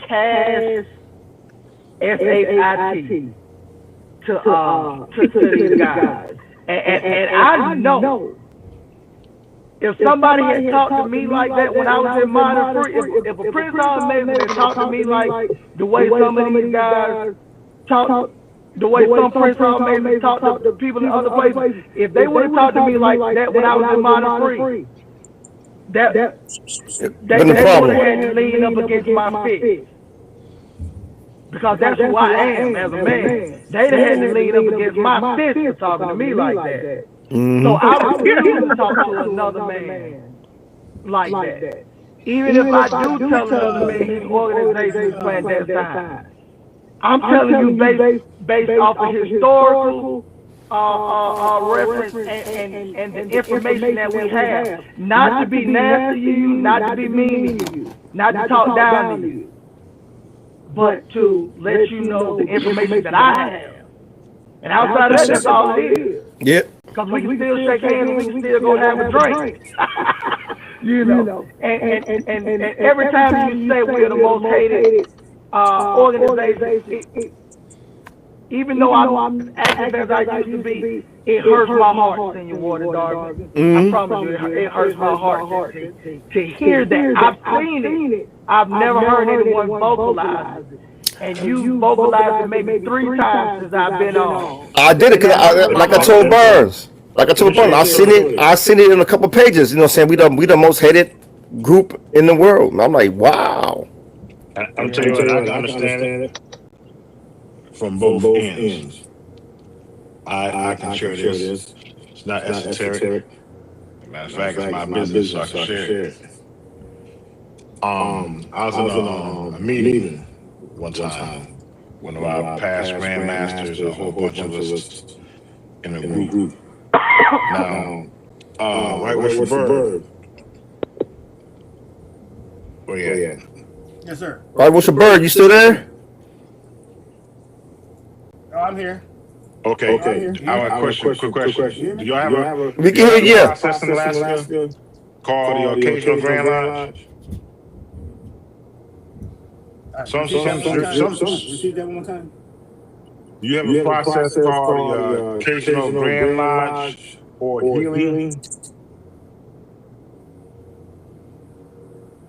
cash, SHIT to these guys. And I know if somebody had talked to me like that when I was in Modern Free, if a Prince Hall Mason had talked to me like the way some of these guys talk, the way some Prince Hall Masons talk to people in other places, if they would have talked to me like that when I was in Modern Free, they would have had to lean up against my fist. Because that's who I am as a man. They'd have had to lean up against my fist for talking to me like that. Mm-hmm. So I refuse to talk to another man like that. Even if I do tell another man his organization is clandestine. I'm telling you based off of historical reference and the information that we have. Not to be nasty to you, not to be mean to you, not to talk down to you, but to let you know the information that I have. And outside of that, that's all it is. Yep. Because we can still shake hands and we can still go have a drink. You know. And every time you say we're the most hated organization, even though I'm active as I used to be, it hurts my heart, Senior Warden Darby. I promise you, it hurts my heart to hear that. I've seen it. I've never heard anyone vocalize it. And you vocalized it maybe 3 times since I've been on. I did it because, like I told Burns, I seen it in a couple pages. You know what I'm saying? We the most hated group in the world. And I'm like, wow. I'm telling you what, I can understand it from both ends. I can share this. It's not esoteric. Matter of fact, it's my business, so I can share it. I was in a meeting one time. One of our past grandmasters, a whole bunch of us in a group. Now, White West Suburb. Where you at? Yes, sir. Right, what's your bird? You still there? Oh, I'm here. Okay. I have a quick question. Do y'all have a We can hear you. process in Alaska called the Occasional Grand Lodge? Repeat that one more time. You have a process called the Occasional Grand Lodge or healing?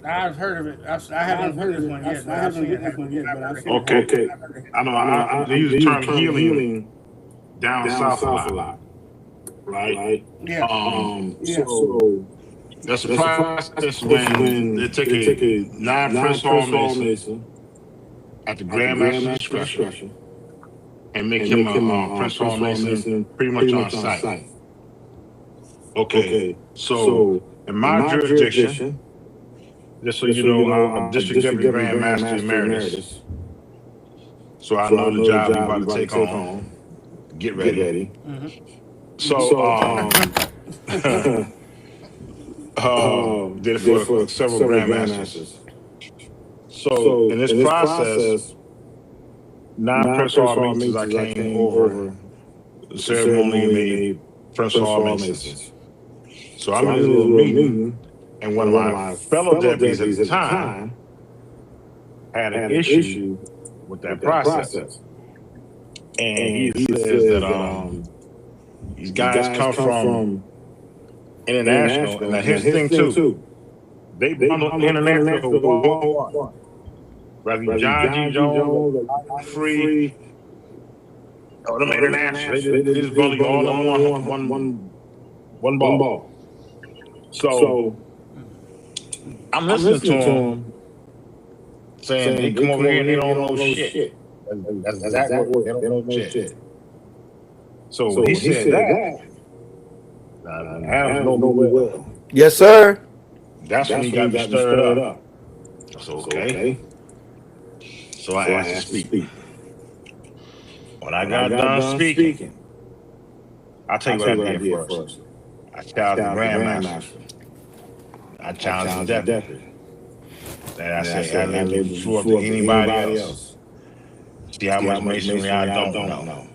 I've heard of it. I haven't heard this one yet. Okay. I know. They use the term healing down south a lot, right? Yeah. So that's a process when they take a non-Prince Hall Mason at the Grand Master's discretion and make him a Prince Hall Mason pretty much on site. Okay. So in my jurisdiction, just so you know, I'm District Deputy Grand Master Emeritus. So I know the job you're about to take on. Get ready. So, did it for several Grand Masters. So in this process, non-Prince Hall Masons, I came over the ceremony made Prince Hall Masons. So I'm in this little meeting. And one of my fellow deputies at the time had an issue with that process. And he says that these guys come from international, and here's the thing too. They bundle international with one. Rather John G. Jones, Free, or them international, they just bundle all on one ball. So I'm listening to him saying they come over here and they don't know shit. That's exactly what they don't know shit. So when he said that, I don't know well. Yes, sir. That's when he got me stirred up. I said, okay. So I asked to speak. When I got done speaking, I'll tell you what I did first. I challenged the Grandmaster. I challenged the deputy. Then I said, I live to show up to anybody else. See how much masonry I don't know.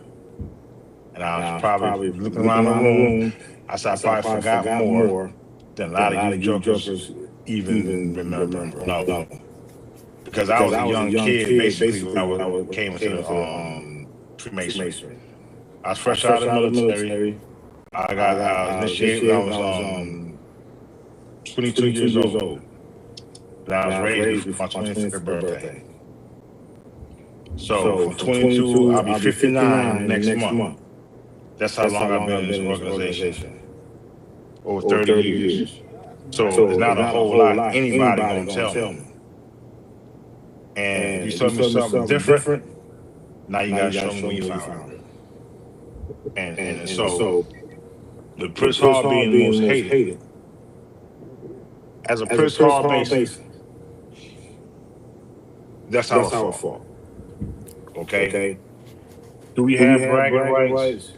And I was probably looking around the room. I said, I probably forgot more than a lot of you jokers even remember. No. Because I was a young kid, basically, when I came into the Freemasonry. I was fresh out of the military. I got initiated when I was 22 years old. And I was raised for my 23rd birthday. So from 22, I'll be 59 next month. That's how long I've been in this organization. Over 30 years. So it's not a whole lot anybody gonna tell me. And if you tell me something different, now you gotta show me when you found it. And so the Prince Hall being the most hated. As a Prince Hall Mason, that's our fault. Okay? Do we have bragging rights?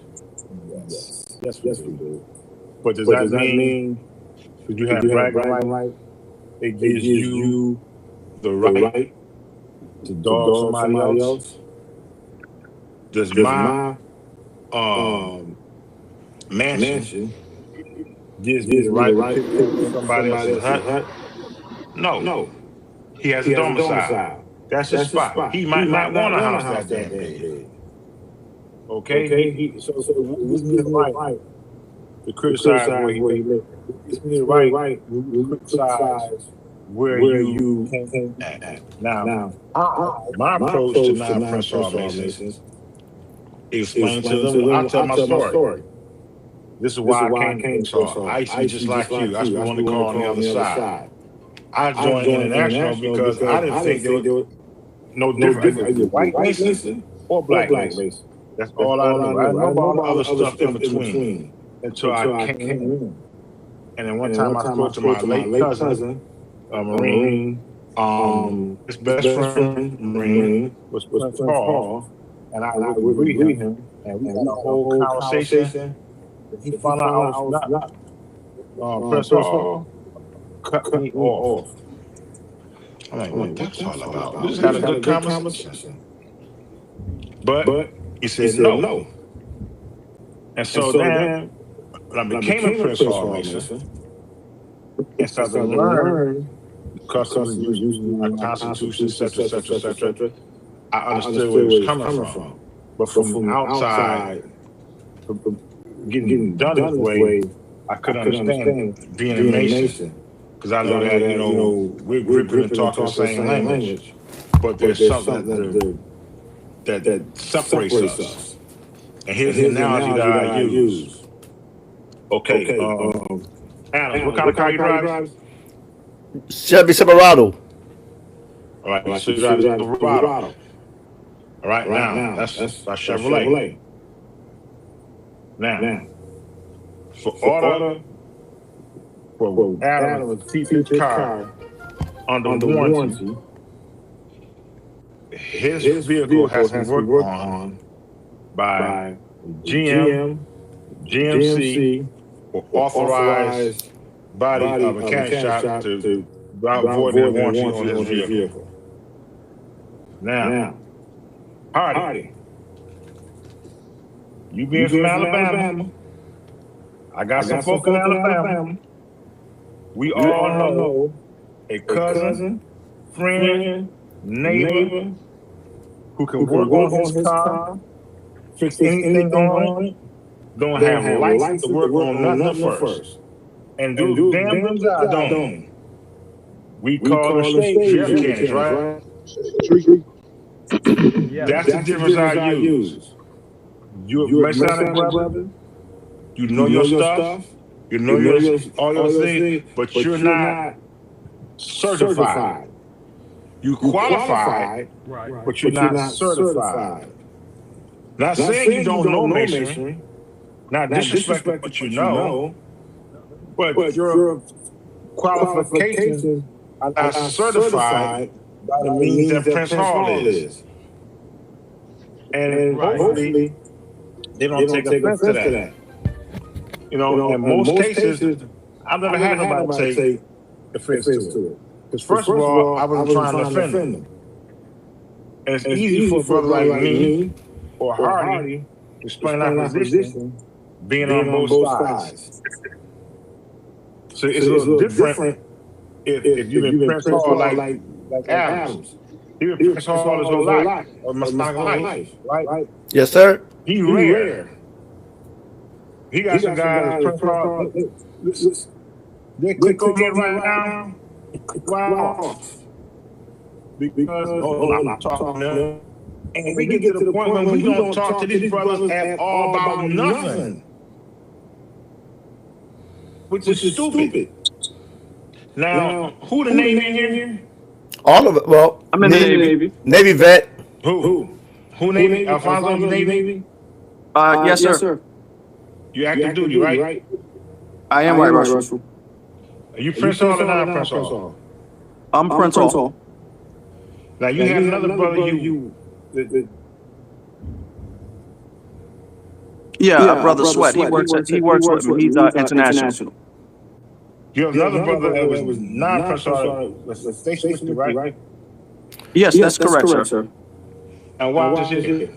Yes, we do. But does that mean that you have bragging rights? It gives you the right to dog somebody else? Does my mansion gives me the right to pick somebody else's hut? No. He has a domicile. That's his spot. He might not want a house that damn big. Okay? So we need the right to criticize where he lives. We need the right to criticize where you came at. Now, my approach to non-Prince Hall Masons is explain to them. I'll tell my story. This is why I came to Prince Hall. I used to be just like you. I used to be on the car on the other side. I joined International because I didn't think there was no difference. Either white Mason or black Mason. That's all I knew. I didn't know about all the other stuff in between until I came in. And then one time I spoke to my late cousin, a Marine. His best friend, Marine, was Prince Hall. And I would greet him. And we had a whole conversation. He found out I was not Prince Hall. Cut me off. I'm like, what that's all about? We just had a good conversation. But he said no. And so then, when I became a Prince Hall Mason, and started to learn the customs using our Constitution, etc., I understood where it was coming from. But from outside, getting done this way, I couldn't understand being a Mason. Because I know that, we're gripping and talking the same language, but there's something that separates us. And here's the analogy that I use. Okay, Adam, what kind of car you drive? Chevy Silverado. All right, so you drive a Silverado. All right, now, that's a Chevrolet. Now, for Adam to keep his car under warranty, his vehicle has to be worked on by GM, GMC, or authorized body of a mechanic shop to avoid the warranty on his vehicle. Now, Hardy, you being from Alabama, I got some folk in Alabama. We all know a cousin, friend, neighbor who can work on his car, fix anything on it, don't have a license to work on nothing first, and do damn good job, don't. We call them sheriff mechanics, right? That's the difference I use. You're a Masonic brother, you know your stuff. You know all your things, but you're not certified. You qualified, but you're not certified. Not saying you don't know masonry, not disrespecting what you know, but you're qualifications are not certified by the means that Prince Hall is. And hopefully, they don't take offense to that. You know, in most cases, I've never had nobody take offense to it. Because first of all, I wasn't trying to offend them. And it's easy for a brother like me or Hardy to explain our position being on both sides. So it's a little different if you've been Prince Hall like Adams. He was Prince Hall his whole life, or Masonic life, right? Yes, sir. He rare. He got some guys Prince Hall. They click on me right now. Wow. Because I'm not talking to them. And we get to the point when we don't talk to these brothers at all about nothing. Which is stupid. Now, who the Navy in here? All of it. Well, I'm in the Navy. Navy vet. Who Navy? Alfonso, you Navy? Yes, sir. You active duty, right? I am right, Russell. Are you Prince Hall or not Prince Hall? I'm Prince Hall. Now you have another brother Brother Sweat. He works with me. He's international. You have another brother that was not Prince Hall, was stationed with you, right? Yes, that's correct, sir. And why this shit?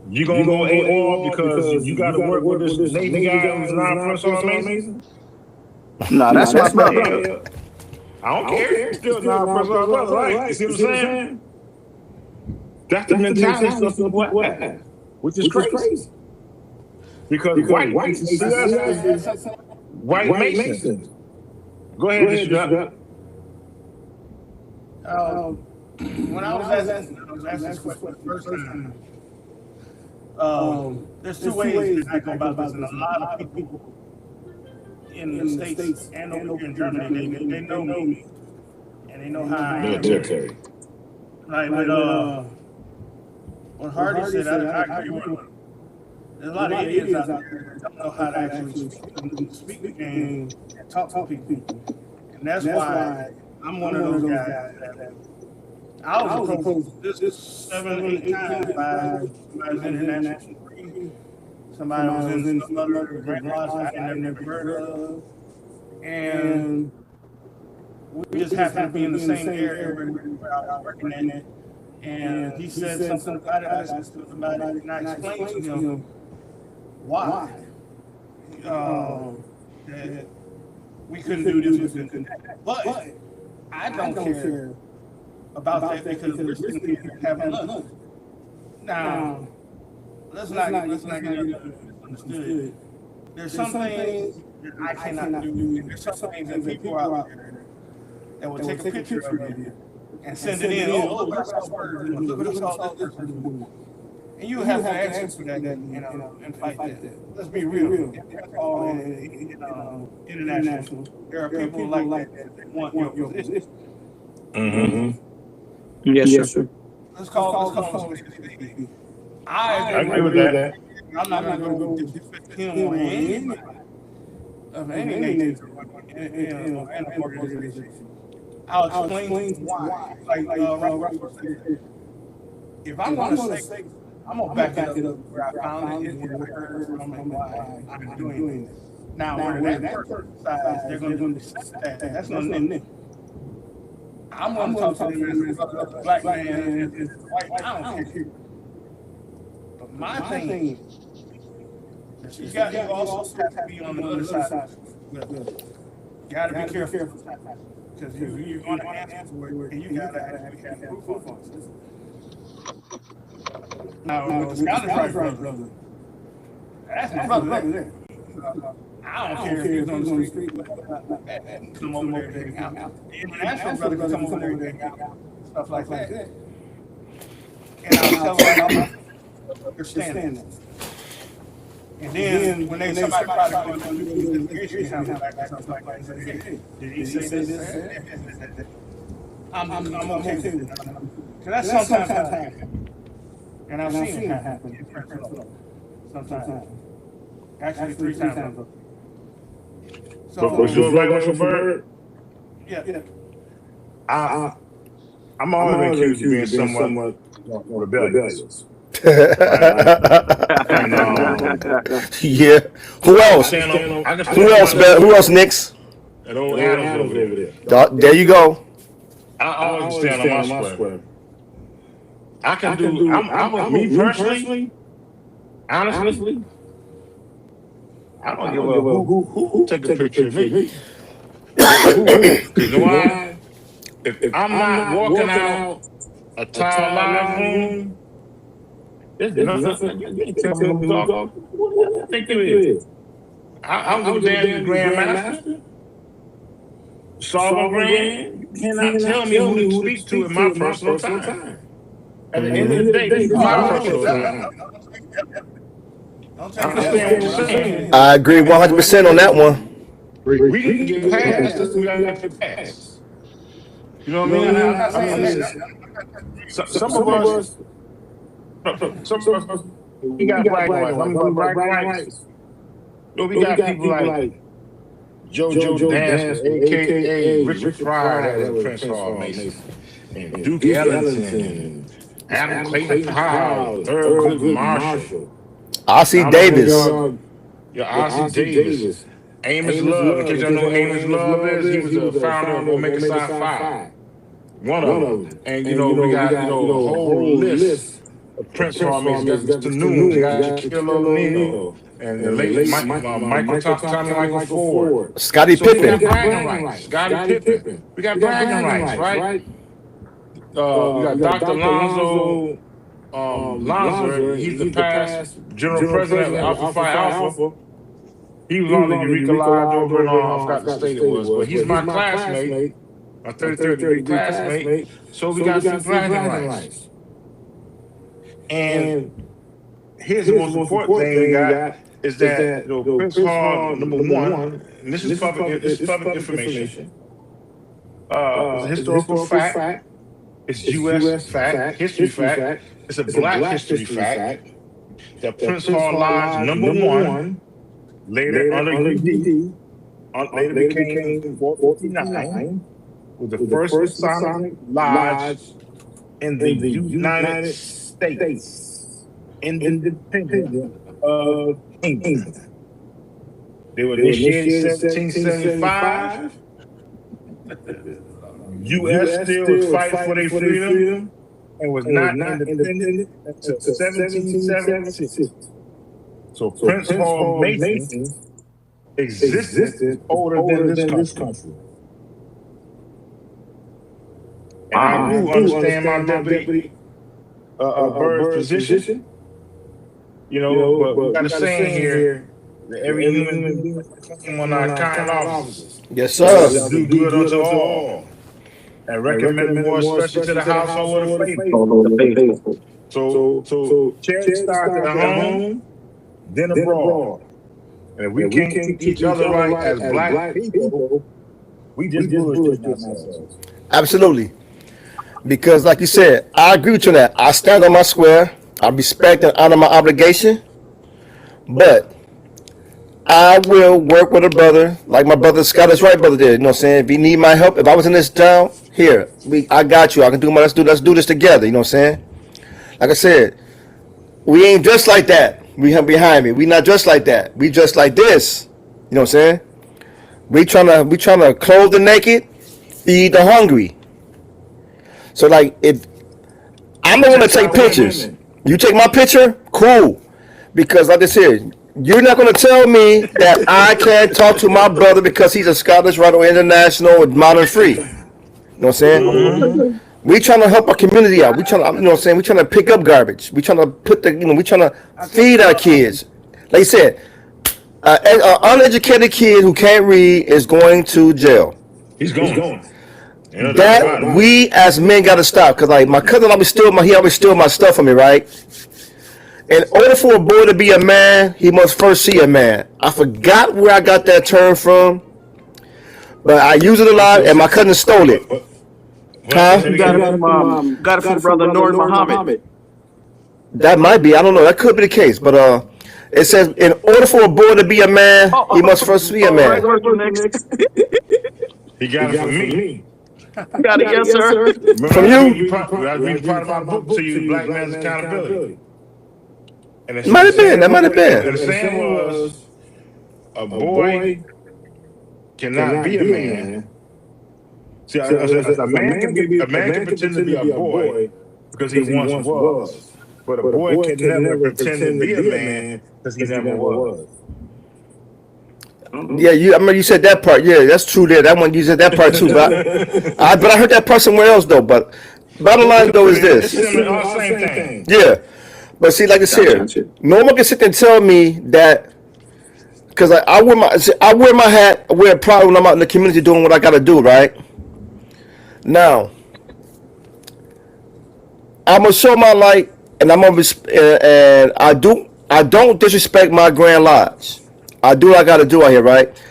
You gonna go AWOL because you gotta work with this Navy guy who's not Prince Hall Mason? Nah, that's my brother. I don't care. Still not Prince Hall brother, right? You see what I'm saying? That's the mentality of the black, which is crazy. Because white Masons. Go ahead, Mr. When I was asking this question the first time, there's two ways I go about this, and a lot of people in the States and over here in Germany, they know me, and they know how I am. Military. Like what Hardy said, I agree with him. There's a lot of idiots out there that don't know how to actually speak the game and talk to people. And that's why I'm one of those guys that I was approached this 7, 8 times by somebody was international free, somebody was in some other grant laws I had never heard of, and we just happened to be in the same area where I was working in. And he said something about it, I asked him about it, and I explained to him why that we couldn't do this, we couldn't do that. But I don't care about that because we're sitting here having lunch. Now, let's not get understood. There's some things that I cannot do. There's some things that people out there that will take a picture of you and send it in. Oh, look at our words. Look at all this person doing. And you have to answer for that, and fight that. Let's be real. All international. There are people like that want your position. Mm-hmm. Yes, sir. Let's call it. I agree with that. I'm not going to go defend him or anybody of any nature in an organization. I'll explain why. Like Russell said, if I'm going to say, I'm going to back it up where I found it, where I heard from, and why I'm doing this. Now, where that person decides they're going to accept that, that's not them. I'm going to talk to them as a black man, as white, I don't care. But my thing is, you also have to be on the other side. You got to be careful. Because if you're going to answer for it, and you got to actually have proof on it. Now, with the Scottish Rite brother, that's my brother there. I don't care if he's on the street, come over there and hang out. The international brother can come over there and hang out, stuff like that. And I'll tell them I'm understanding. And then when somebody try to go to the issue, something like that, say, hey, did he say this? I'm okay with it. Because that sometimes happens. And I've seen it happen. Sometimes. Actually, 3 times. So, was you a right Russell Bird? Yeah. I'm always accused of being somewhat rebellious. And Yeah. Who else? I can stand Who else, man? Who else, Nix? That old Adams over there. There you go. I always stand on my square. I can do. I'm me personally. Honestly, I don't give a who take a picture of me. You know why? If I'm not walking out a tile live room, there's nothing. You can't tell me who dog. What do you think it is? I'm the damn grandmaster. Solver Grand. You cannot tell me who to speak to in my personal time. At the end of the day, this is my personal time. Don't take I understand what you're saying. I agree 100% on that one. We can get past this. We gotta get past. You know what I mean? Some of us, we got black and white. I'm black and white. We got people like JoJo Dance, aka Richard Pryor, that was Prince Hall Mason, and Duke Ellington, Adam Clayton Powell, Thurgood Marshall, Ossie Davis. Ossie Davis, Amos Love. In case y'all know who Amos Love is, he was the founder of Omega Psi Phi. One of them. And we got a whole list of Prince Hall Mason. We got Mr. Noon, we got Shaquille O'Neal, and the late Michael Ford. Scottie So we got Pippen. bragging rights. Scottie Pippen. We got bragging rights, right? We got Dr. Lonzo Lonzer. He's the past general president of Alpha Phi Alpha. He was on the Eureka Lodge over in, I forgot the state it was, but he's my classmate, my 33rd degree classmate. So we got some bragging rights. And here's the most important thing we got is that Prince Hall, number one, and this is public information. It's a historical fact. It's U.S. fact, history fact. It's a black history fact that Prince Hall Lodge, number one, later under UD, later became 459, was the first Masonic lodge in the United States, independent of England. They were initiated in 1775. U.S. still was fighting for their freedom and was not independent until 1776. So Prince Hall Mason existed older than this country. And I do understand my deputy Bird's position. But we got a saying here that every human being is one of our kind officers. Yes, sir. Do good unto all. And recommend more, especially to the household of the faithful. So charity starts at home, then abroad. And if we can't treat each other right as black people, we just bullshit ourselves. Absolutely. Because like you said, I agree with you on that. I stand on my square. I respect and honor my obligation. But I will work with a brother like my brother Scottish Right brother did. You know what I'm saying? If you need my help, if I was in this down, here, I got you. I can do my let's do this together. You know what I'm saying? Like I said, we ain't dressed like that. We have behind me. We not dressed like that. We dressed like this. You know what I'm saying? We trying to clothe the naked, feed the hungry. So like if I'm the one to take pictures. You take my picture, cool. Because like I said, you're not going to tell me that I can't talk to my brother because he's a Scottish Rite or International or Modern Free. You know what I'm saying? Mm-hmm. We trying to help our community out. We trying to, you know what I'm saying? We trying to pick up garbage. We trying to we trying to feed our kids. Like you said, an uneducated kid who can't read is going to jail. He's going. That we as men got to stop. Because like my cousin always steal my stuff from me, right? In order for a boy to be a man, he must first see a man. I forgot where I got that term from, but I use it a lot, and my cousin stole it. Huh? You got it from brother Nord Muhammad. That might be. I don't know. That could be the case. But it says, in order for a boy to be a man, he must first be a man. He got it from me. You got it, yes, sir. Remember, From I you? read part of my book to you, Black Man's Accountability. And It might have been. That might have been. And the saying was, a boy cannot be a man. See, a man can pretend to be a boy because he once was. But a boy can never pretend to be a man because he never was. Yeah, I remember you said that part. Yeah, that's true there. That one, you said that part too. But I heard that part somewhere else though. But bottom line though is It's this. the same thing. Yeah. But see, like I said, no one can sit there and tell me that because I wear my hat, I wear it proud when I'm out in the community doing what I gotta do, right? Now, I'm gonna show my light, and and I don't disrespect my Grand Lodge. I do what I gotta do out here, right?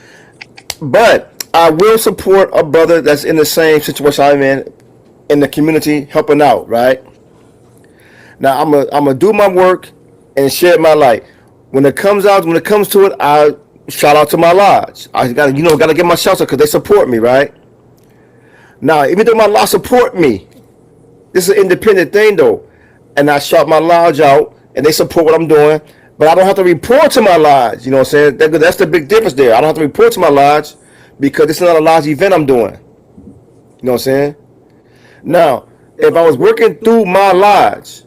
But I will support a brother that's in the same situation I'm in the community, helping out, right? Now I'm gonna do my work and share my light. When it comes to it, I shout out to my lodge. I gotta get my shout out because they support me, right? Now, even though my lodge support me, this is an independent thing though, and I shout my lodge out and they support what I'm doing. But I don't have to report to my lodge. You know what I'm saying? That's the big difference there. I don't have to report to my lodge because it's not a lodge event I'm doing. You know what I'm saying? Now, if I was working through my lodge,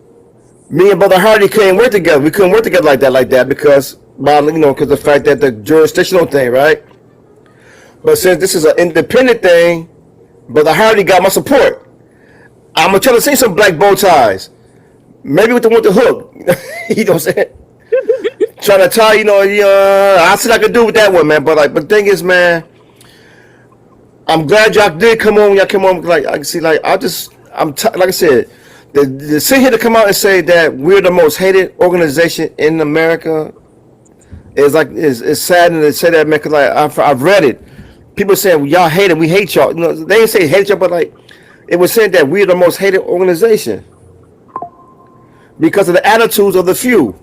me and Brother Hardy couldn't work together. We couldn't work together like that because because the fact that the jurisdictional thing, right? But since this is an independent thing, Brother Hardy got my support. I'm gonna try to see some black bow ties. Maybe with the hook. You know what I'm saying? Trying to tie, I see what I could do with that one, man. But the thing is, man, I'm glad y'all did come on. Y'all came on, like I can see, like like I said, the sit here to come out and say that we're the most hated organization in America is saddening to say that, man. Cause like I've read it. People saying y'all hate it, we hate y'all. They didn't say hate y'all, but like it was saying that we're the most hated organization because of the attitudes of the few.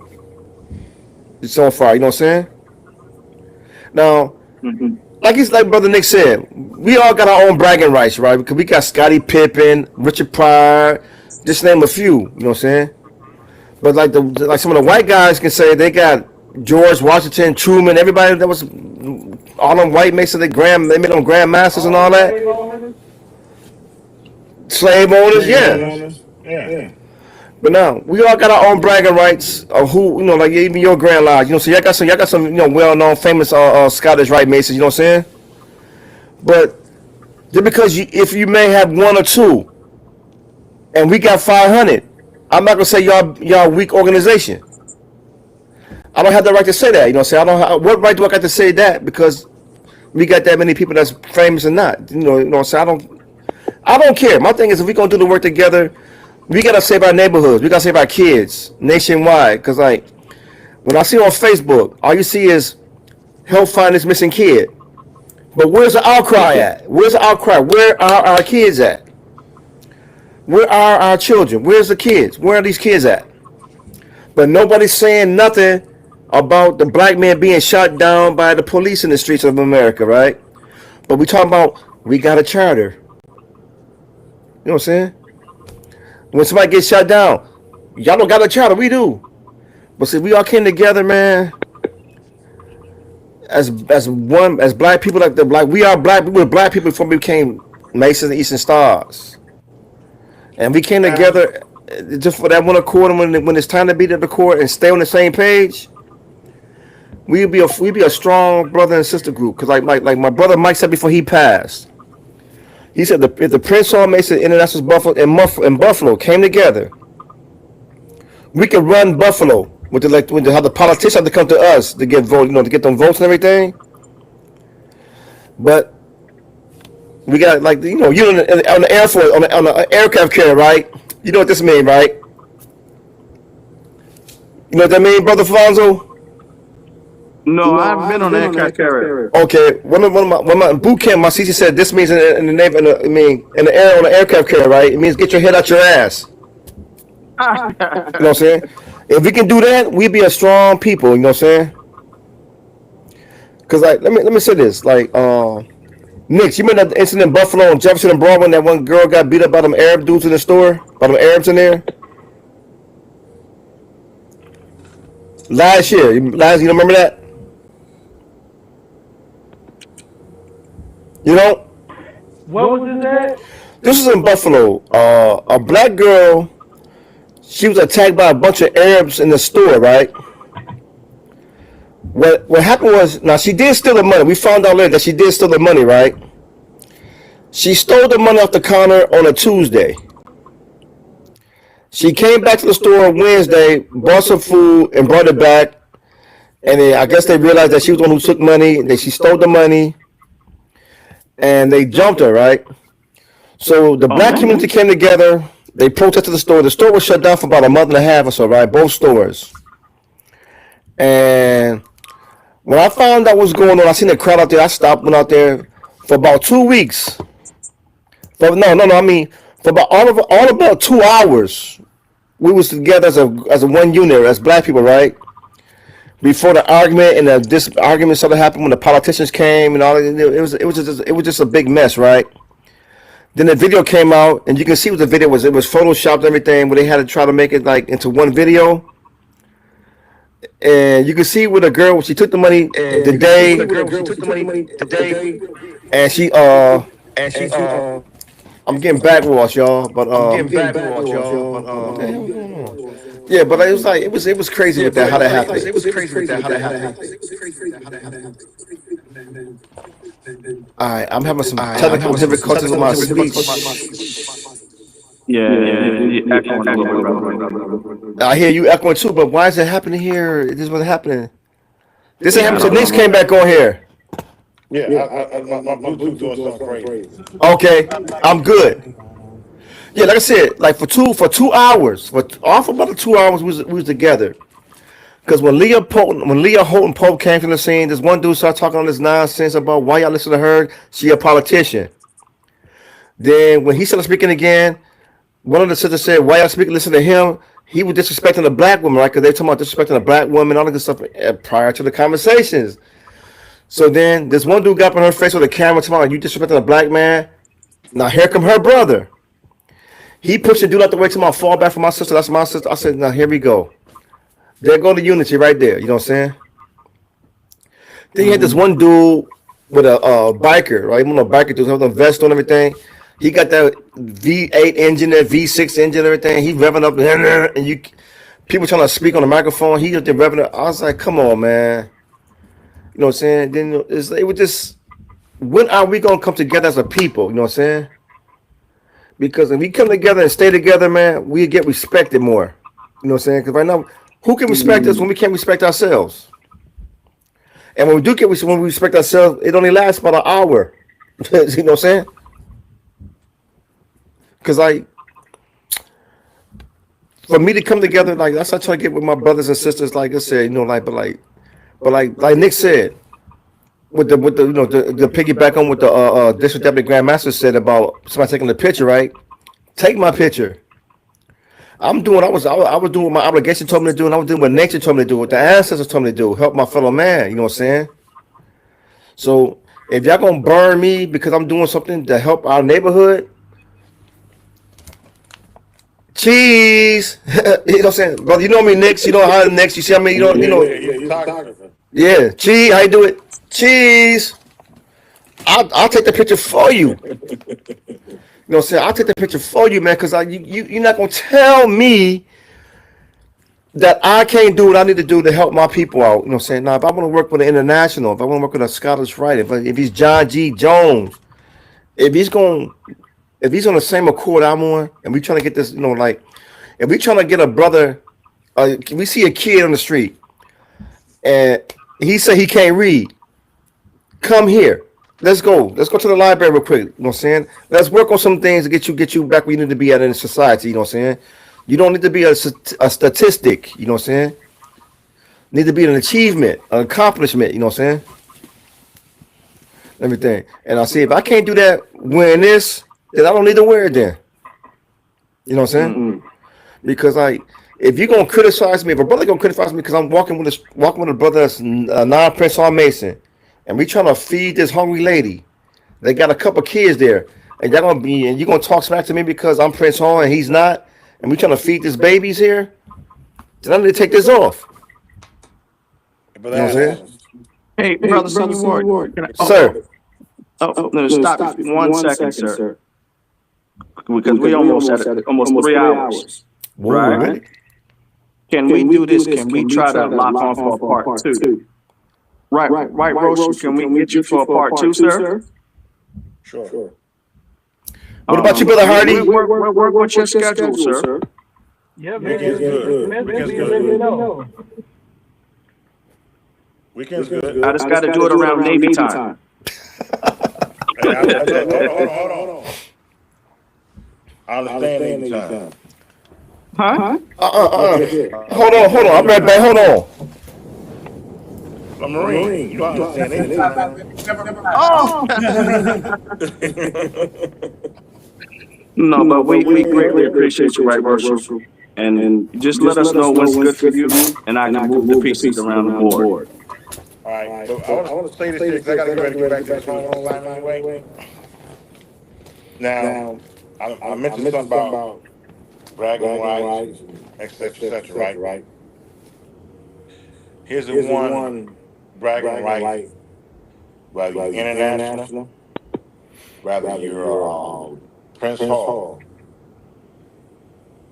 So far, you know what I'm saying? Now, like Brother Nick said, we all got our own bragging rights, right? Because we got Scottie Pippen, Richard Pryor, just name a few, you know what I'm saying? But like some of the white guys can say they got George Washington, Truman, everybody that was all them white makes they made them grandmasters and all that. Slave owners, yeah. Yeah. But now we all got our own bragging rights of who, like even your Grand Lodge, so y'all got some well-known, famous Scottish right masons, you know what I'm saying? But just because if you may have one or two, and we got 500, I'm not gonna say y'all weak organization. I don't have the right to say that, you know what I'm saying? What right do I got to say that because we got that many people that's famous or not? You know what I'm saying? I don't care. My thing is if we gonna do the work together. We gotta save our neighborhoods. We gotta save our kids nationwide. Cause like when I see on Facebook, all you see is help find this missing kid. But where's the outcry at? Where's the outcry? Where are our kids at? Where are our children? Where's the kids? Where are these kids at? But nobody's saying nothing about the black man being shot down by the police in the streets of America, right? But we talking about we got a charter. You know what I'm saying? When somebody gets shot down, y'all don't got a charter, we do. But see, we all came together, man. As black people, we are black. We were black people before we became Masons and Eastern Stars, and we came together just for that one accord. And when it's time to be at the court and stay on the same page, we'd be a strong brother and sister group. Cause like my brother Mike said before he passed. He said if the Prince Hall Mason International Buffalo and Buffalo came together, we could run Buffalo with how the politicians have to come to us to get vote, to get them votes and everything. But we got on the Air Force on the aircraft carrier, right? You know what this means, right? You know what that means, Brother Fonzo? No, I haven't been on the aircraft carrier. Okay, one of my boot camp, my CC said this means in the Navy, in the air on the aircraft carrier, right? It means get your head out your ass. You know what I'm saying? If we can do that, we'd be a strong people. You know what I'm saying? Because let me say this, Nick, you remember that incident in Buffalo and Jefferson and Broadway when that one girl got beat up by them Arab dudes in the store? By them Arabs in there? Last year. You don't remember that? You know? What was this at? This was in Buffalo. A black girl, she was attacked by a bunch of Arabs in the store, right? What happened was, now she did steal the money. We found out later that she did steal the money, right? She stole the money off the counter on a Tuesday. She came back to the store on Wednesday, bought some food, and brought it back. And then I guess they realized that she was the one who took money. That she stole the money, and they jumped her, right? So the black community came together. They protested the store. The store was shut down for about a month and a half or so, right? Both stores. And when I found out what was going on, I seen the crowd out there. I stopped, went out there for about 2 weeks. For about all about 2 hours. We was together as a one unit, as black people, right? Before the argument and this argument started happening when the politicians came and all, it was just a big mess, right? Then the video came out, and you can see what the video was. It was photoshopped and everything, where they had to try to make it like into one video. And you can see where the girl, she took the money the day, and she I'm getting backwash, y'all, but yeah, but it was like it was crazy with that how that happened. All right, I'm having some technical difficulties with my speech. Yeah, echoing a little bit. I hear you echoing too, but why is it happening here? This wasn't happening. This ain't happening. So Nick came back on here. Yeah, my Bluetooth doing something crazy. Okay, I'm good. Yeah, like I said, like for 2 hours, for about 2 hours, we was together. Because when Leah Holton Pope came from the scene, this one dude started talking all this nonsense about why y'all listen to her. She a politician. Then when he started speaking again, one of the sisters said, "Why y'all listen to him?" He was disrespecting the black woman, right? Because they talking about disrespecting the black woman, all that good stuff prior to the conversations. So then this one dude got up in her face with a camera talking about, "You disrespecting a black man." Now here come her brother. He pushed the dude out the way to my fall back for my sister. That's my sister. I said, "Now here we go." There go the unity right there. You know what I'm saying? Then you had this one dude with a biker, right? One of the biker dudes with a vest on and everything. He got that V8 engine, that V6 engine, and everything. He revving up, and people trying to speak on the microphone. He just revving up. I was like, "Come on, man." You know what I'm saying? Then it was just, when are we gonna come together as a people? You know what I'm saying? Because if we come together and stay together, man, we get respected more. You know what I'm saying? Because right now, who can respect us when we can't respect ourselves? And when we respect ourselves, it only lasts about an hour. You know what I'm saying? Because for me to come together, like that's how I try to get with my brothers and sisters. Like I said, you know, like Nick said, with the piggyback on what the District Deputy Grandmaster said about somebody taking the picture, right? Take my picture. I'm doing. I was doing what my obligation told me to do, and I was doing what nature told me to do, what the ancestors told me to do, help my fellow man. You know what I'm saying? So if y'all gonna burn me because I'm doing something to help our neighborhood, cheese. You know what I'm saying, brother? You know me, Nick. You know how Nick. You see how me? You know. Yeah, cheese. How you do it? Cheese. I'll take the picture for you. You know what I'm saying? I'll take the picture for you, man, because you're not going to tell me that I can't do what I need to do to help my people out. You know what I'm saying? Now, if I want to work with an international, if I want to work with a Scottish writer, if he's John G. Jones, if he's on the same accord I'm on, and we trying to get this, you know, like, if we trying to get a brother, we see a kid on the street, and he say he can't read, come here. Let's go to the library real quick. You know what I'm saying? Let's work on some things to get you back where you need to be at in society. You know what I'm saying? You don't need to be a statistic. You know what I'm saying? You need to be an achievement, an accomplishment. You know what I'm saying? Everything. And I see if I can't do that wearing this, then I don't need to wear it then. You know what I'm saying? Mm-hmm. Because if you're gonna criticize me, if a brother gonna criticize me because I'm walking with a brother that's non-Prince or Mason, and we trying to feed this hungry lady They got a couple kids there, and you're gonna talk smack to me because I'm Prince Hall and he's not, and we trying to feed these babies here. Then I need to take this off. But You know what I'm saying? Hey, brother Sonny Ward. Sir. No, stop 1 second, sir. Because we almost at almost 3 hours. Right? Really? Can we do this? Can we try to lock on for a part 2? Right, Roche. Can we get you for a part 2, sir? Sure. What about you, Brother Hardy? Work with your schedule, sir. Yeah, man. Weekend's good. Let me know. Weekend's good. I just got to do it around Navy time. Hey, hold on. I understand anytime. Huh? Hold on. I'm right back. Hold on. I'm a Marine. You don't understand anytime. Oh! No, but we greatly appreciate you, right, Marshall? And just let us know what's good for you, and I can move the pieces around the board. All right. So I want to say this here because I got to get back to this online anyway. Now, I mentioned something about bragging rights, etc., right? Here's the one bragging right, whether you're international, whether you're Prince Hall.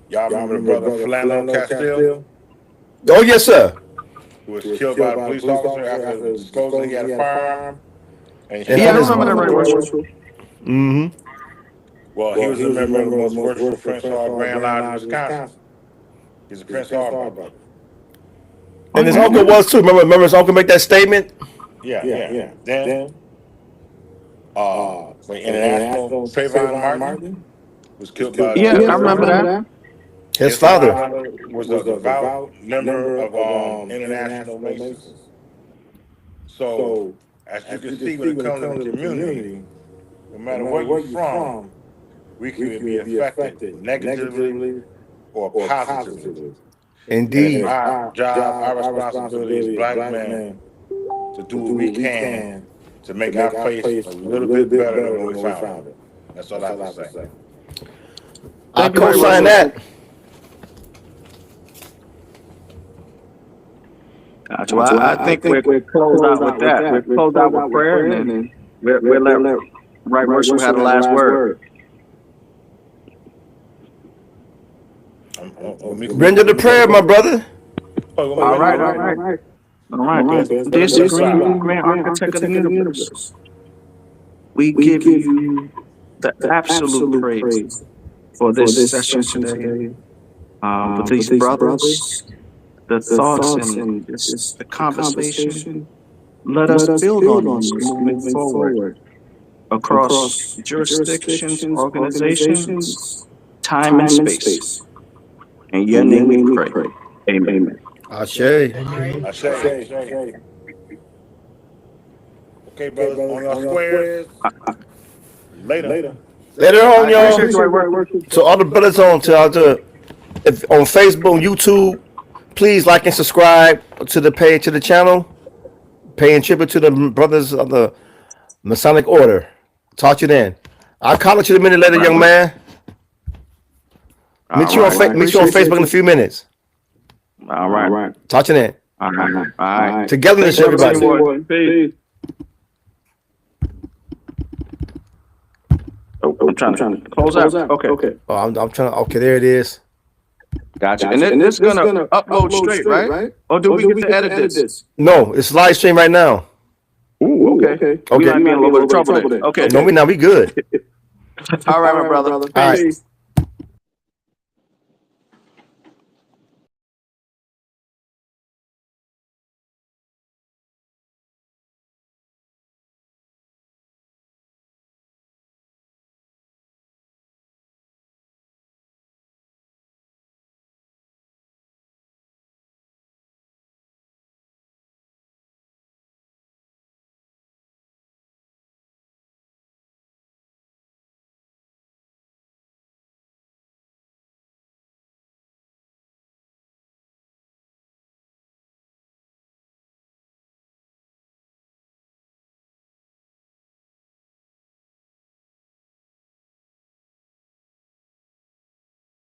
Y'all remember the brother Philando Castile? Oh yes, sir. Who was killed by a police officer after disclosing he had a firearm? And Yeah, Yeah, I remember that, right, Marshall? Mm-hmm. well, he was a member of the most worshipful Prince Hall Grand Lodge in Wisconsin. He's a Prince Hall brother. And his uncle was too. Remember his uncle make that statement? Yeah. Then, the international Trayvon Martin was killed by. Yeah, I remember that. His father. Was a devout member of international Masons. So, as you can see, when it comes to the community, no matter where you're from, we can be affected negatively or positively. Indeed. And our job, our responsibility as black men to do what we can to make our place a little bit better than when we found it. That's all I have to say. I co-sign that. Gotcha. Well, I think we're closed out with that. We're closed out with prayer, and then we'll let Right Worship have the last word. Render the prayer, my brother. All right. This is Grand Architect of the Universe. We give you the absolute praise for this session today. With these brothers, the thoughts and the conversation. Let us build on this moving forward across jurisdictions, organizations, time and space. In your name we pray. Amen. Ashe. Okay, brothers, on your squares. Later. Later on, y'all. So all the brothers on Facebook, YouTube, please like and subscribe to the page, to the channel, paying tribute to the brothers of the Masonic Order. Talk to you then. I'll call you a minute later, young man. Meet you on Facebook in a few minutes. All right. Talk to you then. All right. Togetherness, everybody. Peace. I'm trying to close out. Okay. Oh, I'm trying to. Okay, there it is. Gotcha. And this is gonna upload straight, right? Or do we get to edit this? No, it's live stream right now. Ooh, okay. We might be in a little bit of trouble then. Okay. No, we good. All right, my brother. All right.